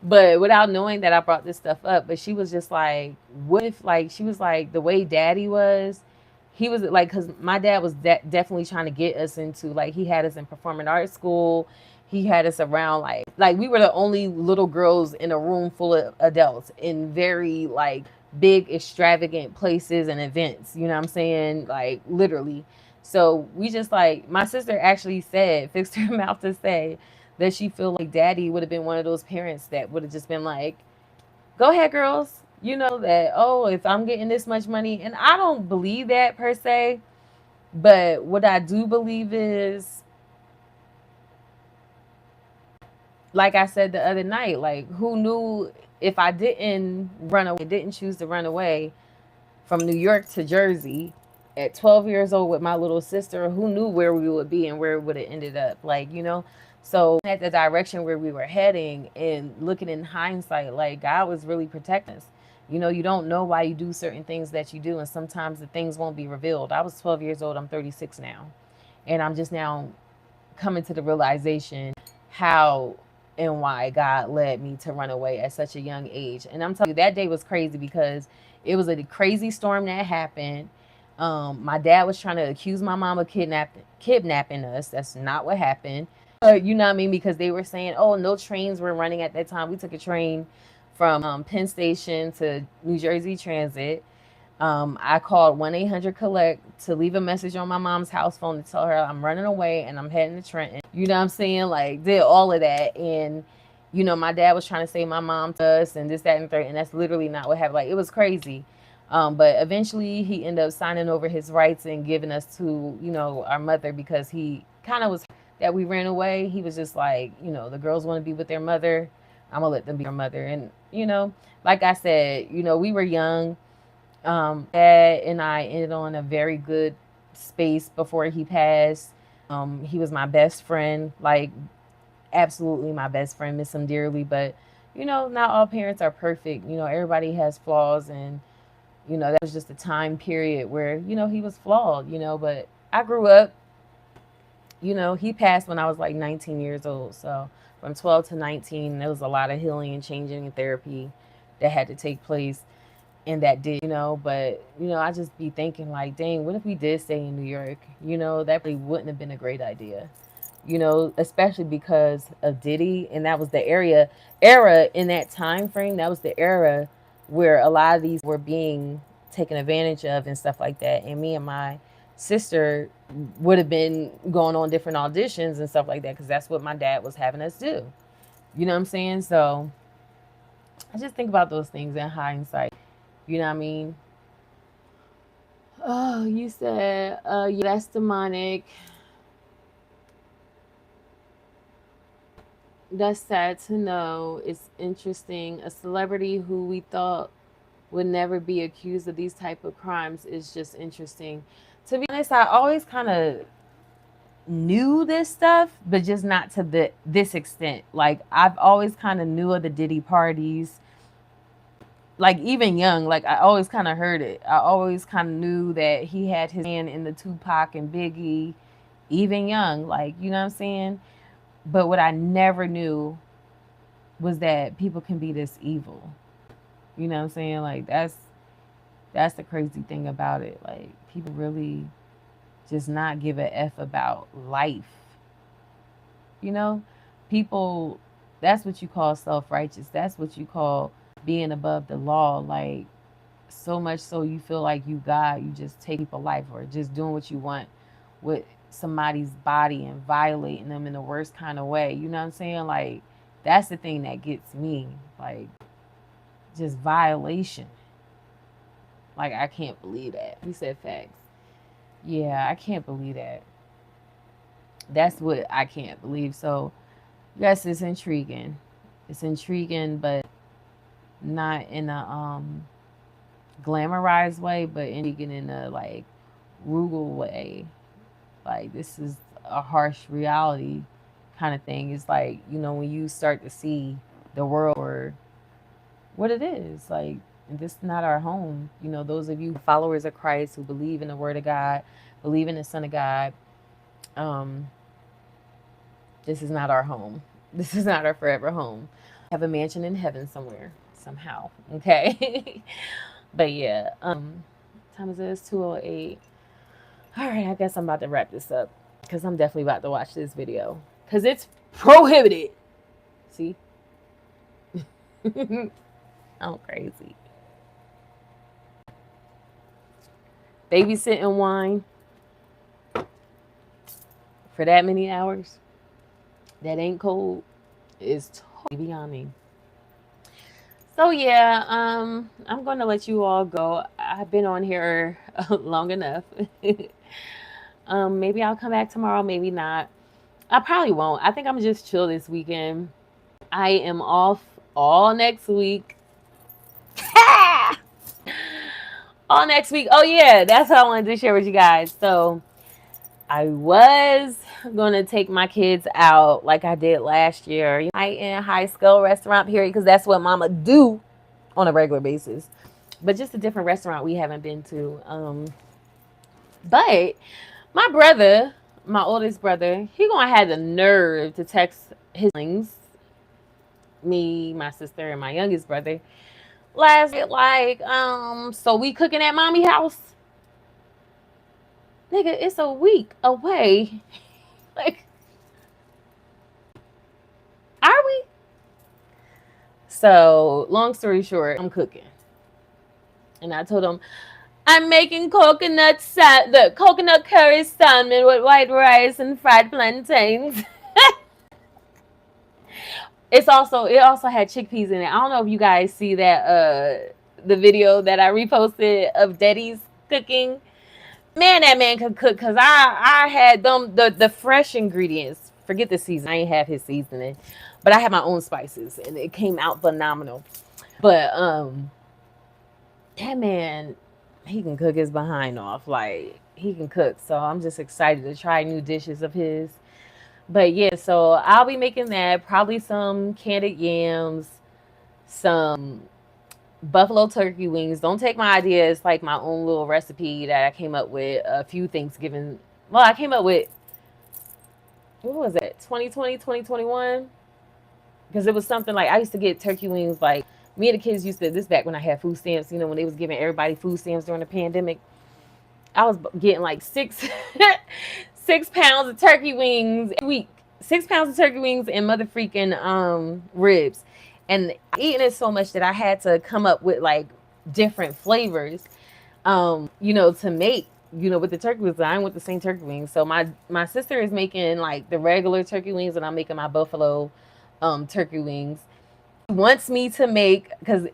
but without knowing that I brought this stuff up, but she was just like, what if, like, she was like, the way daddy was, he was like, because my dad was definitely trying to get us into, like, he had us in performing arts school. He had us around like we were the only little girls in a room full of adults in very like big extravagant places and events, you know what I'm saying? Like literally. So we just like, my sister actually said, fixed her mouth to say that she feel like daddy would have been one of those parents that would have just been like, go ahead girls, you know, that, oh, if I'm getting this much money. And I don't believe that per se, but what I do believe is, like I said the other night, like who knew if I didn't choose to run away from New York to Jersey at 12 years old with my little sister, who knew where we would be and where it would have ended up, like, you know. So at the direction where we were heading and looking in hindsight, like, God was really protecting us. You know, you don't know why you do certain things that you do, and sometimes the things won't be revealed. I was 12 years old. I'm 36 now, and I'm just now coming to the realization how and why God led me to run away at such a young age. And I'm telling you, that day was crazy because it was a crazy storm that happened. My dad was trying to accuse my mom of kidnapping us. That's not what happened. You know what I mean? Because they were saying, oh, no trains were running at that time. We took a train from Penn Station to New Jersey Transit. I called 1-800-COLLECT to leave a message on my mom's house phone to tell her I'm running away and I'm heading to Trenton. You know what I'm saying? Like, did all of that. And, you know, my dad was trying to save my mom to us and this, that, and the third. And that's literally not what happened. Like, it was crazy. But eventually he ended up signing over his rights and giving us to, you know, our mother, because he kind of was that we ran away. He was just like, you know, the girls want to be with their mother. I'm going to let them be their mother. And, you know, like I said, you know, we were young. Dad and I ended on a very good space before he passed. He was my best friend, like absolutely my best friend. Miss him dearly, but you know, not all parents are perfect. You know, everybody has flaws, and you know, that was just a time period where, you know, he was flawed, you know, but I grew up, you know, he passed when I was like 19 years old. So from 12 to 19, there was a lot of healing and changing and therapy that had to take place. And that did, you know, but, you know, I just be thinking like, dang, what if we did stay in New York? You know, that probably wouldn't have been a great idea, you know, especially because of Diddy. And that was the era in that time frame. That was the era where a lot of these were being taken advantage of and stuff like that. And me and my sister would have been going on different auditions and stuff like that, because that's what my dad was having us do. You know what I'm saying? So I just think about those things in hindsight. You know what I mean? Oh, you said, yeah, that's demonic. That's sad to know. It's interesting. A celebrity who we thought would never be accused of these type of crimes is just interesting. To be honest, I always kind of knew this stuff, but just not to this extent. Like, I've always kind of knew of the Diddy parties. Like, even young, like, I always kind of heard it. I always kind of knew that he had his hand in the Tupac and Biggie, even young, like, you know what I'm saying? But what I never knew was that people can be this evil. You know what I'm saying? Like, that's the crazy thing about it. Like, people really just not give a F about life. You know? People, that's what you call self-righteous. That's what you call being above the law. Like, so much so you feel like you God, you just take people's life, or just doing what you want with somebody's body and violating them in the worst kind of way. You know what I'm saying? Like, that's the thing that gets me. Like, just violation. Like, I can't believe that. He said facts. Yeah, I can't believe that. That's what I can't believe. So, yes, it's intriguing. It's intriguing, but not in a glamorized way, but intriguing in a like rugal way. Like, this is a harsh reality kind of thing. It's like, you know, when you start to see the world for what it is, like, this is not our home. You know, those of you followers of Christ who believe in the Word of God, believe in the Son of God, this is not our home. This is not our forever home. We have a mansion in heaven somewhere, somehow. Okay. But yeah, time is this? 2:08. All right, I guess I'm about to wrap this up, because I'm definitely about to watch this video, because it's prohibited. See? I'm crazy. Babysitting wine for that many hours that ain't cold is totally beyond me. So yeah, I'm going to let you all go. I've been on here long enough. Maybe I'll come back tomorrow, maybe not. I probably won't. I think I'm just chill this weekend. I am off all next week. All all next week. Oh yeah, that's what I wanted to share with you guys. So I was gonna take my kids out like I did last year, high-end, high-scale restaurant period, because that's what Mama do on a regular basis. But just a different restaurant we haven't been to. But my brother, my oldest brother, he gonna have the nerve to text his siblings, me, my sister, and my youngest brother, last night, like, so we cooking at mommy house? Nigga, it's a week away. Like, are we? So, long story short, I'm cooking. And I told him, I'm making the coconut curry salmon with white rice and fried plantains. It also had chickpeas in it. I don't know if you guys see that the video that I reposted of Daddy's cooking. Man, that man could cook, because I had them the fresh ingredients. Forget the season. I ain't have his seasoning. But I had my own spices and it came out phenomenal. But that man, he can cook his behind off. Like, he can cook. So I'm just excited to try new dishes of his. But yeah, so I'll be making that. Probably some candied yams, some buffalo turkey wings. Don't take my idea. It's like my own little recipe that I came up with a few Thanksgiving. Well, I came up with, what was it, 2020, 2021? Because it was something like, I used to get turkey wings, like, me and the kids used to, this back when I had food stamps, when they was giving everybody food stamps during the pandemic. I was getting like 6 pounds of turkey wings a week. 6 pounds of turkey wings and mother freaking ribs. And eating it so much that I had to come up with like different flavors, to make, with the turkey wings. I ain't with the same turkey wings. So my sister is making like the regular turkey wings, and I'm making my buffalo turkey wings. She wants me to make, because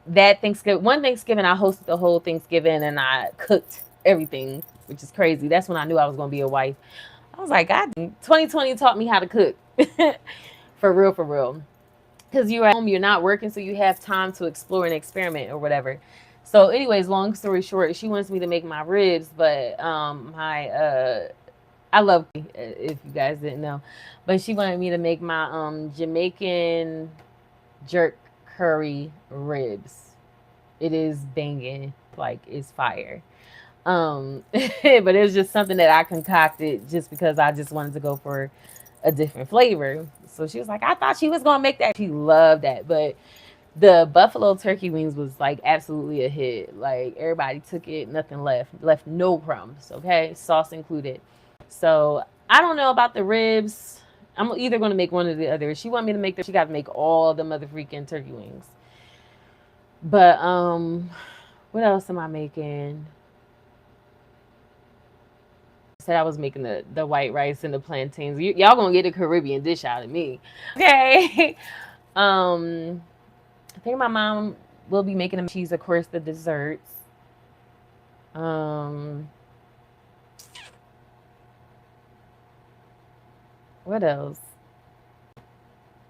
one Thanksgiving I hosted the whole Thanksgiving and I cooked everything, which is crazy. That's when I knew I was gonna be a wife. I was like, God, 2020 taught me how to cook. For real. Because you're at home, you're not working, so you have time to explore and experiment or whatever. So anyways, long story short, she wants me to make my ribs, but I love, if you guys didn't know, but she wanted me to make my Jamaican jerk curry ribs. It is banging, like, it's fire. But it was just something that I concocted just because I just wanted to go for a different flavor. So she was like, I thought she was gonna make that. She loved that. But the buffalo turkey wings was like absolutely a hit. Like, everybody took it, nothing left no crumbs. Okay, sauce included. So I don't know about the ribs. I'm either gonna make one or the other. If she want me to make she got to make all the mother freaking turkey wings. But what else am I making? Said I was making the white rice and the plantains. Y'all gonna get a Caribbean dish out of me. Okay. I think my mom will be making them cheese, of course, the desserts. What else?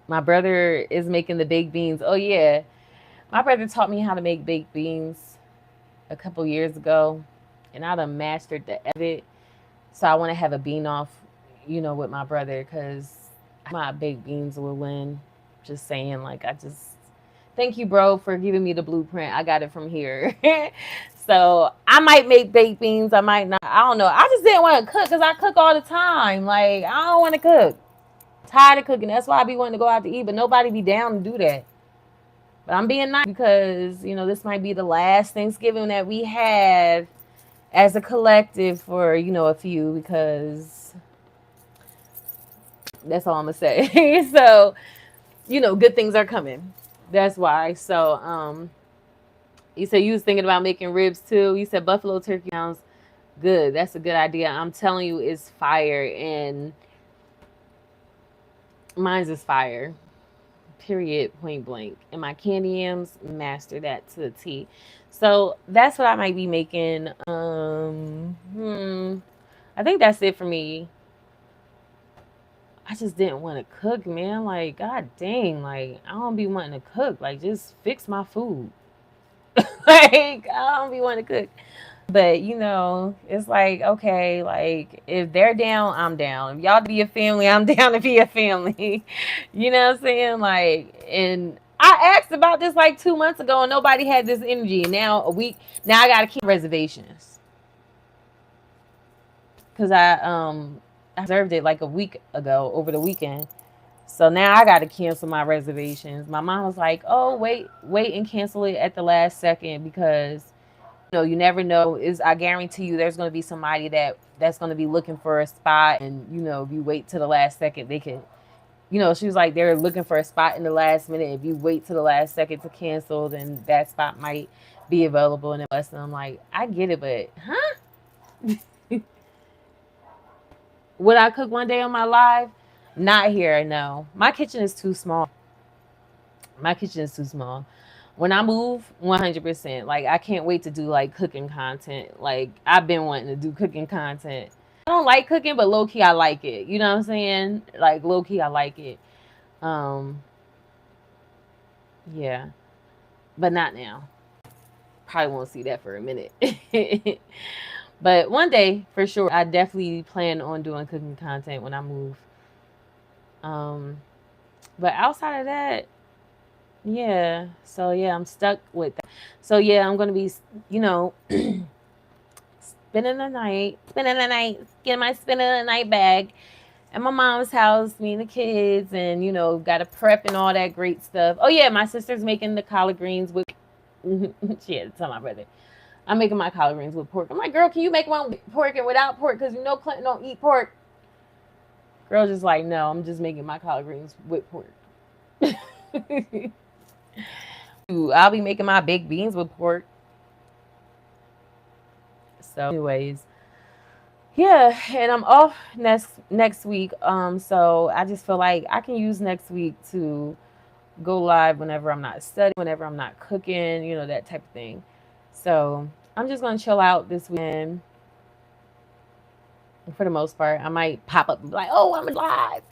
My brother is making the baked beans. Oh yeah. My brother taught me how to make baked beans a couple years ago, and I done mastered the edit. So I want to have a bean off, with my brother, because my baked beans will win. Just saying, like, thank you, bro, for giving me the blueprint. I got it from here. So I might make baked beans. I might not. I don't know. I just didn't want to cook because I cook all the time. Like, I don't want to cook. Tired of cooking. That's why I be wanting to go out to eat, but nobody be down to do that. But I'm being nice because, this might be the last Thanksgiving that we have as a collective for, a few, because that's all I'm gonna say. So, good things are coming. That's why. So, you said you was thinking about making ribs too. You said buffalo turkey sounds good. That's a good idea. I'm telling you, it's fire, and mine's is fire. Period, point blank. And my candy yams, master that to the T. So that's what I might be making. I think that's it for me. I just didn't want to cook, man. Like, god dang, like, I don't be wanting to cook. Like, just fix my food. Like, I don't be wanting to cook. But you know, it's like, okay, like if they're down, I'm down. If y'all be a family, I'm down to be a family. You know what I'm saying? Like, and I asked about this like 2 months ago, and nobody had this energy. And now a week, now I gotta keep reservations because I reserved it like a week ago over the weekend. So now I got to cancel my reservations. My mom was like, "Oh, wait and cancel it at the last second because you know, you never know. Is I guarantee you there's going to be somebody that's going to be looking for a spot, and you know, if you wait to the last second, they can, you know, she was like they're looking for a spot in the last minute. If you wait to the last second to cancel, then that spot might be available in a bus." And I'm like, I get it, but would I cook one day on my live? Not here, no. My kitchen is too small. My kitchen is too small. When I move, 100%. Like I can't wait to do like cooking content. Like I've been wanting to do cooking content. I don't like cooking, but low key I like it. You know what I'm saying? Like low key I like it. Um, yeah, but not now. Probably won't see that for a minute. But one day for sure, I definitely plan on doing cooking content when I move. Um, but outside of that, yeah. So yeah, I'm stuck with that. So yeah, I'm gonna be, you know, spending the night, getting my spending the night bag at my mom's house, me and the kids, and you know, got to prep and all that great stuff. Oh yeah, my sister's making the collard greens with. She had to tell my brother, I'm making my collard greens with pork. I'm like, girl, can you make one with pork and without pork? Because you know Clinton don't eat pork. Girl just like, no, I'm just making my collard greens with pork. I'll be making my baked beans with pork. So, anyways, yeah, and I'm off next week. So I just feel like I can use next week to go live whenever I'm not studying, whenever I'm not cooking, you know, that type of thing. So I'm just gonna chill out this weekend for the most part. I might pop up and be like, oh, I'm live.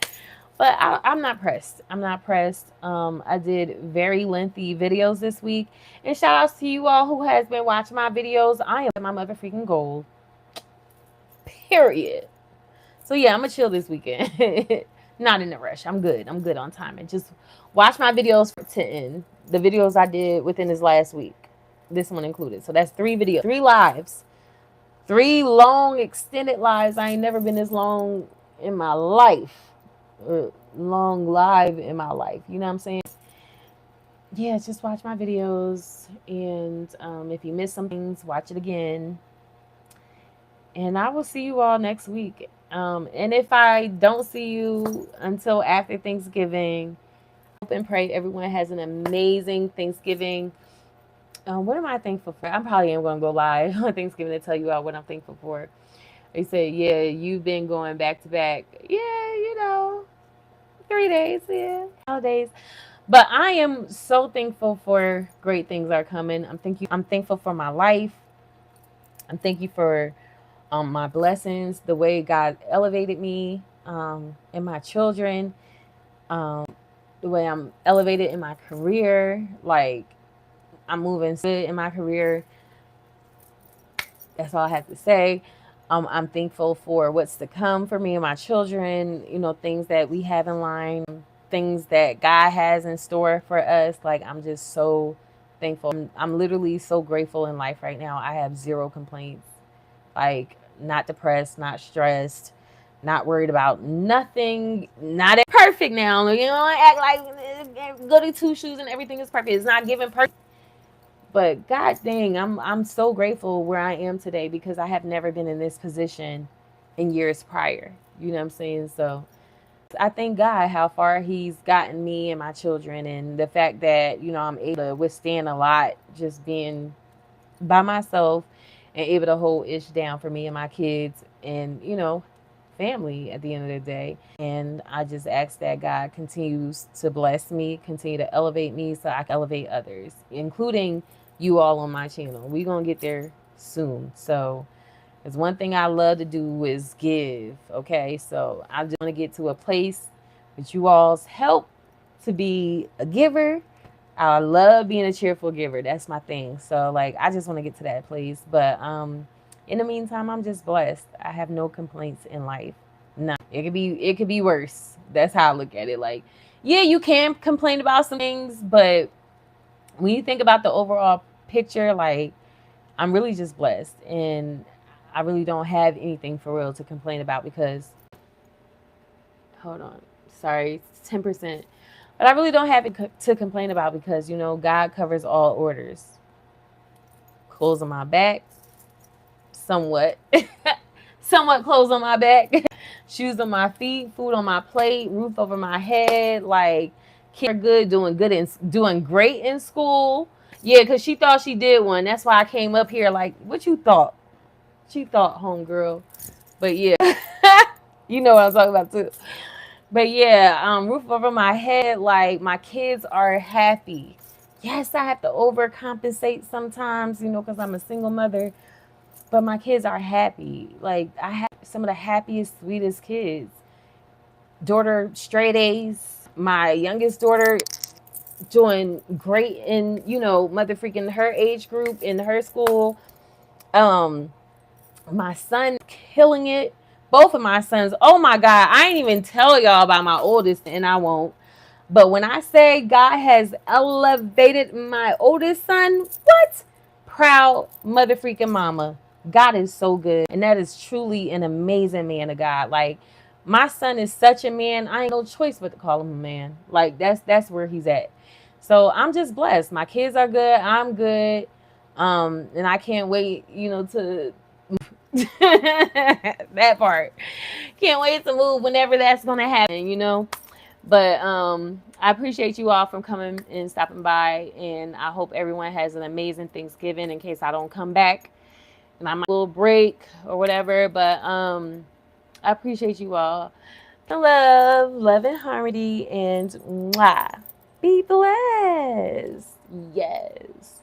But I'm not pressed. I'm not pressed. I did very lengthy videos this week. And shout outs to you all who has been watching my videos. I am my mother freaking goal. Period. So yeah, I'm gonna chill this weekend. Not in a rush. I'm good. I'm good on time. And just watch my videos to end. The videos I did within this last week. This one included. So that's 3 videos. 3 lives. 3 long extended lives. I ain't never been this long in my life. Long live in my life. You know what I'm saying? Yeah, just watch my videos. And if you miss some things, watch it again. And I will see you all next week. And if I don't see you until after Thanksgiving, hope and pray everyone has an amazing Thanksgiving. What am I thankful for? I probably am going to go live on Thanksgiving to tell you all what I'm thankful for. They say, yeah, you've been going back to back. Yeah, you know, 3 days, yeah, holidays. But I am so thankful for great things are coming. I'm thankful for my life. I'm thankful for my blessings, the way God elevated me, and my children, the way I'm elevated in my career. Like I'm moving good in my career. That's all I have to say. I'm thankful for what's to come for me and my children, you know, things that we have in line, things that God has in store for us. Like, I'm just so thankful. I'm literally so grateful in life right now. I have 0 complaints. Like, not depressed, not stressed, not worried about nothing. Not perfect now. You know, act like goody two shoes and everything is perfect. It's not given perfect. But God dang, I'm so grateful where I am today because I have never been in this position in years prior. You know what I'm saying? So I thank God how far He's gotten me and my children, and the fact that, you know, I'm able to withstand a lot just being by myself and able to hold ish down for me and my kids and, you know, family at the end of the day. And I just ask that God continues to bless me, continue to elevate me so I can elevate others, including you all on my channel. We're going to get there soon. So there's one thing I love to do is give. Okay. So I just want to get to a place with you all's help to be a giver. I love being a cheerful giver. That's my thing. So like, I just want to get to that place. But In the meantime, I'm just blessed. I have no complaints in life. None. It could be worse. That's how I look at it. Like, yeah, you can complain about some things, but when you think about the overall picture, like, I'm really just blessed, and I really don't have anything for real to complain about because, hold on, sorry, it's 10%. But I really don't have it to complain about because, you know, God covers all orders. Clothes on my back, somewhat. Somewhat clothes on my back, shoes on my feet, food on my plate, roof over my head. Like, kids are good, doing great in school. Yeah, because she thought she did one. That's why I came up here. Like, what you thought? She thought, homegirl. But yeah, you know what I'm talking about too. But yeah, roof over my head. Like, my kids are happy. Yes, I have to overcompensate sometimes, you know, because I'm a single mother. But my kids are happy. Like, I have some of the happiest, sweetest kids. Daughter, straight A's. My youngest daughter doing great in, you know, mother freaking her age group in her school. My son killing it. Both of my sons. Oh my God. I ain't even tell y'all about my oldest, and I won't. But when I say God has elevated my oldest son, what? Proud mother freaking mama. God is so good. And that is truly an amazing man of God. Like, my son is such a man. I ain't no choice but to call him a man. Like, that's where he's at. So I'm just blessed. My kids are good. I'm good. And I can't wait, you know, to that part. Can't wait to move whenever that's gonna happen, you know. But I appreciate you all from coming and stopping by, and I hope everyone has an amazing Thanksgiving in case I don't come back and I might a little break or whatever. But I appreciate you all. Love and harmony, and mwah. Be blessed. Yes.